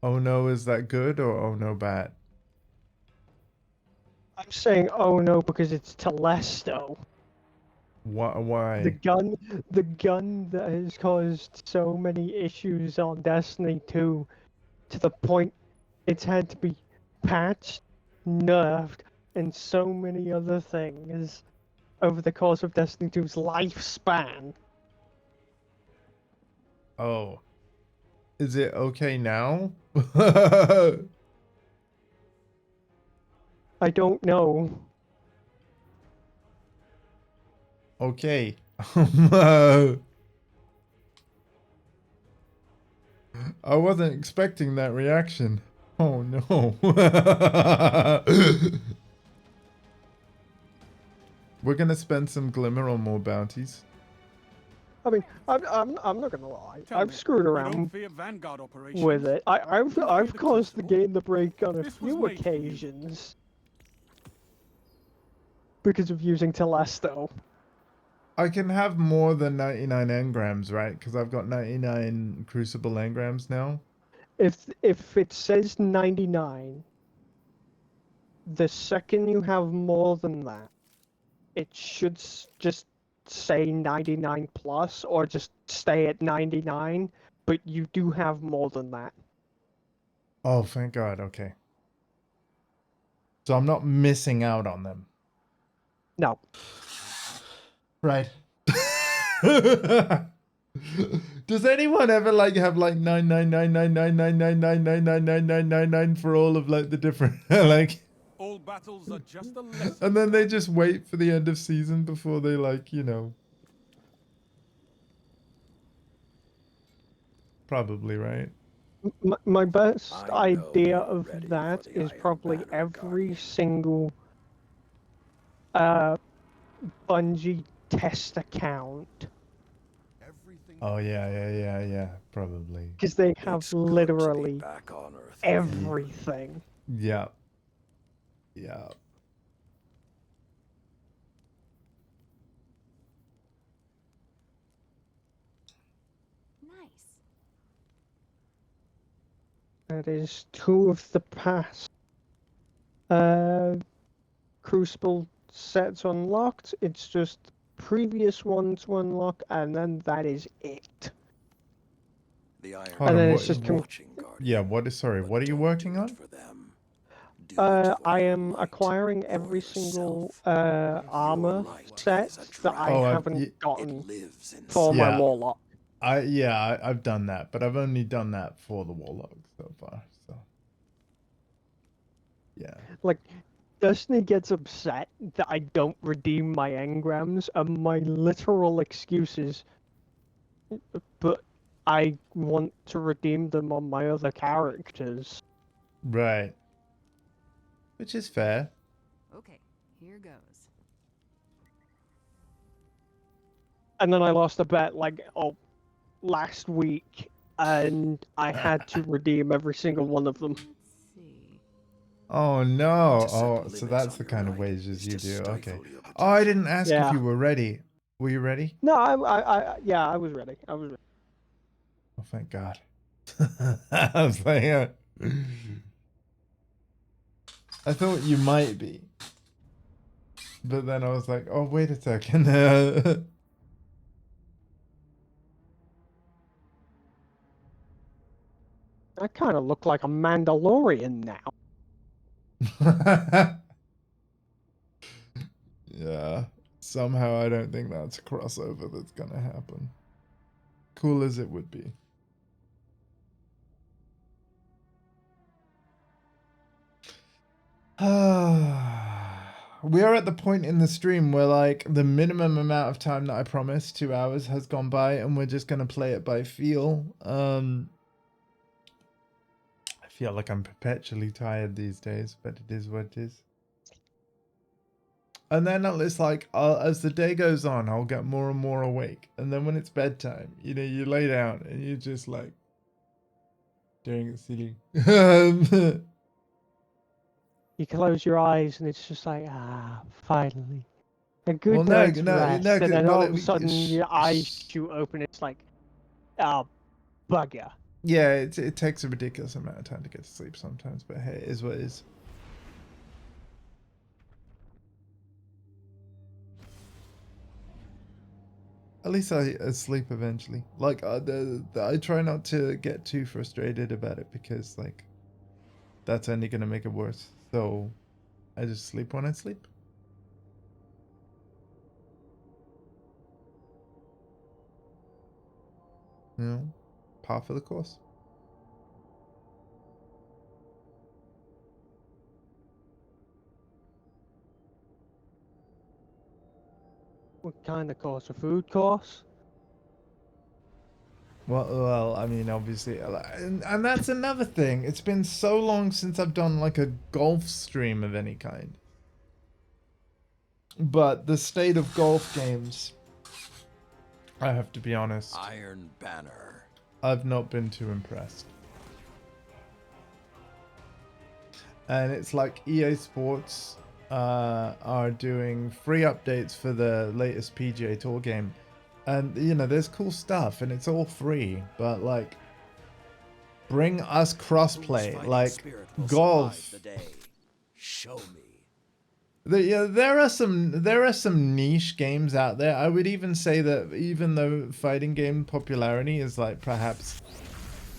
Oh no, is that good or oh no bad? I'm saying oh no because it's Telesto. Why? The gun that has caused so many issues on Destiny 2 to the point it's had to be patched, nerfed, and so many other things over the course of Destiny 2's lifespan. Oh. Is it okay now? I don't know. Okay. I wasn't expecting that reaction. Oh no. We're gonna spend some glimmer on more bounties. I mean, I'm not gonna lie. Tell I've me, screwed you around don't fear Vanguard operations? with it. I've You fear I've the caused the Crucible? game to break on a This was few made for you. occasions because of using Telesto. I can have more than 99 engrams, right? Because I've got 99 crucible engrams now. If it says 99, the second you have more than that, it should just say 99 plus or just stay at 99, but you do have more than that. Oh, thank God. Okay. So I'm not missing out on them. No. Right. Does anyone ever like have like 9999999999999 for all of like the different like All battles are just a lesson. and then they Guardian. just wait for the end of season before they like, you know. Probably, right? My best I know idea you're of ready for that the is Iron probably Banner, every Guardian. single Bungie test account, Oh yeah, probably. because they have It's good to be literally back on Earth again. everything. Yeah. Yeah. Nice. That is 2 of the past Crucible sets unlocked. It's just previous ones to unlock, and then that is it. The Iron Hold And on, then Banner it's is just watching, Guardian. Yeah, what is sorry, But what are you don't working do it on? for them. Do it for I your am light, acquiring for every single yourself. armor Your light set is a that I dragon. haven't It gotten lives for inside. my Yeah. warlock. I've done that, but I've only done that for the warlock so far. So yeah. Like, Destiny gets upset that I don't redeem my engrams, and my literal excuses, but I want to redeem them on my other characters. Right. Which is fair. Okay, here goes. And then I lost a bet, last week, and I had to redeem every single one of them. Let's see. Oh no. To set Oh, limits so that's on the your kind of light wages is you to do. Okay. stifle your Oh, I potential. didn't ask if Yeah. you were ready. Were you ready? No, yeah, I was ready. I was ready. Oh, thank God. I was like, I thought you might be. But then I was like, oh, wait a second. I kind of look like a Mandalorian now. Yeah. Somehow I don't think that's a crossover that's gonna happen. Cool as it would be. We are at the point in the stream where like the minimum amount of time that I promised, 2 hours, has gone by, and we're just gonna play it by feel. I feel like I'm perpetually tired these days, but it is what it is. And then it's like, as the day goes on, I'll get more and more awake. And then when it's bedtime, you know, you lay down and you're just like, staring at the ceiling. You close your eyes and it's just like, finally. A good Well, no, night's no, rest, no, and then well, all of a sudden your eyes shoot open. It's like, oh, bugger. Yeah, it takes a ridiculous amount of time to get to sleep sometimes, but hey, it is what it is. At least I sleep eventually. Like I try not to get too frustrated about it because like that's only gonna make it worse. So I just sleep when I sleep. You know, par for the course. What kind of course? A food course? Well, I mean, obviously, and that's another thing. It's been so long since I've done like a golf stream of any kind. But the state of golf games, I have to be honest, Iron Banner. I've not been too impressed. And it's like EA Sports are doing free updates for the latest PGA Tour game. And, you know, there's cool stuff and it's all free. But, like, bring us crossplay. Like, golf. The day. Show me. There are some niche games out there. I would even say that even though fighting game popularity is, like, perhaps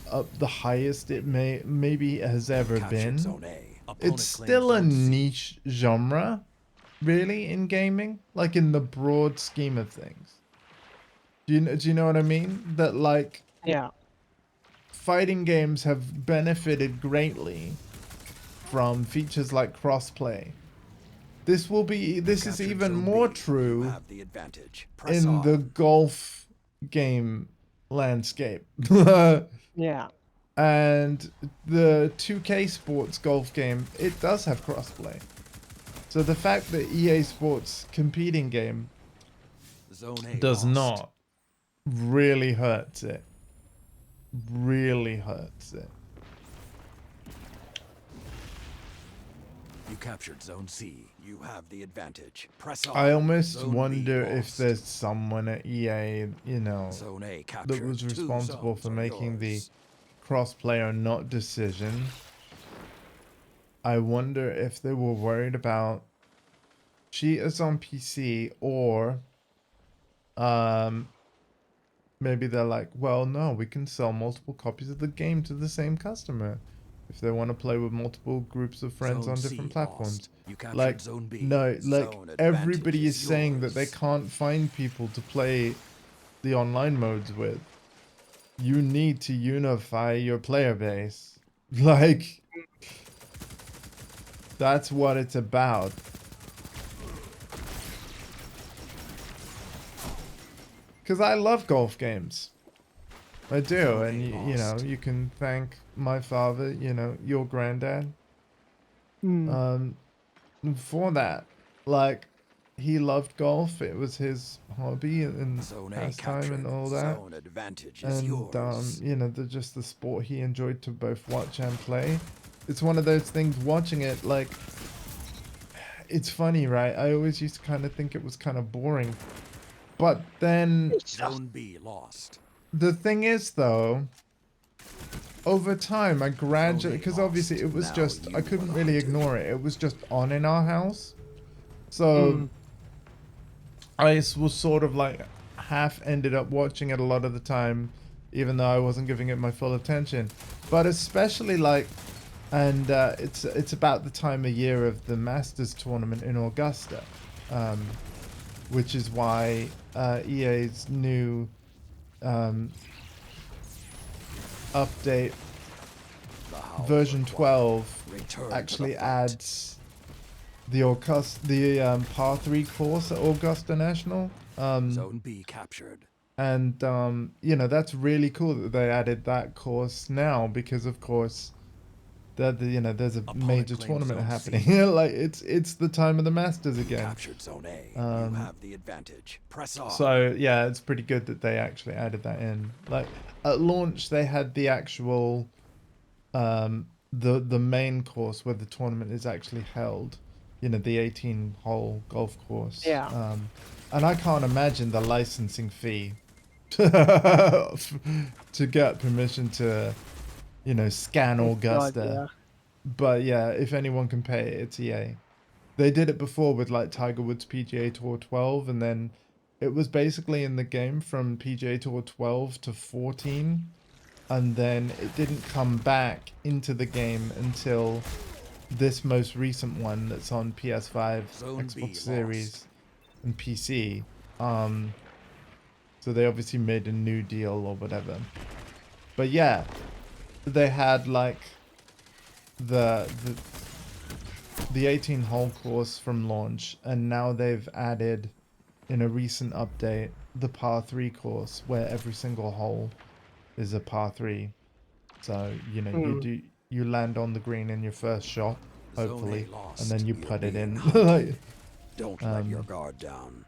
up the highest it maybe has ever been, it's still a niche genre, really, in gaming, like in the broad scheme of things. Do you know what I mean? That like, Yeah. fighting games have benefited greatly from features like crossplay. This is even more true in the golf game landscape. Yeah. And the 2K Sports golf game, it does have crossplay. So the fact that EA Sports competing game does not really hurts it. Really hurts it. You captured Zone C. You have the advantage. Press on. I almost Zone wonder B if lost. there's someone at EA, you know, Zone A that captured. was 2 responsible zones for are making the yours. cross-play or not decision. I wonder if they were worried about cheaters on PC, or maybe they're like, well, no, we can sell multiple copies of the game to the same customer if they want to play with multiple groups of friends Zone on C different platforms. lost. You captured Like, Zone B. no, like Zone everybody advantage is saying that they yours. can't find people to play the online modes with. You need to unify your player base. Like, that's what it's about. Because I love golf games. I do, and you know, you can thank my father, you know, your granddad, for that. Like, he loved golf. It was his hobby and Zone A pastime and captured. all that. Zone advantage is And yours. you know, just the sport he enjoyed to both watch and play. It's one of those things, watching it, like, it's funny, right? I always used to kind of think it was kind of boring, but then Zone B lost. the thing is, though, over time I gradually, because obviously it was just, I couldn't really ignore it, it was just on in our house, so I was sort of like half ended up watching it a lot of the time, even though I wasn't giving it my full attention. But especially like, and it's about the time of year of the Masters tournament in Augusta, which is why EA's new update version 12 actually adds the par 3 course at Augusta National. Zone B captured. And you know, that's really cool that they added that course now, because of course you know, there's a major tournament happening. Like, it's the time of the Masters again. Captured Zone A. You have the advantage. Press on. So yeah, it's pretty good that they actually added that in. Like, at launch they had the actual the main course where the tournament is actually held, you know, the 18-hole golf course. Yeah. And I can't imagine the licensing fee to get permission to, you know, scan Augusta. God, yeah. But yeah, if anyone can pay it, it's EA. They did it before with like Tiger Woods PGA Tour 12, and then it was basically in the game from PGA Tour 12 to 14, and then it didn't come back into the game until this most recent one that's on PS5, Zone B Xbox Series, lost. and PC. So they obviously made a new deal or whatever. But yeah, they had like the 18-hole course from launch, and now they've added in a recent update the par 3 course where every single hole is a par 3. So, you know, you land on the green in your first shot, Zone A hopefully, lost. and then you You're put it being in. hunted. Like, Don't let your guard down.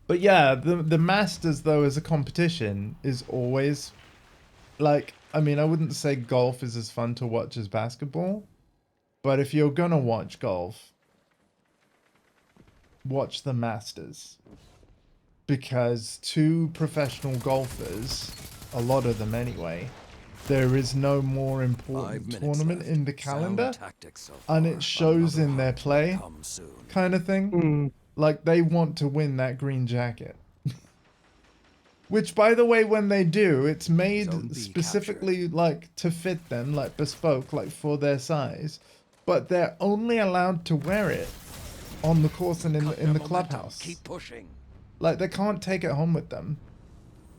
but yeah, the Masters though as a competition is always like, I mean, I wouldn't say golf is as fun to watch as basketball, but if you're gonna watch golf, watch the Masters. Because to professional golfers, a lot of them anyway, there is no more 5 important minutes tournament left. in the Sound calendar, tactics so and far. it shows Another in their hunt will play, come soon. kind of thing. Like, they want to win that green jacket. Which, by the way, when they do, it's Zone made B specifically, like, to fit them, like, bespoke, like, for their size. But they're only allowed to wear it on the course and in Cut the their momentum. clubhouse. Keep pushing. Like, they can't take it home with them.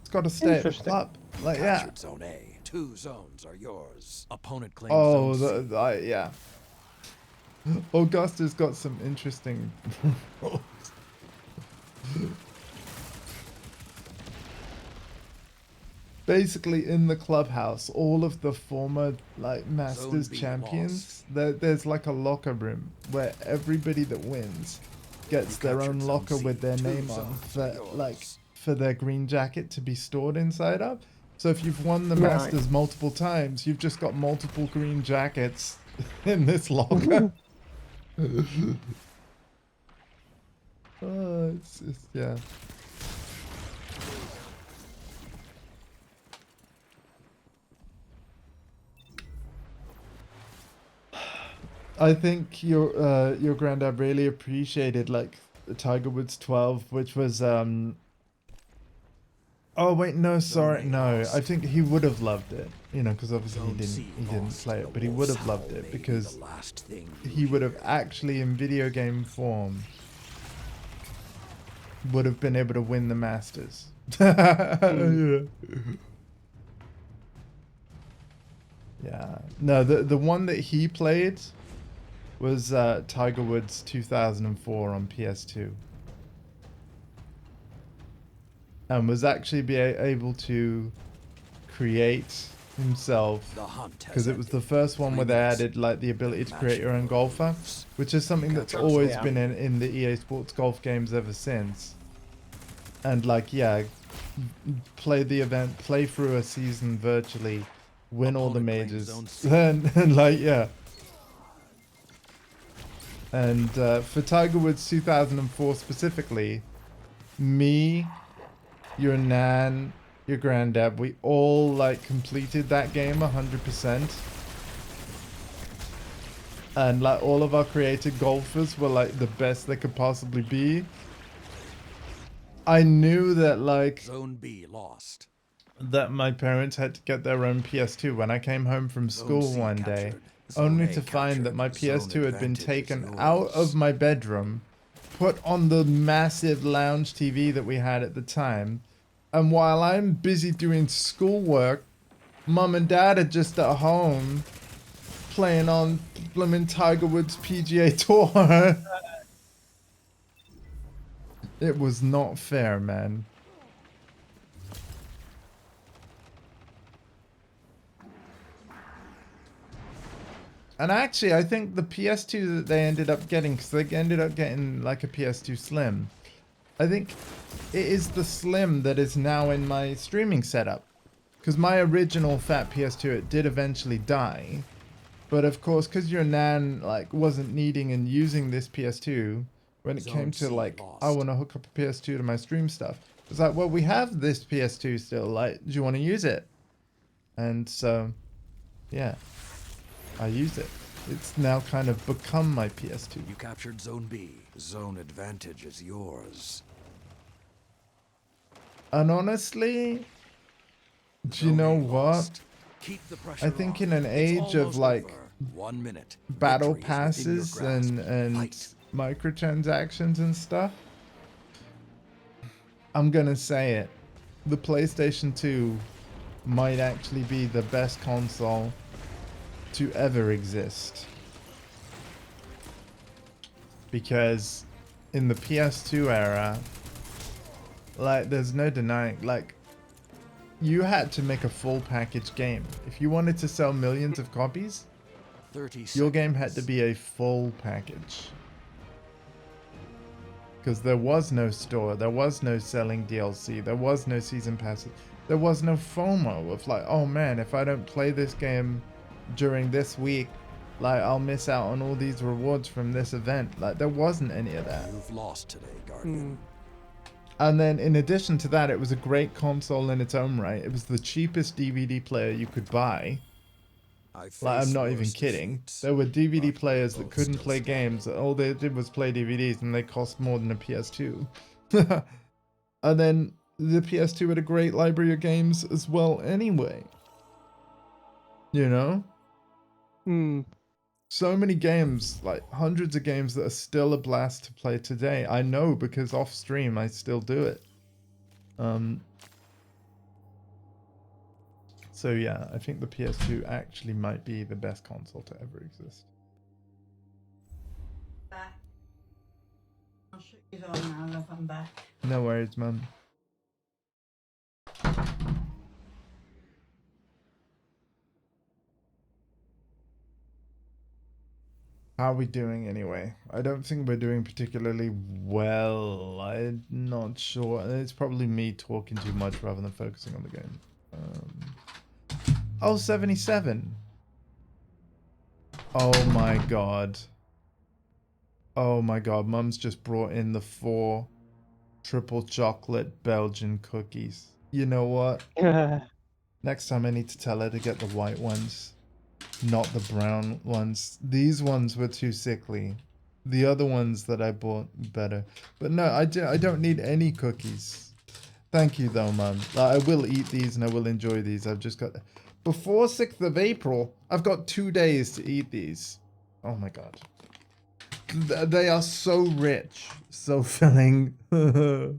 It's got to stay at the Interesting. club. Like, yeah. Captured Zone A. 2 zones are yours. Opponent claims Oh, Zone C. yeah. Augusta's got some interesting rules. Basically, in the clubhouse, all of the former like Masters B champions, there's like a locker room where everybody that wins gets You their captured own Zone locker C. with their 2 name on zones for are yours. like for their green jacket to be stored inside of. So if you've won the Right. Masters multiple times, you've just got multiple green jackets in this locker. Oh, it's yeah. I think your granddad really appreciated like the Tiger Woods 12, which was oh wait, no, sorry, A no. lost. I think he would have loved it, you know, because obviously Zone C he didn't lost. play The it, but he would wolf's have loved howl it may be because the last thing he you would have hear. actually in video game form would have been able to win the Masters. Yeah. Yeah. No, the one that he played was Tiger Woods 2004 on PS2. And was actually able to create himself, The hunt has because it was the ended. first one 3 where they minutes. added like the ability to create your own Matching golfer, moves. which is something that's Gotcha. always Yeah. been in the EA Sports golf games ever since. And like, yeah, play the event, play through a season virtually, win all the Opponent claims majors, zone C. and like, yeah. And for Tiger Woods 2004 specifically, me, your nan, your granddad, we all like completed that game 100%. And like all of our creative golfers were like the best they could possibly be. I knew that like Zone B lost. that my parents had to get their own PS2 when I came home from Zone school C one day, captured. Zone only A to find that my captured. Zone PS2 had been advantage is taken out yours. of my bedroom, put on the massive lounge TV that we had at the time, and while I'm busy doing schoolwork, mum and dad are just at home playing on blooming Tiger Woods PGA Tour. It was not fair, man. And actually, I think the PS2 that they ended up getting, because they ended up getting like a PS2 Slim, I think it is the Slim that is now in my streaming setup. Because my original fat PS2, it did eventually die. But of course, because your nan like wasn't needing and using this PS2, when it came Zone to C like, I lost. want to hook up a PS2 to my stream stuff, it's like, well, we have this PS2 still. Like, do you want to use it? And so, yeah, I use it. It's now kind of become my PS2. You captured Zone B. Zone advantage is yours. And honestly, do you Zone know A what? lost. Keep the pressure I think on. in an It's age of almost like over. 1 minute. battle Victory is within your passes grasp. and Fight. microtransactions and stuff, I'm gonna say it. The PlayStation 2 might actually be the best console to ever exist. Because in the PS2 era, like, there's no denying, like, you had to make a full package game. If you wanted to sell millions of copies, 30 your game had to seconds. be a full package. Because there was no store, there was no selling DLC, there was no season passes, there was no FOMO of like, oh man, if I don't play this game during this week, like, I'll miss out on all these rewards from this event. Like, there wasn't any of that. You've lost today, Guardian. And then in addition to that, it was a great console in its own right. It was the cheapest DVD player you could buy. I Like, I'm face not even worse kidding. defeats, There were DVD but players that both couldn't still play stand. games. All they did was play DVDs, and they cost more than a PS2. And then the PS2 had a great library of games as well anyway. You know? So many games, like hundreds of games that are still a blast to play today. I know because off stream I still do it. So yeah, I think the PS2 actually might be the best console to ever exist. Back. I'll shut you door now, love. I'm back. No worries, man. How are we doing anyway? I don't think we're doing particularly well. I'm not sure. It's probably me talking too much rather than focusing on the game. Oh, 77. Oh my god. Oh my god. Mum's just brought in the 4 triple chocolate Belgian cookies. You know what? Next time I need to tell her to get the white ones, not the brown ones. These ones were too sickly. The other ones that I bought better. But no, I don't need any cookies. Thank you though, Mum. I will eat these and I will enjoy these. I've just got... Before 6th of April, I've got 2 days to eat these. Oh my god. They are so rich. So filling. Yeah.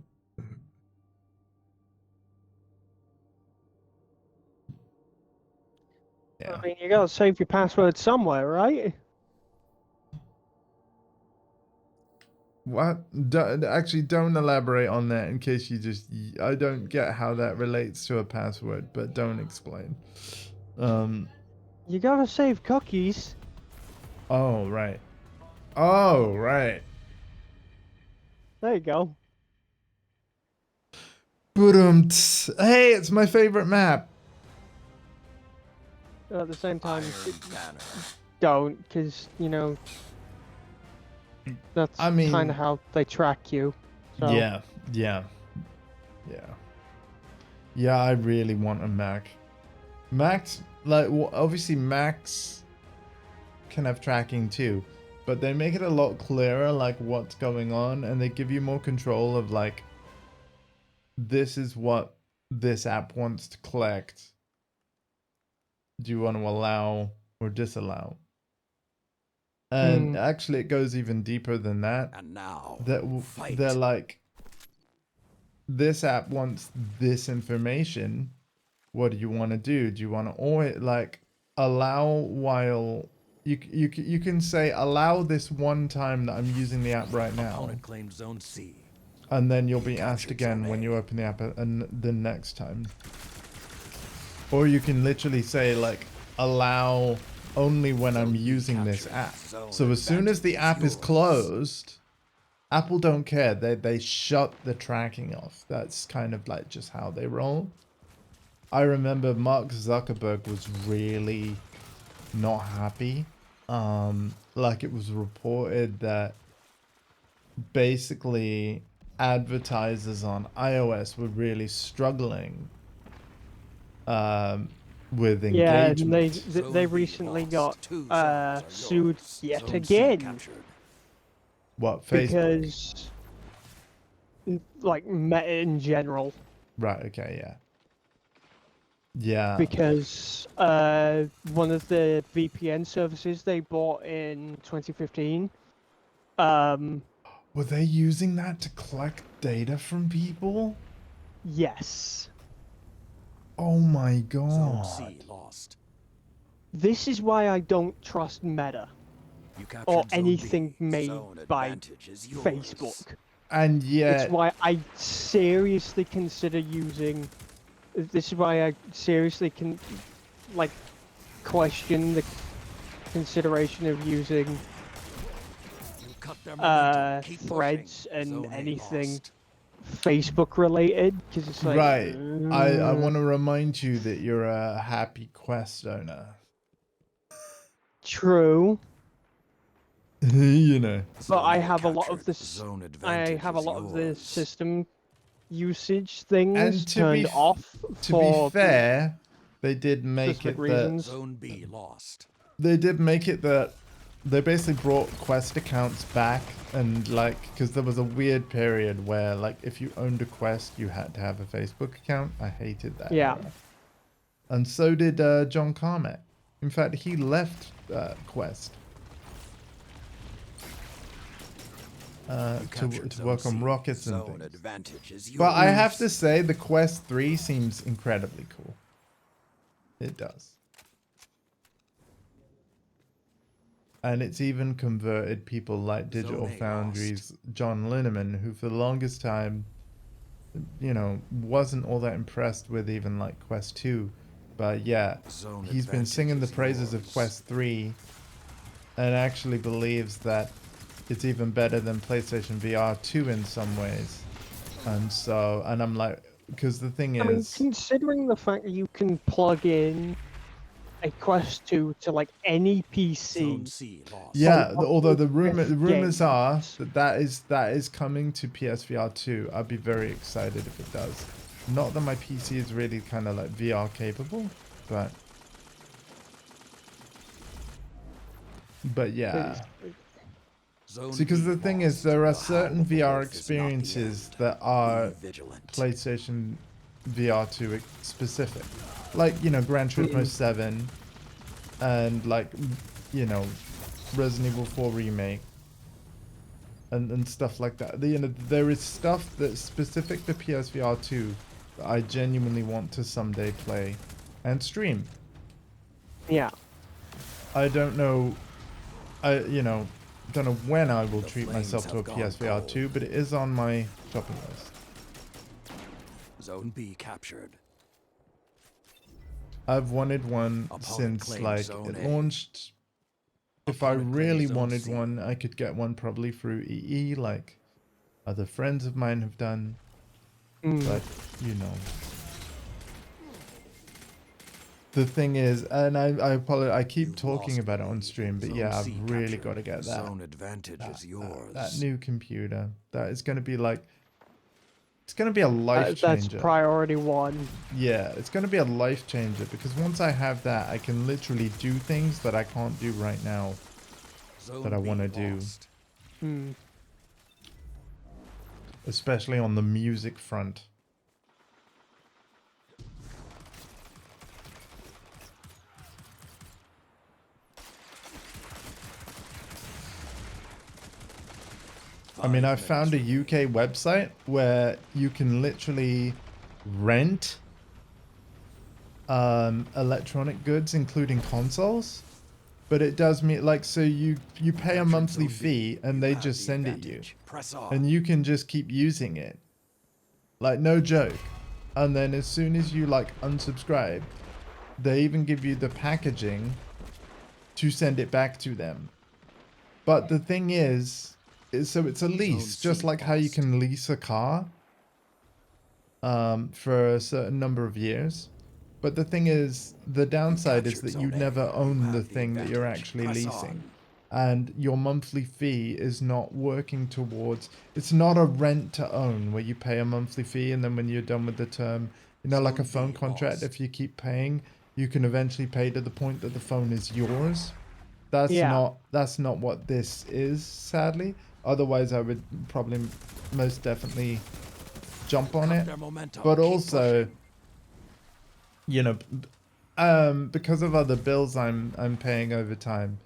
I mean, you gotta save your password somewhere, right? What? Actually, don't elaborate on that in case you just... I don't get how that relates to a password, but don't explain. You gotta save cookies. Oh, right. Oh, right. There you go. Hey, it's my favorite map. At the same time, Iron Banner. don't, because, you know, that's I mean- kind of how they track you. So. Yeah. Yeah, I really want a Mac. Macs, like, obviously Macs can have tracking too, but they make it a lot clearer, like, what's going on, and they give you more control of, like, this is what this app wants to collect. Do you want to allow or disallow? And actually, it goes even deeper than that. And now, fight. They're like, this app wants this information. What do you want to do? Do you want to always, like, allow while you can say allow this one time that I'm using the app right now, Opponent claimed Zone C. and then you'll be asked captured again Zone when A. you open the app and the next time. Or you can literally say, like, allow only when I'm using this app. So as soon as the app is closed, Apple don't care. They shut the tracking off. That's kind of like just how they roll. I remember Mark Zuckerberg was really not happy. Like, it was reported that basically advertisers on iOS were really struggling with engagement. Yeah, and they recently got sued yet again What, Facebook? because, like, Meta in general, Right. Okay. Yeah. Yeah. because one of the VPN services they bought in 2015, Were they using that to collect data from people? yes. Oh my Zone god. C lost. This is why I don't trust Meta You captured or Zone anything B. made Zone by advantage is yours. Facebook. And It's yet, why I seriously consider using. This is why I seriously can, like, question the consideration of using You cut their momentum. Keep threads pushing. and Zone A anything lost. Facebook related, because it's like right. I want to remind you that you're a happy Quest owner. true, You know. but Zone I A have a lot of captured. this. Zone I advantage have a is lot of the yours. system usage things And turned off to be for fair, they did make specific it that reasons. Zone B lost. they did make it that they basically brought Quest accounts back, and like, because there was a weird period where like if you owned a Quest you had to have a Facebook account. I hated that Yeah. era. And so did John Carmack. In fact, he left Quest to work on rockets and Zone things. advantage is yours. But I have to say, the Quest 3 seems incredibly cool. It does. And it's even converted people like Digital Zone A Foundry's John Lineman, who for the longest time, you know, wasn't all that impressed with even like Quest 2. But yeah, Zone he's been advantage singing the is praises of yours. Quest 3 and actually believes that it's even better than PlayStation VR 2 in some ways. And so, and I'm like, because the thing I mean, is, considering the fact that you can plug in a Quest 2 to like any PC, Zone C lost. yeah, Well, although the with rumors are games. that is coming to PSVR 2. I'd be very excited if it does. Not that my PC is really kind of like VR capable, but yeah. Zone See, because B the thing is, lost. there are The certain howl of the VR wolf is not the experiences end. that are Be vigilant. PlayStation VR 2 specific, like, you know, Gran Turismo 7 and like, you know, Resident Evil 4 remake and stuff like that. You know, there is stuff that's specific to PSVR 2 that I genuinely want to someday play and stream. Yeah. I don't know, don't know when I will The treat flames myself to a have gone PSVR 2, but it is on my shopping list. Zone B captured. I've wanted one Opponent since claims like Zone it A. launched. If I Opponent really claims Zone wanted C. one, I could get one probably through EE, like other friends of mine have done. But you know, the thing is, and I apologize, I keep You've talking lost about it B. on stream, but Zone yeah, C I've really captured. got to get that. Zone advantage is yours. That new computer. That is going to be like, it's going to be a life That's changer. priority one. Yeah, it's going to be a life changer because once I have that, I can literally do things that I can't do right now Zone that I B want to do, lost. especially on the music front. I mean, I found a UK website where you can literally rent electronic goods, including consoles. But it does mean, like, so you pay a Captured monthly Zone B. fee and You they have just the send it you. advantage. Press on. And you can just keep using it. Like, no joke. And then as soon as you, like, unsubscribe, they even give you the packaging to send it back to them. But the thing is so it's a lease, Zone just C like how you lost. can lease a car for a certain number of years. But the thing is, the downside is captured that you Zone A. never own You the have the thing that you're advantage. actually Press leasing. on. And your monthly fee is not working towards, it's not a rent to own where you pay a monthly fee and then when you're done with the term, you know, like a Zone phone B contract, lost. if you keep paying, you can eventually pay to the point that the phone is yours. That's Yeah. not what this is, sadly. Otherwise, I would probably most definitely jump on Cut it. their momentum. But Keep also, pushing. you know, because of other bills I'm paying over time,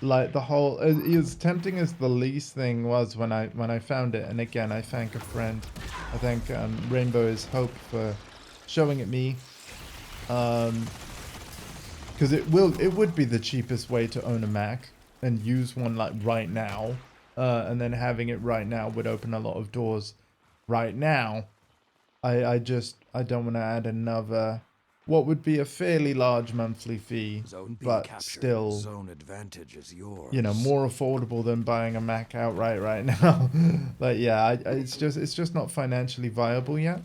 like the whole as tempting as the lease thing was when I found it, and again I thank a friend, I thank Rainbow is Hope for showing it me, because it would be the cheapest way to own a Mac and use one like right now, and then having it right now would open a lot of doors. Right now, I don't want to add another, what would be a fairly large monthly fee, Zone B but captured. still, Zone advantage is yours. you know, more affordable than buying a Mac outright right now. Like, yeah, it's just not financially viable yet.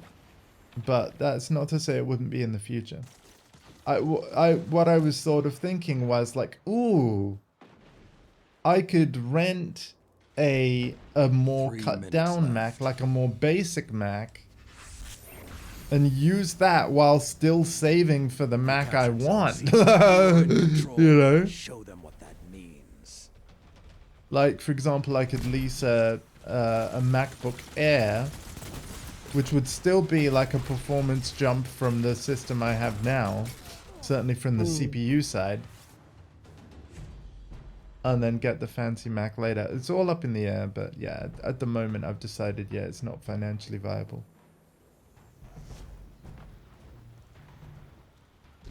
But that's not to say it wouldn't be in the future. What I was sort of thinking was like, ooh, I could rent a more 3 cut minutes down left. Mac, like a more basic Mac, and use that while still saving for the Mac I Captured Zone want. C. You're in control. You know? Show them what that means. Like, for example, I could lease a MacBook Air, which would still be like a performance jump from the system I have now, certainly from the CPU side, and then get the fancy Mac later. It's all up in the air, but yeah, at the moment I've decided, yeah, it's not financially viable.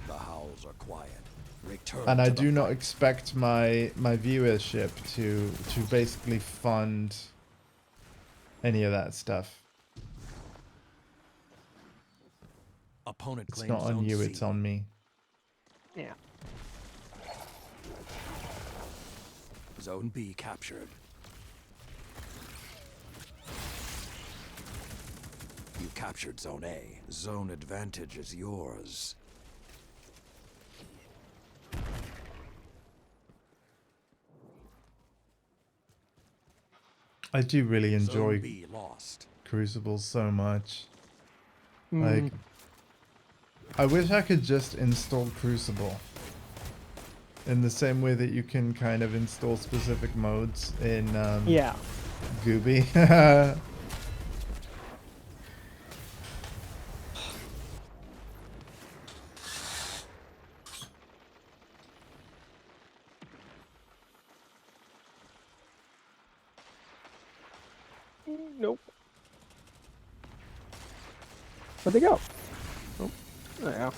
The howls are quiet. Return And I to the do not fight. expect my viewership to basically fund any of that stuff. Opponent It's claims not on Zone you, C. it's on me. Yeah. Zone B captured. You captured Zone A. Zone advantage is yours. I do really Zone enjoy B lost. Crucible so much. Mm. Like, I wish I could just install Crucible in the same way that you can kind of install specific modes in Yeah. Gooby. Nope. Where'd they go? Oh, there they are.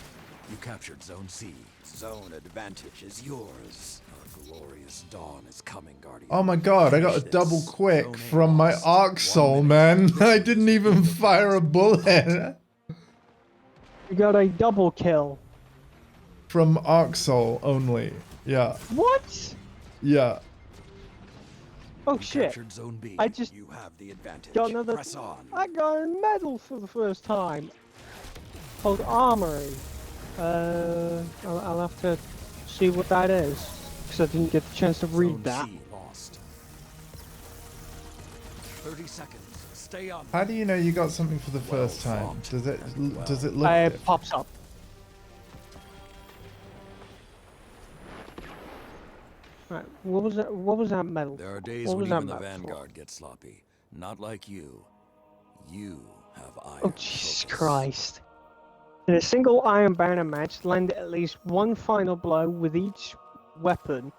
You captured Zone C. Zone advantage is yours. A glorious dawn is coming, Guardian. Oh my god, I got a Finish double this. quick Zone A from my lost. Arc 1 Soul, minute. man. I This didn't is even the fire a bullet. You got a double kill. From Arc Soul only. Yeah, What? yeah. Oh You shit. captured Zone B. I just You have the advantage. got another. Press on. I got a medal for the first time. Called Armory. I'll have to see what that is. Because I didn't get the chance to read Zone that. C lost. 30 seconds. Stay on. How do you know you got something for the first time? fought. Does it Well. look It different? pops up. Right, what was that? What was that medal? There are days What when was that even the medal for? Vanguard gets sloppy. Not like you. You have iron. Oh Jesus focus. Christ! In a single Iron Banner match, land at least one final blow with each weapon,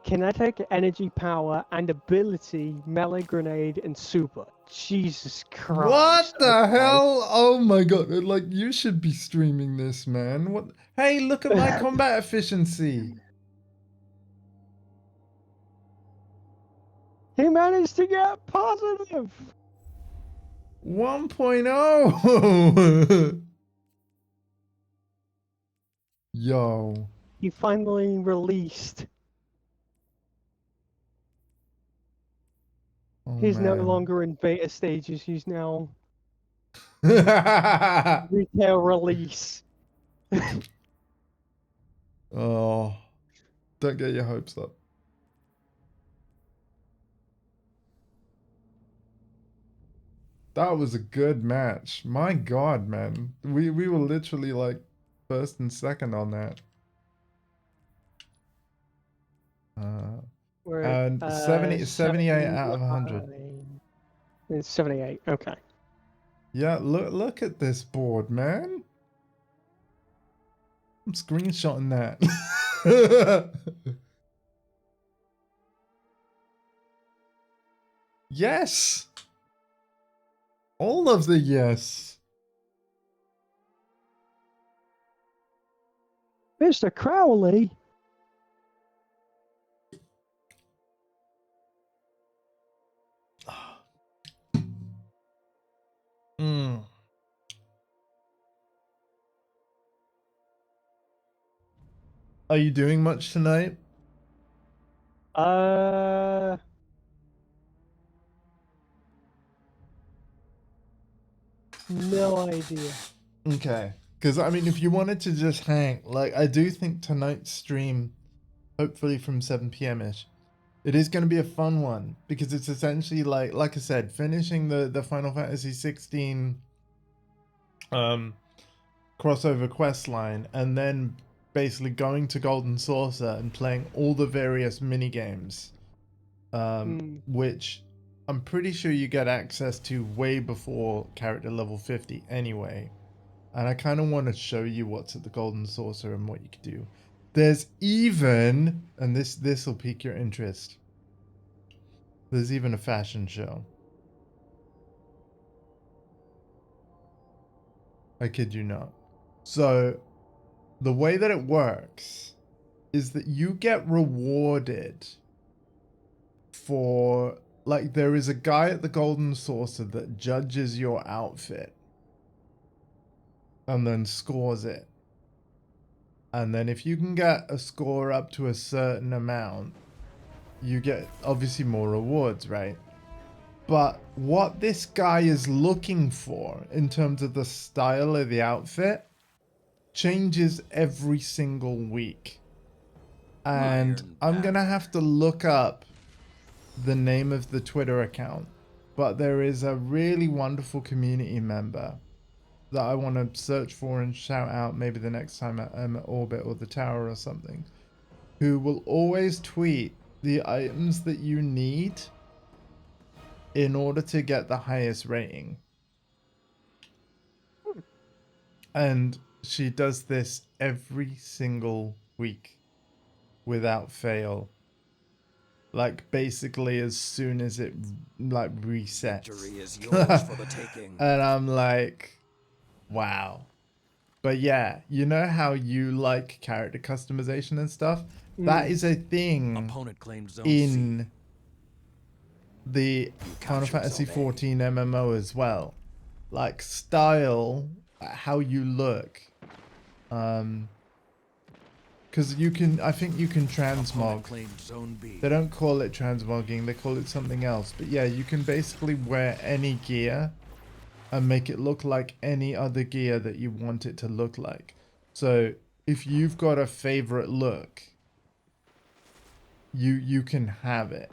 kinetic energy power, and ability, melee grenade, and super. Jesus Christ! What the okay. hell? Oh my god, like you should be streaming this, man. What? Hey, look at my combat efficiency. He managed to get positive. 1.0. Yo. He finally released. Oh, He's no man. longer in beta stages. He's now retail release. Oh, don't get your hopes up. That was a good match. My god, man. We were literally like first and second on that. We're And 78 out of 100. It's 78. Okay. Yeah, look at this board, man. I'm screenshotting that. Yes. All of the yes. Mr. Crowley. Mm. Are you doing much tonight? No idea. Okay. Because, I mean, if you wanted to just hang, like, I do think tonight's stream, hopefully from 7 p.m.-ish, it is going to be a fun one. Because it's essentially, like I said, finishing the Final Fantasy 16 crossover quest line, and then basically going to Golden Saucer and playing all the various mini games, which I'm pretty sure you get access to way before character level 50 anyway. And I kind of want to show you what's at the Golden Saucer and what you can do. There's even, and this will pique your interest, there's even a fashion show. I kid you not. So the way that it works is that you get rewarded for, like, there is a guy at the Golden Saucer that judges your outfit and then scores it. And then if you can get a score up to a certain amount, you get obviously more rewards, right? But what this guy is looking for in terms of the style of the outfit changes every single week. And I'm gonna have to look up the name of the Twitter account, but there is a really wonderful community member that I want to search for and shout out maybe the next time I'm at Orbit or the Tower or something, who will always tweet the items that you need in order to get the highest rating. And she does this every single week without fail. Like, basically as soon as it, like, resets. Victory is yours for the taking. And I'm like, wow. But yeah, you know how you like character customization and stuff? That is a thing Opponent claimed zone in C. the Final captured Fantasy zone A. 14 MMO as well. Like, style, how you look. Because you can, I think you can Opponent transmog. claimed zone B. They don't call it transmogging, they call it something else. But yeah, you can basically wear any gear and make it look like any other gear that you want it to look like. So if you've got a favorite look, you can have it.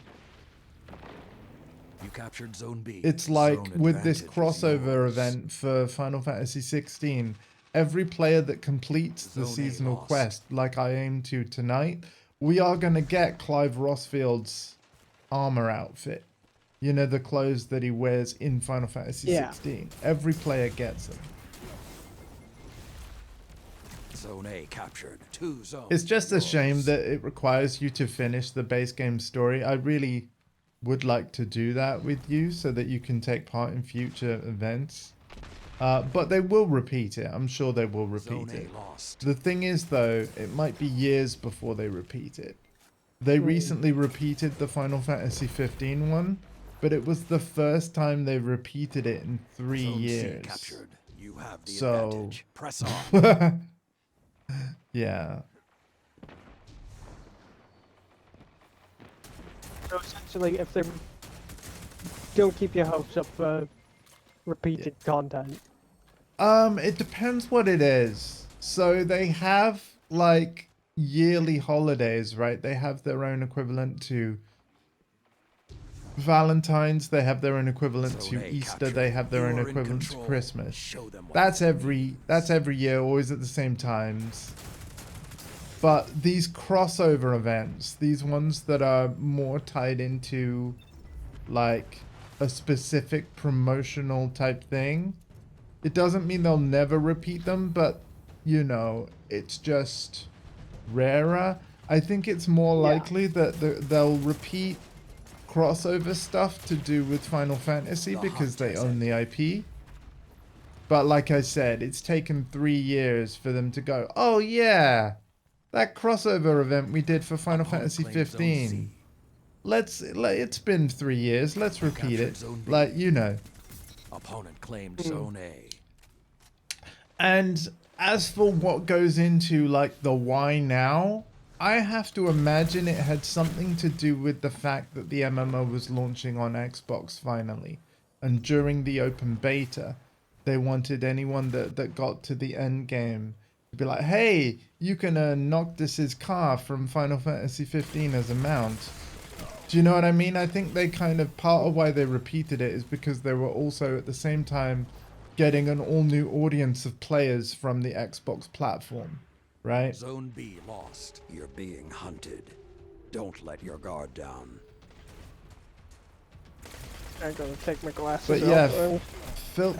You captured zone B. It's like Zone with this advantage is crossover yours. event for Final Fantasy 16, every player that completes the Zone A seasonal lost. quest, like I aim to tonight, we are going to get Clive Rossfield's armor outfit. You know, the clothes that he wears in Final Fantasy 16. Every player gets them. Zone A captured. 2 zones. It's just are a shame yours. that it requires you to finish the base game story. I really would like to do that with you so that you can take part in future events. But they will repeat it. I'm sure they will repeat Zone it. A lost. The thing is, though, it might be years before they repeat it. They recently repeated the Final Fantasy 15 one, but it was the first time they repeated it in 3 Zone C years. captured. You have the So- advantage. Press on. Yeah. So essentially, if they don't keep your hopes up for repeated content. It depends what it is. So they have like yearly holidays, right? They have their own equivalent to Valentine's, they have their own equivalent Zone to A Easter, captured. they have their You own are in equivalent to control. Christmas. Show them what That's it every means. year, always at the same times. But these crossover events, these ones that are more tied into like a specific promotional type thing, It doesn't mean they'll never repeat them, but you know, it's just rarer. I think it's more Yeah. likely that they'll repeat crossover stuff to do with Final Fantasy because they own the IP. But like I said, it's taken 3 years for them to go, oh yeah, that crossover event we did for Final Fantasy 15. It's been 3 years, let's repeat it. Like, you know. Opponent claimed Zone A. And as for what goes into like the why now, I have to imagine it had something to do with the fact that the MMO was launching on Xbox finally. And during the open beta, they wanted anyone that got to the end game to be like, hey, you can earn Noctis's car from Final Fantasy 15 as a mount. Do you know what I mean? I think they kind of, part of why they repeated it is because they were also at the same time getting an all new audience of players from the Xbox platform, right? Zone B lost. You're being hunted. Don't let your guard down. I'm gonna take my glasses But off. yeah,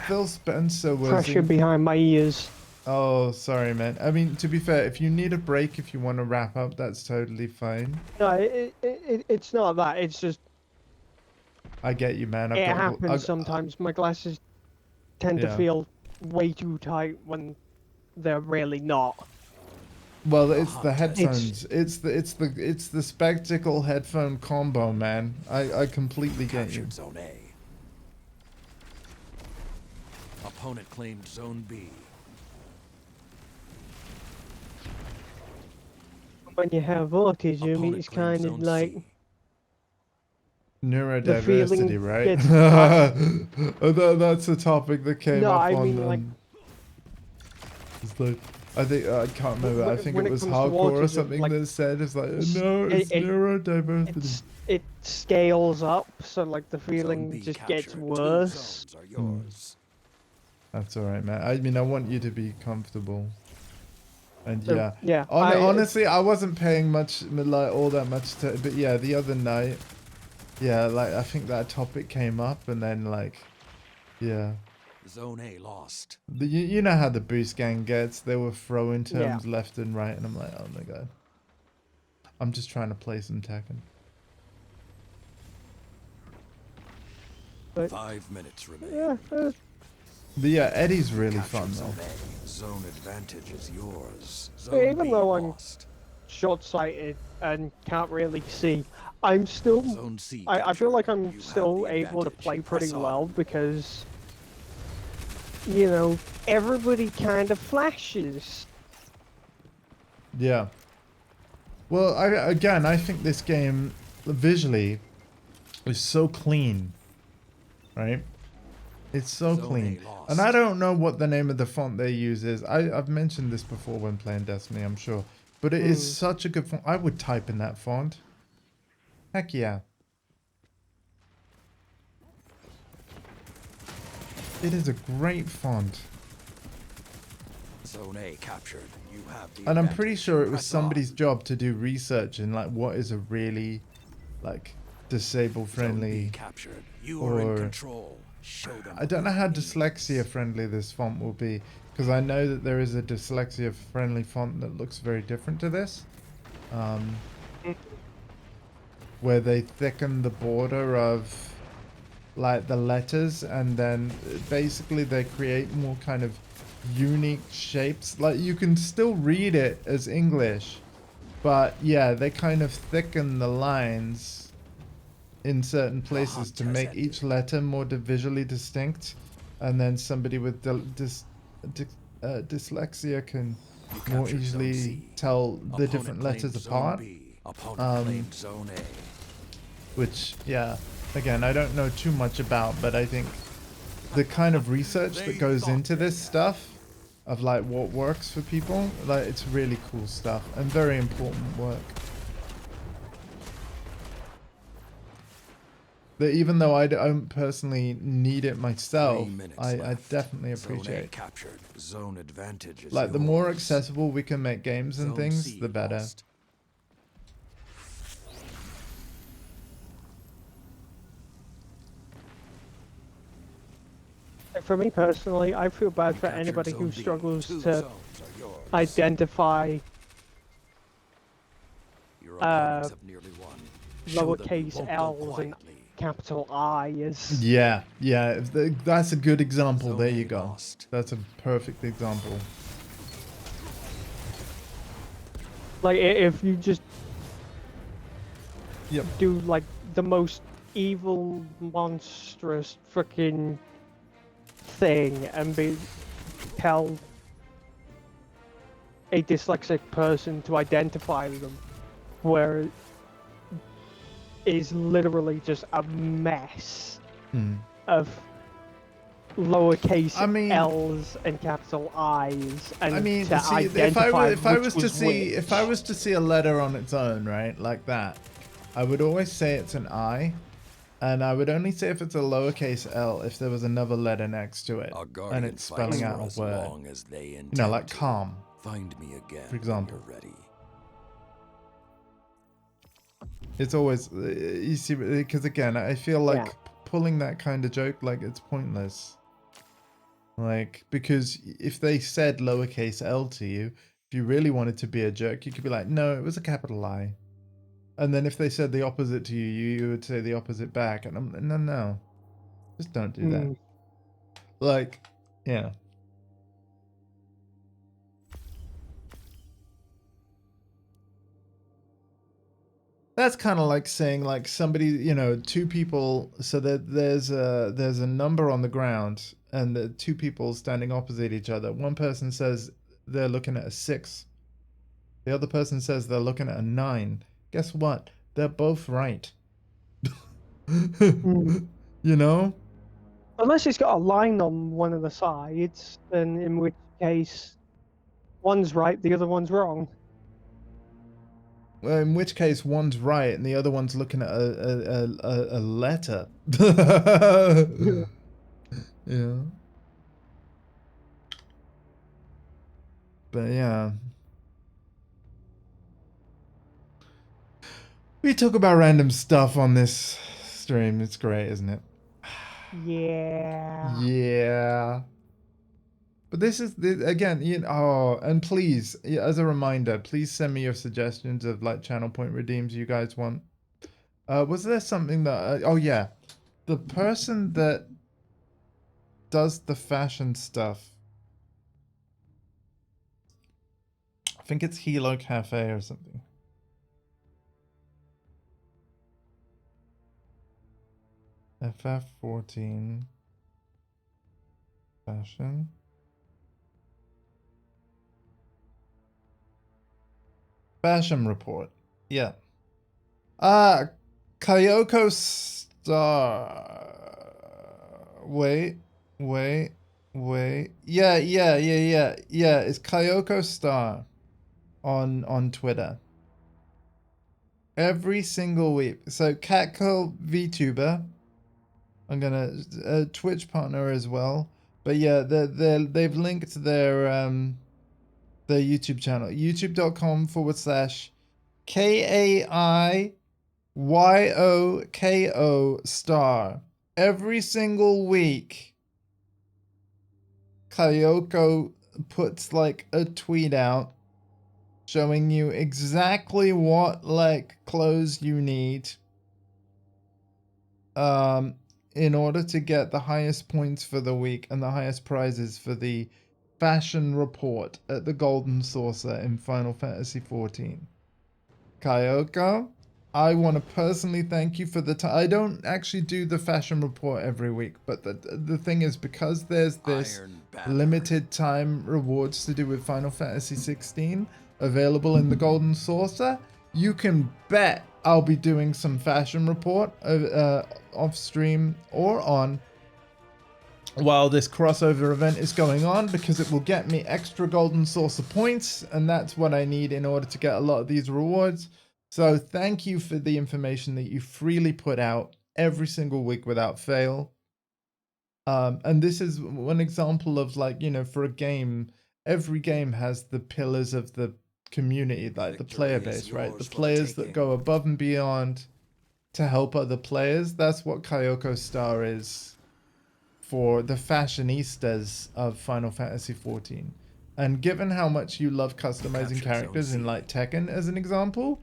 Phil Spencer was... Pressure behind my ears. Oh, sorry, man. I mean, to be fair, if you need a break, if you want to wrap up, that's totally fine. No, it's not that. It's just I get you, man. it happens sometimes. My glasses tend to Yeah. feel way too tight when they're really not. Well, it's the headphones. It's the spectacle headphone combo, man. I completely get you. Captured Zone A. Opponent claimed Zone B. When you have autism, Opponent it's claimed kind of Zone like C. Neurodiversity, feeling right? gets That's a topic that came No, up I on. mean, like- It's like, I think I can't remember. I think when it it was comes to hardcore or autism, something like, that said it's like it's- no, it's it- neurodiversity. it scales up, so like the Zone feeling B just captured. gets 2 worse. zones are yours. That's all right, man. I mean, I want you to be comfortable. And So, yeah, yeah, honestly, I wasn't paying much, like all that much to. But yeah, the other night, yeah, like I think that topic came up, and then like, yeah, Zone A lost. you know how the boost gang gets. They were throwing Yeah. terms left and right, and I'm like, oh my god, I'm just trying to play some Tekken. But 5 minutes remain. yeah, But yeah, Eddie's really Capture fun Zone though. A. Zone advantage is yours. But Zone even B though I'm- lost. short-sighted and can't really see. I'm still. Zone C I feel like captured. I'm You have still the able to advantage. play pretty Press on. well because, you know, everybody kind of flashes. Yeah. Well, I think this game visually is so clean, right? It's so Zone A clean. lost. And I don't know what the name of the font they use is. I've mentioned this before when playing Destiny, I'm sure. But it is such a good font. I would type in that font. Heck yeah. It is a great font. Zone A captured. You have the And I'm pretty advantage. sure it was Press on. somebody's job to do research in like what is a really like disabled Zone friendly B captured. You are in or control. Show them. I don't know who how leads. dyslexia friendly this font will be, because I know that there is a dyslexia friendly font that looks very different to this, where they thicken the border of like the letters, and then basically they create more kind of unique shapes. Like you can still read it as English, but yeah, they kind of thicken the lines in certain places to hunt has make each ended. letter more visually distinct, and then somebody with dyslexia can You more captured Zone easily C. tell the Opponent different letters claimed Zone apart. B. Opponent claimed Zone A. Which, yeah, again, I don't know too much about, but I think the kind of research that goes into this stuff of like what works for people, like it's really cool stuff and very important work. That even though I don't personally need it myself, 3 minutes I left. definitely Zone A appreciate. captured. Zone advantage is Like the more yours. accessible we can make games and Zone things, C the better. lost. for me personally, I feel bad You for captured anybody Zone who B. struggles 2 to zones are yours. identify Your opponents have nearly won. Show them you lowercase won't go L's and quietly. capital I's. Yeah, yeah. That's a good example. Zone There A you go. lost. That's a perfect example. Like if you just Yep. do like the most evil, monstrous freaking thing and tell a dyslexic person to identify them, where it is literally just a mess Hmm. of lowercase I mean- L's and capital I's, and I mean, to see, identify if I which was to see which. if I was to see a letter on its own, right, like that, I would always say it's an I, and I would only say if it's a lowercase L if there was another letter next to it, Our and guardian it's fights spelling for out as a word. long as they intend You know, like to. calm, Find me again for example. when you're ready. It's always you see, because again, I feel like Yeah. pulling that kind of joke, like it's pointless. Like, because if they said lowercase L to you, if you really wanted to be a jerk, you could be like, no, it was a capital I. And then if they said the opposite to you, you would say the opposite back. And I'm, no, just don't do that. Like, yeah. That's kind of like saying like somebody, you know, two people. So that there's a number on the ground, and the two people standing opposite each other. One person says they're looking at a 6. The other person says they're looking at a 9. Guess what? They're both right. You know? Unless it's got a line on one of the sides, then in which case one's right, the other one's wrong. Well, in which case one's right and the other one's looking at a letter. Yeah. But yeah. We talk about random stuff on this stream. It's great, isn't it? Yeah. Yeah. But this is again, you know, oh, and please, as a reminder, please send me your suggestions of like channel point redeems you guys want. Was there something that? Oh yeah, the person that does the fashion stuff. I think it's Hilo Cafe or something. FF14 fashion. Fashion report. Yeah. Kyoko Star. Wait. Yeah. It's Kyoko Star on Twitter. Every single week. So Catcall VTuber. I'm gonna Twitch partner as well. But yeah, they've linked their YouTube channel. youtube.com/KAIYOKO star. Every single week, Kyoko puts like a tweet out showing you exactly what like clothes you need in order to get the highest points for the week and the highest prizes for the fashion report at the Golden Saucer in Final Fantasy XIV. Kyoko, I want to personally thank you for the time. I don't actually do the fashion report every week, but the thing is, because there's this limited time rewards to do with Final Fantasy XVI available in the Golden Saucer, you can bet I'll be doing some fashion report off stream or on while this crossover event is going on, because it will get me extra Golden Saucer points, and that's what I need in order to get a lot of these rewards. So thank you for the information that you freely put out every single week without fail. And this is one example of, like, you know, for a game, every game has the pillars of the community, like the player base, right? The players that go above and beyond to help other players. That's what Kyoko Star is for the fashionistas of Final Fantasy XIV. And given how much you love customizing Captured characters Zone in C. like Tekken as an example,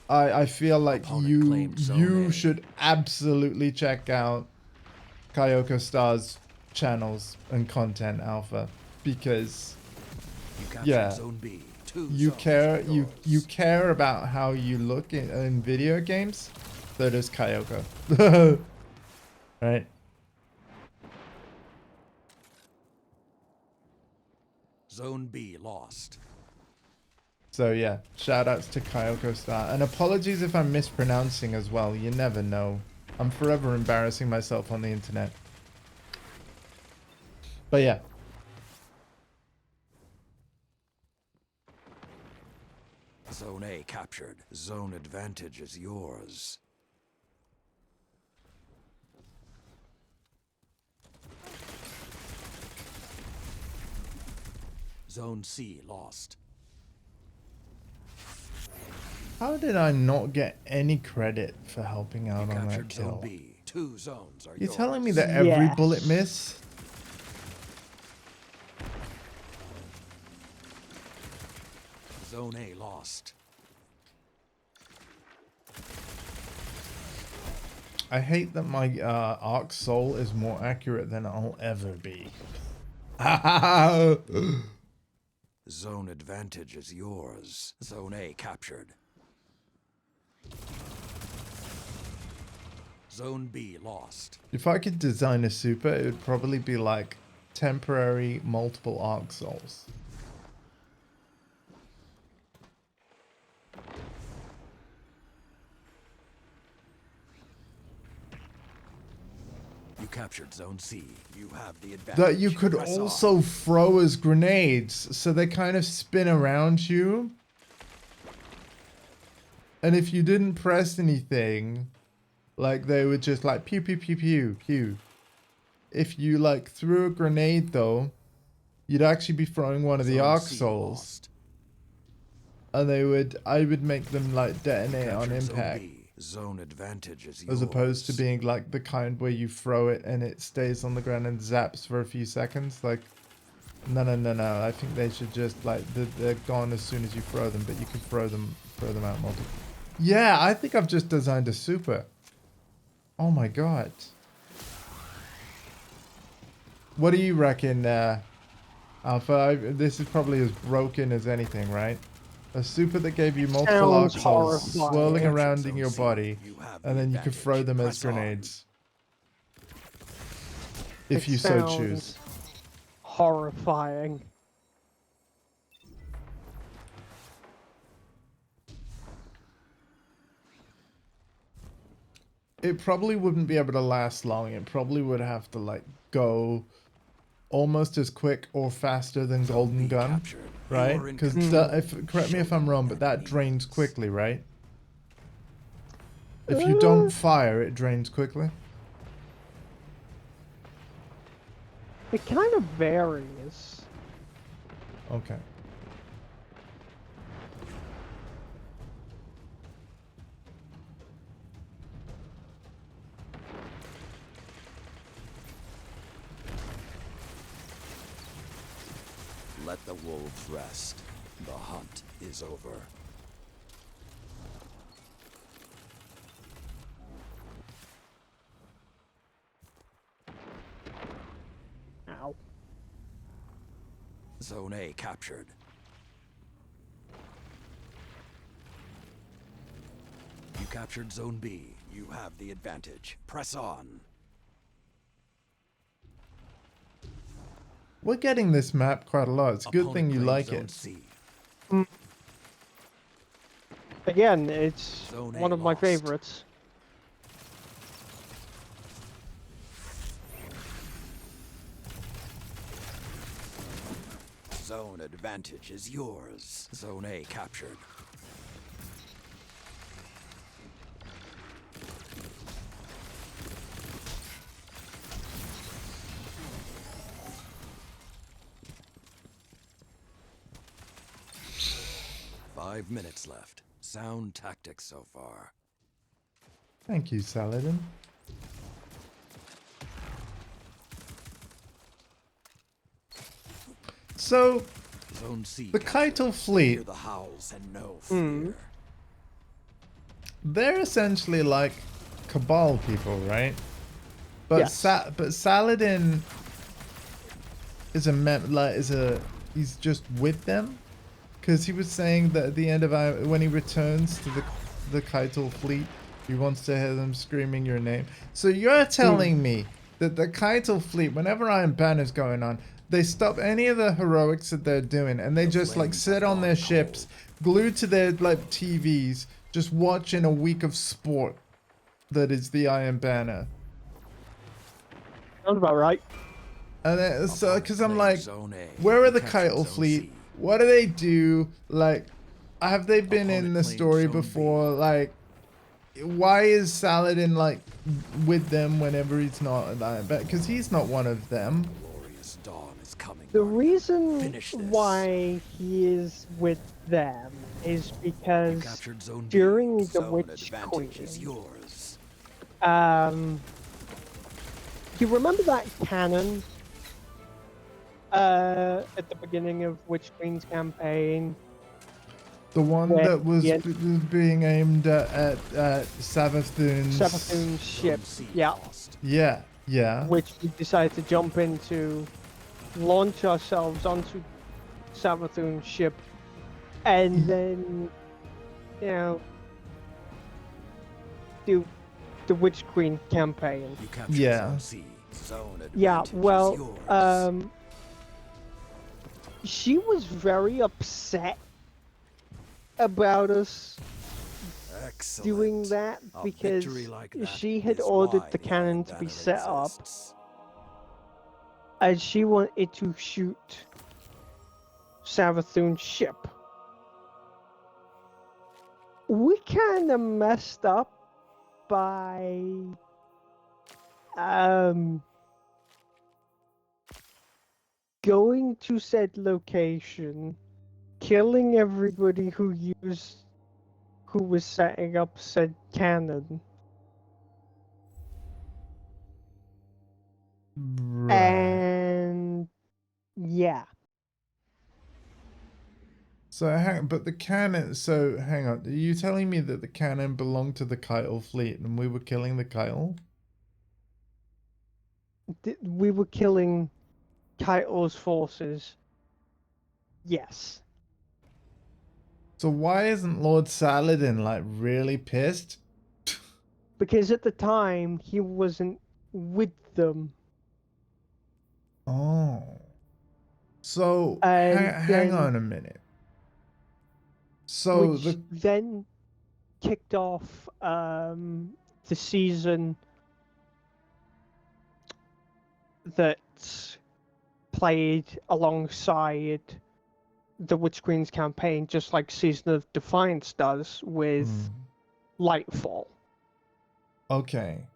I feel like Opponent claimed Zone you A. should absolutely check out Kyoko Star's channels and content alpha, because You captured yeah, Zone B. Two you zones care are you yours. care about how you look in video games. So does Kyoko. Right? Zone B lost. So yeah, shout outs to Kyoko Star. And apologies if I'm mispronouncing as well. You never know. I'm forever embarrassing myself on the internet. But yeah. Zone A captured. Zone advantage is yours. Zone C lost. How did I not get any credit for helping out You on that captured Zone kill? B. Two zones are You're yours. telling me that every bullet Yes. missed? Zone A lost. I hate that my Arc Soul is more accurate than I'll ever be. Zone advantage is yours. Zone A captured. Zone B lost. If I could design a super, it would probably be like temporary multiple Arc Souls. You captured Zone C. You have the advantage. That you could Press on. also throw as grenades, so they kind of spin around you. And if you didn't press anything, like they would just like pew pew pew pew pew. If you like threw a grenade though, you'd actually be throwing one of the Zone Arc C Souls. lost. And I would make them like detonate on Captured Zone impact. B. Zone advantage is yours. As opposed to being like the kind where you throw it and it stays on the ground and zaps for a few seconds. Like, no. I think they should just like, they're gone as soon as you throw them, but you can throw them out multiple. Yeah, I think I've just designed a super. Oh my god. What do you reckon, Alpha? This is probably as broken as anything, right? A super that gave you multiple arc Sounds souls horrifying. swirling Captured around in Zone your C. body, You have and the then you could throw advantage. them as Press on. grenades. If It you so sounds choose. horrifying. It probably wouldn't be able to last long. It probably would have to like go almost as quick or faster than Zone Golden B Gun, captured. right? You're in Because control. correct me if I'm wrong, but that Show drains them quickly, right? If you don't fire, it drains quickly. It kind of varies. Okay. Let the wolves rest. The hunt is over. Ow. Zone A captured. You captured Zone B. You have the advantage. Press on. We're getting this map quite a lot. It's a good thing Opponent you claimed like Zone it. C. Again, it's Zone A one of my lost. favorites. Zone advantage is yours. Zone A captured. Five minutes left. Sound tactics so far. Thank you, Saladin. So Zone C. the captured. Keitel Hear fleet, the howls and no Hmm. fear. they're essentially like Cabal people, right? But Yes. but Saladin is he's just with them, because he was saying that at the end of when he returns to the Keitel fleet, he wants to hear them screaming your name. So you're telling me that the Keitel fleet, whenever Iron Banner's going on, they stop any of the heroics that they're doing, and they The just like flames sit have on their gone ships, cold. glued to their like TVs, just watching a week of sport that is the Iron Banner. Sounds about right. And then, so, Opponent because I'm claims like, Zone A. where are You the captured Keitel Zone fleet? C. What do they do? Like, have they been in Opponent the claims story Zone B. before? Like, why is Saladin like with them whenever he's not at Iron Banner? Because he's not one of them. Glorious dawn is coming. The Guardian. reason Finish this. why he is with them is You because captured Zone B. during the Zone Witch advantage is Queen, yours. you remember that cannon at the beginning of Witch Queen's campaign? The one Where that was the being aimed at Savathun's. Savathun's ship, Zone C yeah, lost. Yeah, yeah. which we decided to jump into, launch ourselves onto Savathun's ship, and then, you know, do the Witch Queen campaign. You captured Yeah. Zone C. Zone Yeah, advantage is well, yours. she was very upset about us Excellent. doing that A because victory like that she had is ordered why the the cannon Iron to be Banner set up, exists. and she wanted to shoot Savathun's ship. We kind of messed up by going to said location, killing everybody who was setting up said cannon, Right. and yeah, So but the cannon. So hang on. Are you telling me that the cannon belonged to the Keitel fleet and we were killing the Keitel? we were killing Kaito's forces. Yes, So why isn't Lord Saladin like really pissed? because at the time he wasn't with them. Oh. So And hang then- on a minute. So which the then kicked off the season that played alongside the Witch Queen's campaign, just like Season of Defiance does with Lightfall. Okay.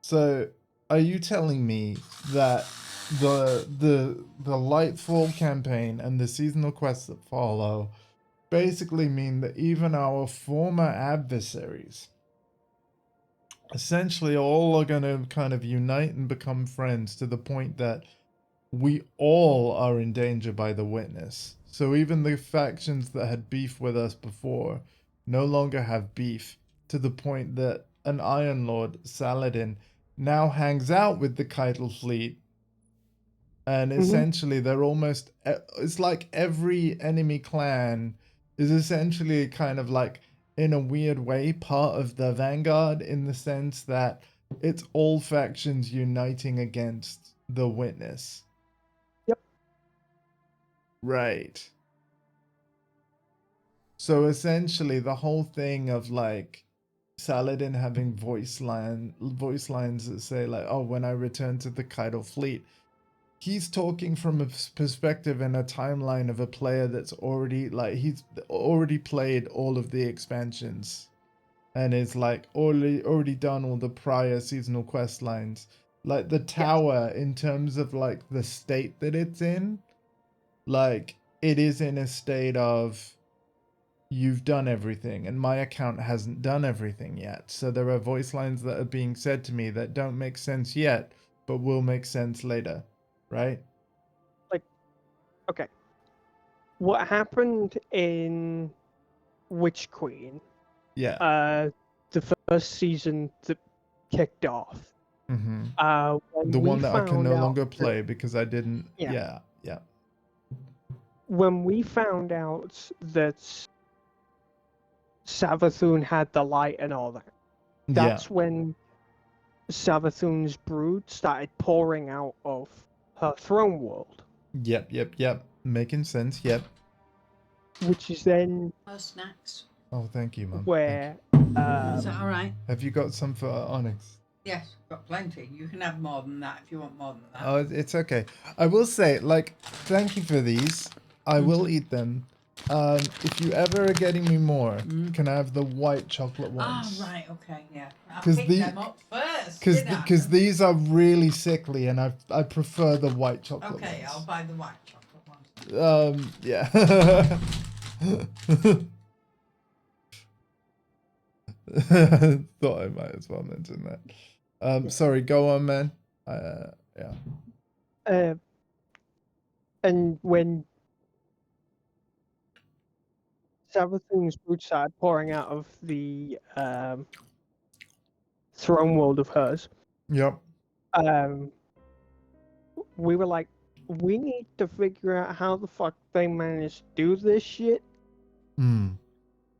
So are you telling me that the Lightfall campaign and the seasonal quests that follow basically mean that even our former adversaries essentially all are going to kind of unite and become friends to the point that we all are in danger by the witness. So even the factions that had beef with us before no longer have beef, to the point that an Iron Lord, Saladin, now hangs out with the Keitel fleet. And essentially they're almost, it's like every enemy clan is essentially kind of like, in a weird way, part of the Vanguard, in the sense that it's all factions uniting against the witness. Yep. Right. So essentially the whole thing of like Saladin having voice lines that say like, oh, when I return to the Keitel fleet, he's talking from a perspective and a timeline of a player that's already like, he's already played all of the expansions and is like already done all the prior seasonal quest lines. Like the tower, in terms of like the state that it's in, like it is in a state of, you've done everything and my account hasn't done everything yet. So there are voice lines that are being said to me that don't make sense yet, but will make sense later, right? Okay. What happened in Witch Queen, Yeah. the first season that kicked off, Mm-hmm. when The we one that I can found no out longer that- play because I didn't. Yeah. Yeah. Yeah. when we found out that Savathun had the light and all that, Yeah. that's when Savathun's brood started pouring out of her throne world, Yep. Yep. Yep. Making sense. Yep. which is then No snacks. Oh, thank you, Mum. Thank you. where Is that all right? Have you got some for Onyx? Yes, got plenty. You can have more than that if you want more than that. Oh, it's okay. I will say, like, thank you for these. I will eat them. If you ever are getting me more, can I have the white chocolate ones? Ah, right, okay, yeah. I'll 'Cause pick the- them up first. Because these are really sickly, and I prefer the white chocolate Okay, I'll ones. buy the white chocolate ones. Yeah. Thought I might as well mention that. Sorry, go on, man. Yeah. and when Savathun's brood started pouring out of the throne world of hers, Yep. we were like, we need to figure out how the fuck they managed to do this shit. Hmm.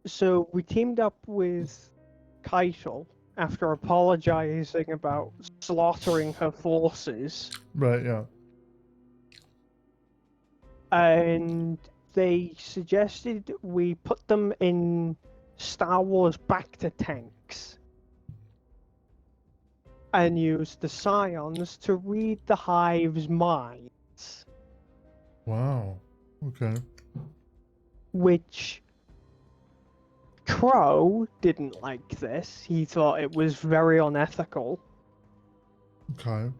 So we teamed up with Keitel after apologizing about slaughtering her forces, Right. Yeah. and they suggested we put them in Star Wars Bacta tanks and use the Scions to read the Hive's minds, Wow. Okay. which Crow didn't like this. He thought it was very unethical. Okay.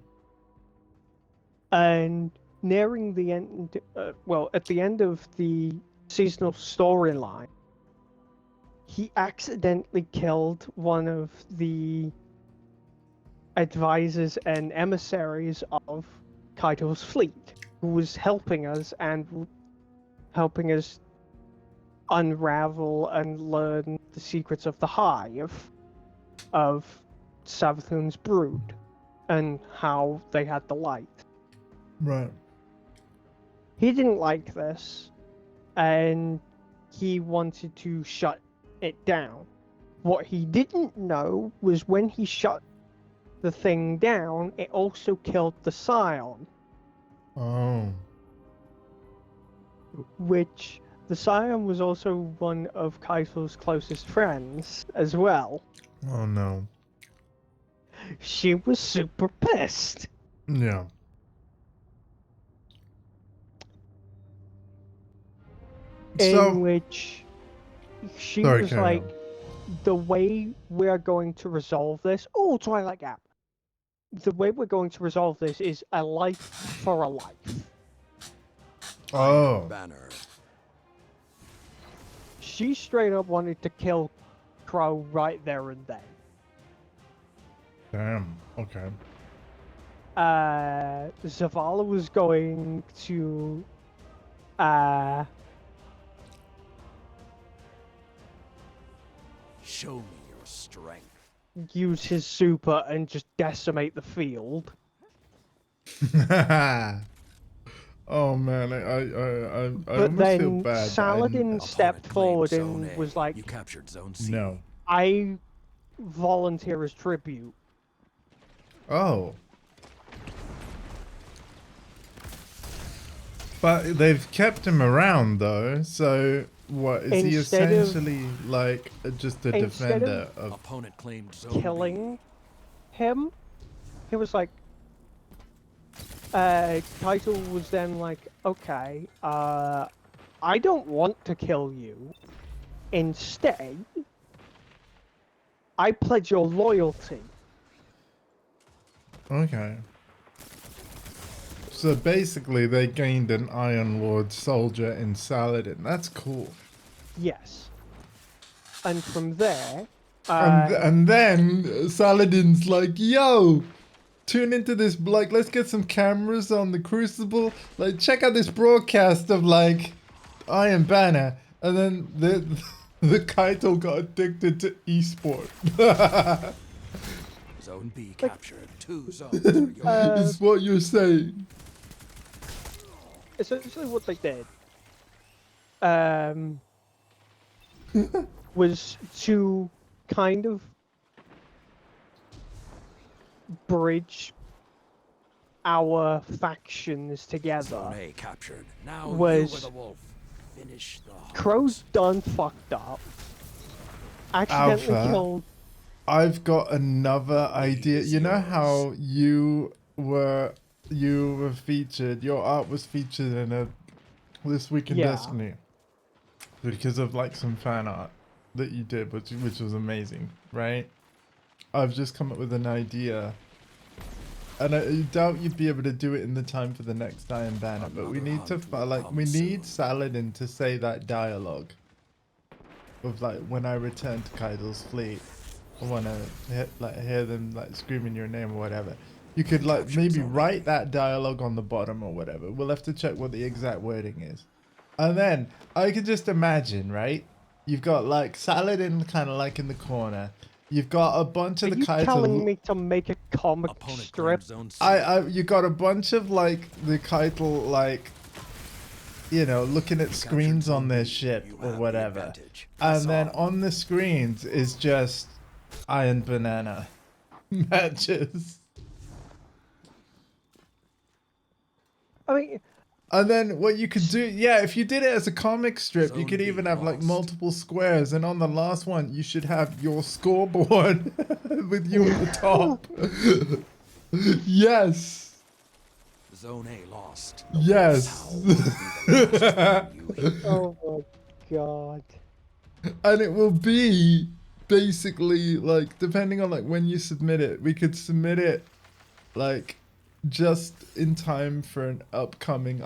And nearing the end, at the end of the seasonal storyline, he accidentally killed one of the advisors and emissaries of Kaito's fleet, who was helping us unravel and learn the secrets of the Hive of Savathun's brood and how they had the light. Right. He didn't like this, and he wanted to shut it down. What he didn't know was when he shut the thing down, it also killed the Scion, Oh. which the Scion was also one of Kaitel's closest friends as well. Oh no. She was super pissed. Yeah. In which she Sorry, was carry like, on. the way we're going to resolve this. Oh, Twilight Gap. The way we're going to resolve this is a life for a life. Oh. Banner. She straight up wanted to kill Crow right there and then. Damn. Okay. Zavala was going to Show me your strength. use his super and just decimate the field. Oh man, I But almost feel then bad. that I Saladin Opponent stepped claimed forward Zone and A. was like, You captured Zone C. No. I volunteer as tribute. Oh. But they've kept him around though, so what is he Instead of- essentially like just a instead of defender of? Opponent claimed Zone Killing him, he was like, Title was then like, okay, I don't want to kill you. Instead, I pledge your loyalty. Okay. So basically, they gained an Iron Lord soldier in Saladin. That's cool. Yes. And from there, And then Saladin's like, "Yo, tune into this, like, let's get some cameras on the Crucible. Like, check out this broadcast of, like, Iron Banner. And then the Kaito got addicted to esport. Zone B captured. 2 zones are yours. Is what you're saying. Essentially what they did was to kind of bridge our factions together. Zone A captured. Now Was- you were the wolf. Finish the hunt. Crow's done fucked up. Accidentally Alpha. killed. I've got another idea. You know how you were featured, your art was featured in This Week in Yeah. Destiny. Because of like some fan art that you did, which was amazing, right? I've just come up with an idea. And I doubt you'd be able to do it in the time for the next Iron Banner, but we need to we need Saladin to say that dialogue of like, when I return to Kaido's fleet, I want to hear them like screaming your name or whatever. You could like maybe write that dialogue on the bottom or whatever. We'll have to check what the exact wording is. And then I could just imagine, right? You've got like Saladin kind of like in the corner. You've got a bunch of Are the you Kaito. telling me to make a comic Opponent strip? claims zone C. You got a bunch of like the Kaito, like, you know, looking at screens on their ship You or have the whatever, advantage. and Press then on. on the screens is just Iron Banana matches. I mean, And then what you could do, yeah, if you did it as a comic strip, you Zone could B even have like lost. multiple squares, and on the last one, you should have your scoreboard with you at the top. Yes. Zone A lost. Yes. How will be the last time you hit? oh my god. And it will be basically like, depending on like when you submit it, we could submit it like just in time for an upcoming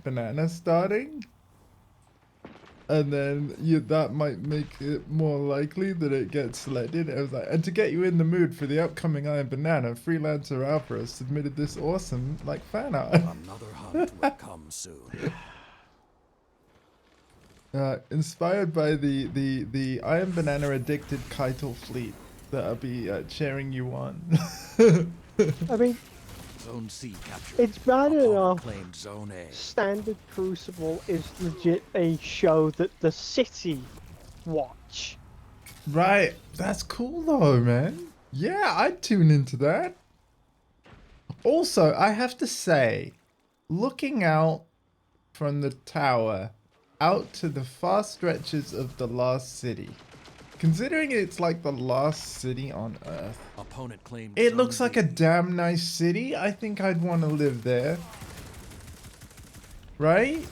Banana starting. And then that might make it more likely that it gets selected. It was like, and to get you in the mood for the upcoming Iron Banana, Freelancer Alpha has submitted this awesome like fan art. Another hunt will come soon. Inspired by the Iron Banana addicted Kaito fleet that I'll be cheering you on. I mean, Zone C captured. it's bad Opponent enough. claimed Zone A. Standard Crucible is legit a show that the city watch. Right, that's cool though, man. Yeah, I'd tune into that. Also, I have to say, looking out from the tower out to the far stretches of the lost city, considering it's like the last city on Earth, Opponent claimed it Zone looks like a B. damn nice city. I think I'd want to live there. Right?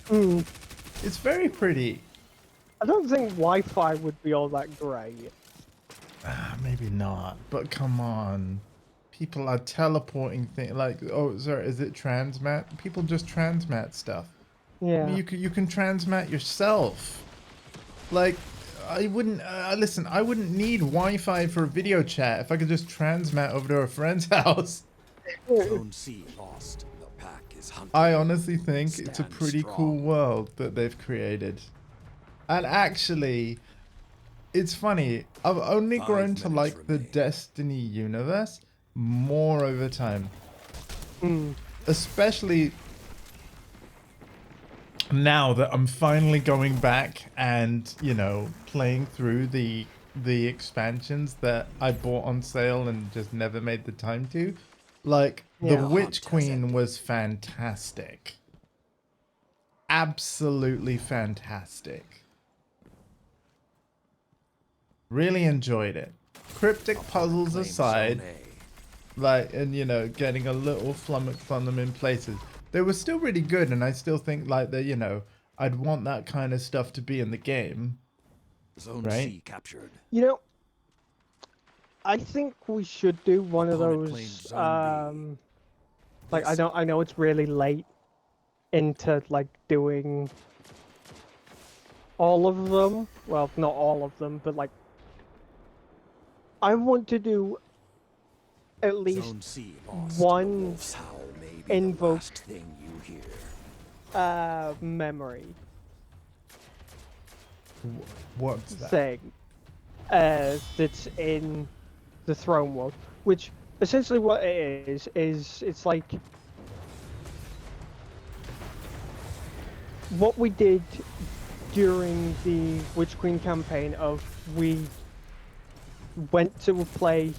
Hmm. It's very pretty. I don't think Wi-Fi would be all that great. Maybe not, but come on. People are teleporting things like, oh, sorry, is it transmat? People just transmat stuff. I Yeah. mean, you can transmat yourself. Like, I wouldn't, listen, I wouldn't need Wi-Fi for a video chat if I could just transmat over to a friend's house. Zone C lost. The pack is hunting. I honestly think it's a Stand pretty strong. cool world that they've created. And actually, it's funny, I've only 5 grown to minutes like the remain. Destiny universe more over time. Hmm. Especially now that I'm finally going back and, you know, playing through the expansions that I bought on sale and just never made the time to. Like, Yeah. the The Witch hunt has Queen ended. was fantastic. Absolutely fantastic. Really enjoyed it. Cryptic Opponent puzzles claimed aside, Zone A. like, and you know, getting a little flummoxed on them in places, they were still really good, and I still think like that, you know, I'd want that kind of stuff to be in the game. Zone Right? C captured. You know, I think we should do one of Opponent claimed those. Zone B. Like This- I know it's really late into like doing all of them. Well, not all of them, but like I want to do at least Zone C lost. one Wolf's howl may be invoke- the last thing you hear. memory What's that? thing that's in the throne world, which essentially what it is it's like what we did during the Witch Queen campaign of we went to a place,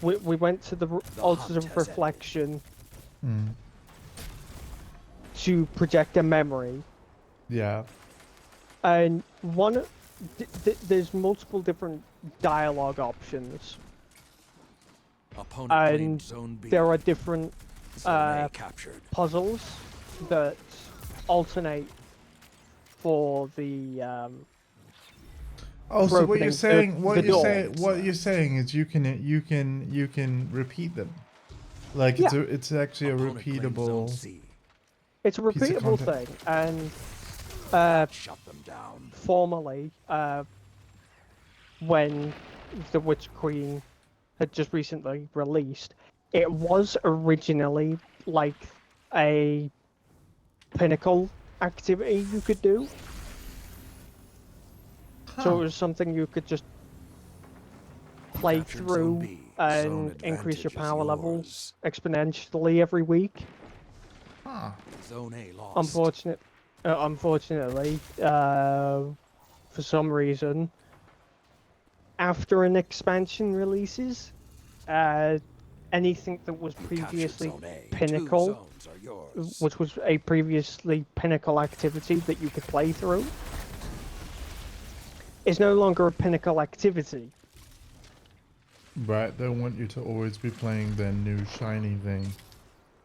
we went to the Altars hunt of has Reflection Hmm. to project a memory, Yeah. and there's multiple different dialogue options, Opponent and claimed Zone B. there are different Zone A captured. puzzles that alternate for the Oh, for so what you're opening saying, the door. what you're saying is you can repeat them. Like Yeah. it's actually a Opponent claimed Zone repeatable. C. It's a piece of repeatable content. thing, and Shut them down. formerly, when the Witch Queen had just recently released, it was originally like a pinnacle activity you could do. So it was something you could just play Captured Zone through B. and Zone increase your advantage is power level yours. exponentially every week. Huh. Zone A lost. Unfortunately, for some reason, after an expansion releases, anything that was You captured previously Zone A. pinnacle, 2 zones are yours. which was a previously pinnacle activity that you could play through, is no longer a pinnacle activity. Right, they want you to always be playing their new shiny thing.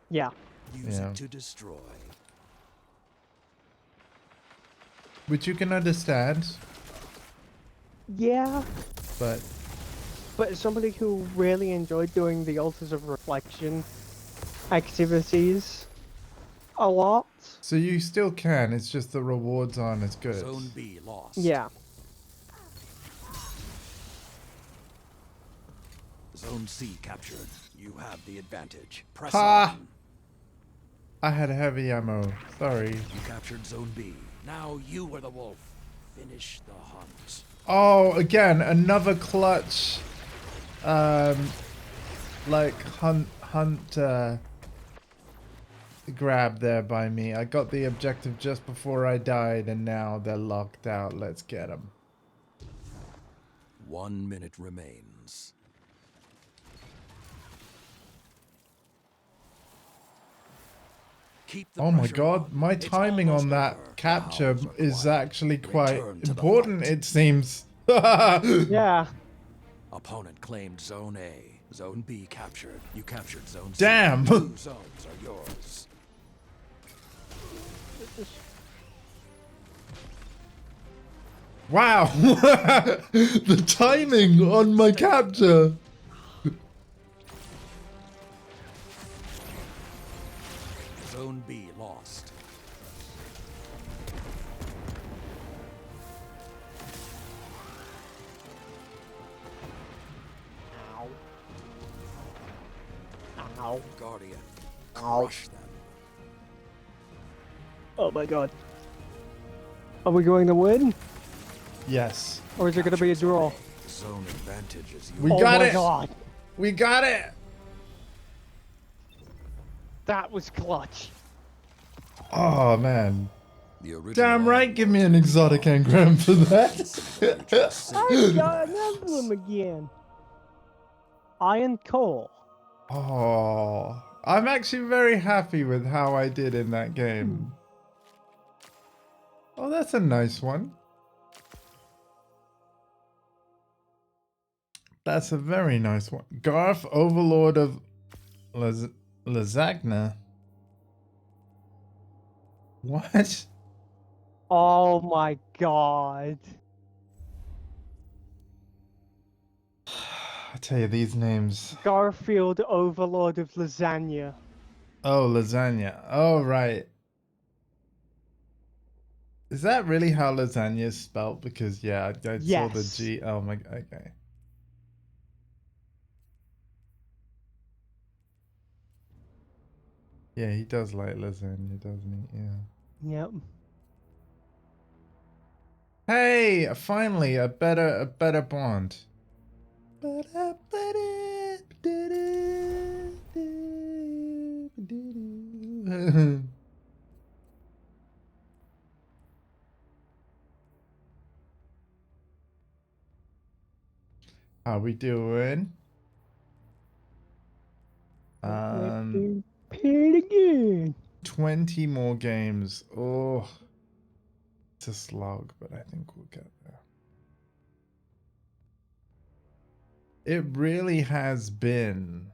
Yeah. Use Yeah. it to destroy. Which you can understand, Yeah, but but as somebody who really enjoyed doing the Altars of Reflection activities a lot, so you still can, it's just the rewards aren't as good. Zone B lost. yeah. Zone C captured. You have the advantage. Press Ha! on. I had heavy ammo. Sorry. You captured Zone B. Now you are the wolf. Finish the hunt. Oh, again, another clutch. Like hunt grab there by me. I got the objective just before I died, and now they're locked out. Let's get them. 1 minute remains. Keep the Oh my pressure god, on. my It's timing almost on that over. The capture hounds are is quiet. actually quite Return to the important, fight. it seems. Yeah. Opponent claimed Zone A. Zone B captured. You captured Zone C. Damn. 2 zones are yours. Wow! The timing on my capture! Zone B lost. Ow. Ow. Guardian. Ow. Crush them. Oh my god. Are we going to win? Yes. Or is it going to be a draw? Zone advantage is yours. We Oh got my it! god. We got it! That was clutch. Oh man. The original Damn right, give me an exotic engram for that. I got an emblem again. Iron core. Oh, I'm actually very happy with how I did in that game. Oh, that's a nice one. That's a very nice one. Garth, Overlord of Lasagna. What? Oh my god. I tell you, these names. Garfield Overlord of Lasagna. Oh, lasagna. Oh, right. Is that really how lasagna is spelled? Because, yeah, I saw the Yes. G. Oh, my. Okay. Yeah, he does like lasagna, doesn't he? Yeah. Yep. Hey, finally a better Bond. How we doing? Let's do it again. 20 more games. Oh, it's a slog, but I think we'll get there. It really has been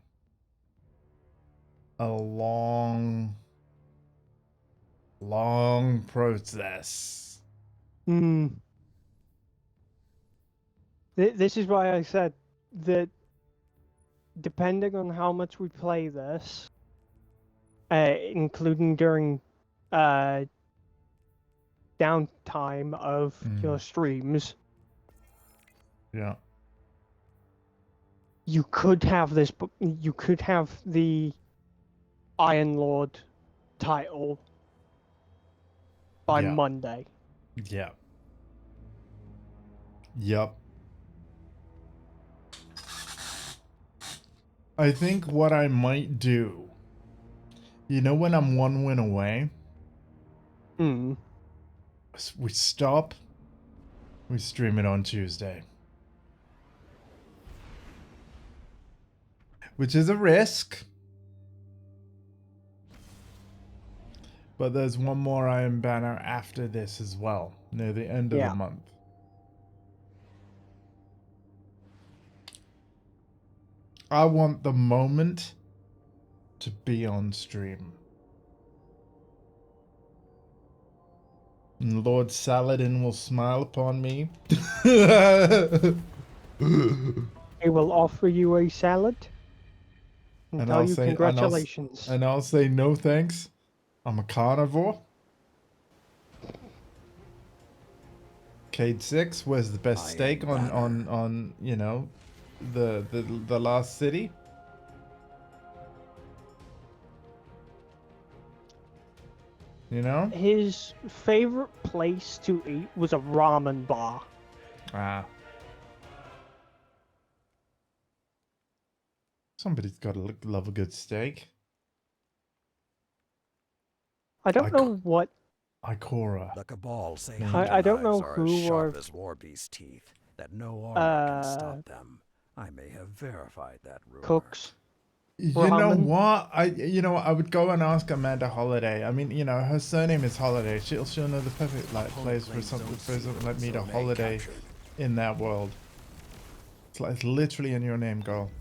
a long process. Hmm. This is why I said that depending on how much we play this, including during downtime of your streams, Yeah. you could have this, but you could have the Iron Lord title by Yeah. Monday. Yeah. Yep. I think what I might do, you know, when I'm 1 win away, Hmm. we stop, we stream it on Tuesday. Which is a risk. But there's one more Iron Banner after this as well, near the end of Yeah. the month. I want the moment to be on stream. And Lord Saladin will smile upon me. He will offer you a salad and tell you congratulations. and I'll say no thanks. I'm a carnivore. Cade 6, where's the best steak on you know, the last city? You know? His favorite place to eat was a ramen bar. Ah. Somebody's got to love a good steak. I don't know what. Ikora. The Cabal say I hunter don't know knives are who as sharp or- as Warbeast's teeth, that no armor can stop them. I may have verified that rumor. Cooks. You know Ramen. what? I would go and ask Amanda Holiday. I mean, you know, her surname is Holiday. She'll know the perfect like place for something like me to holiday in that world. It's like it's literally in your name, girl.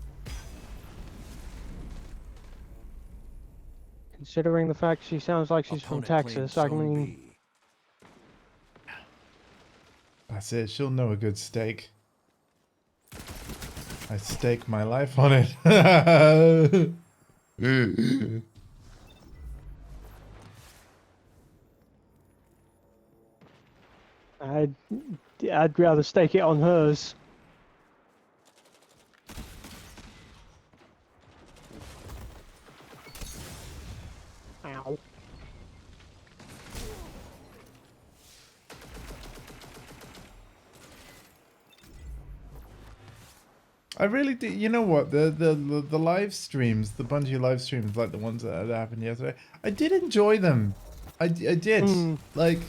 Considering the fact she sounds like she's from Texas, I mean, That's it. She'll know a good steak. I stake my life on it. I'd rather stake it on hers. Ow. I really do. You know what? The live streams, the Bungie live streams, like the ones that happened yesterday, I did enjoy them. I did. Like,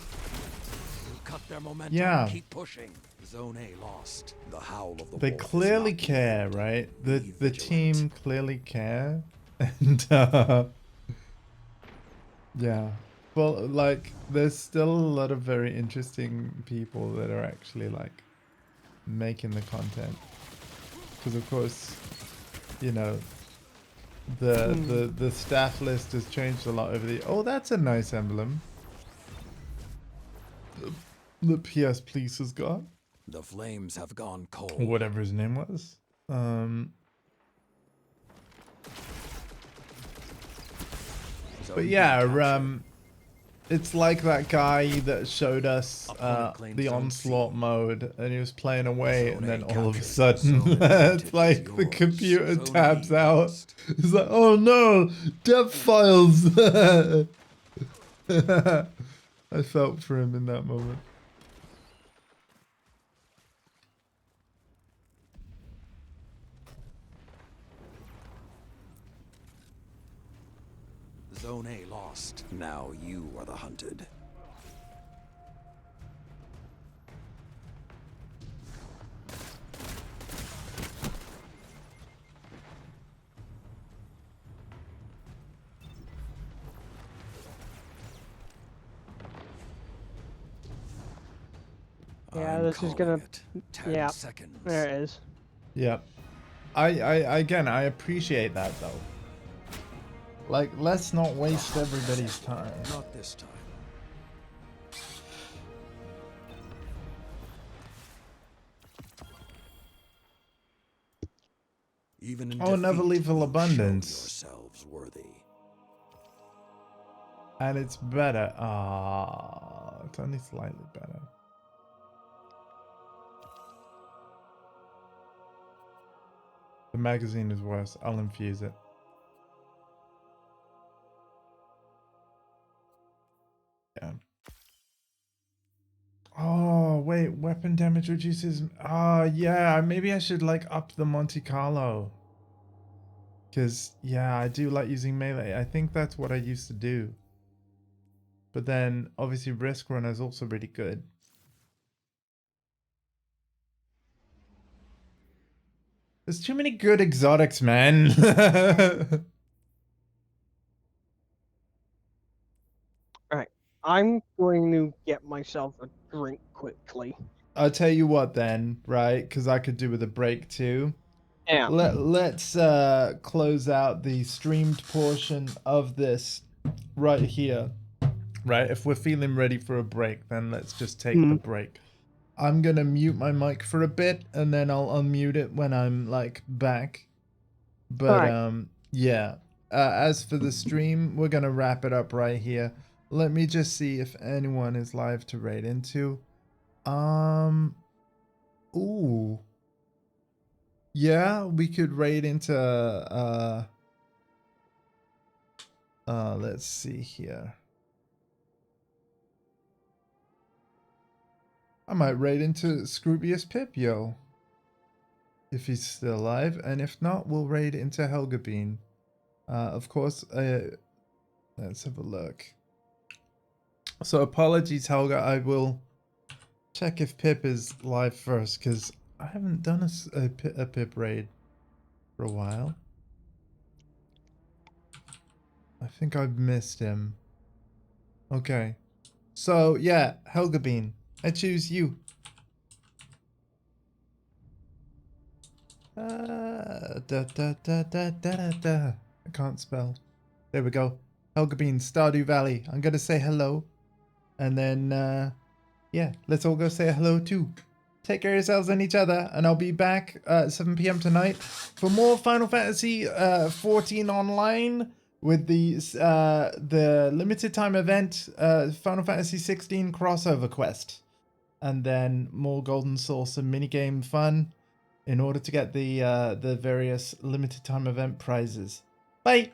Cut their momentum. yeah. Keep pushing. Zone A lost. The howl of the They wolf is clearly not care, ended. right? Be The vigilant. team clearly care, and yeah. Well, like, there's still a lot of very interesting people that are actually like making the content. Because of course, you know, the staff list has changed a lot over the. Oh, that's a nice emblem. The PS Police has got. The flames have gone cold. Whatever his name was. Zone But B yeah, captured. It's like that guy that showed us Opponent claims the zone onslaught C. mode, and he was playing away, Zone and then A all of a captured. sudden, Zone advantage it's is like the yours. computer Zone tabs B out. lost. It's like, oh no, dev files. I felt for him in that moment. Zone A lost. Now you are the hunted. Yeah, I'm this is calling gonna. it. 10 Yeah, seconds. there it is. Yep. I appreciate that though. Like, let's not waste everybody's time. Not this time. Even in Oh, never defeat, leave full you abundance. show yourselves worthy. And it's better. It's only slightly better. The magazine is worse. I'll infuse it. Yeah. Oh, wait. Weapon damage reduces. Yeah. Maybe I should, like, up the Monte Carlo. Because, yeah, I do like using melee. I think that's what I used to do. But then, obviously, Risk Runner is also really good. There's too many good exotics, man. Alright, I'm going to get myself a drink quickly. I'll tell you what then, right? Because I could do with a break too. Yeah. Let's close out the streamed portion of this right here. Right? If we're feeling ready for a break, then let's just take the break. I'm gonna mute my mic for a bit and then I'll unmute it when I'm like back. But Alright. yeah. As for the stream, we're gonna wrap it up right here. Let me just see if anyone is live to raid into. Ooh. Yeah, we could raid into let's see here. I might raid into Scroobius Pip, yo. If he's still alive, and if not, we'll raid into Helga Bean. Of course, let's have a look. So apologies, Helga. I will check if Pip is live first, because I haven't done a Pip raid for a while. I think I've missed him. Okay. So, yeah, Helga Bean. I choose you. I can't spell. There we go. Helga Bean, Stardew Valley. I'm going to say hello. And then, yeah, let's all go say hello too. Take care of yourselves and each other. And I'll be back at 7 p.m. tonight for more Final Fantasy 14 online with the limited time event, Final Fantasy 16 crossover quest. And then more Golden Source and minigame fun in order to get the various limited time event prizes. Bye!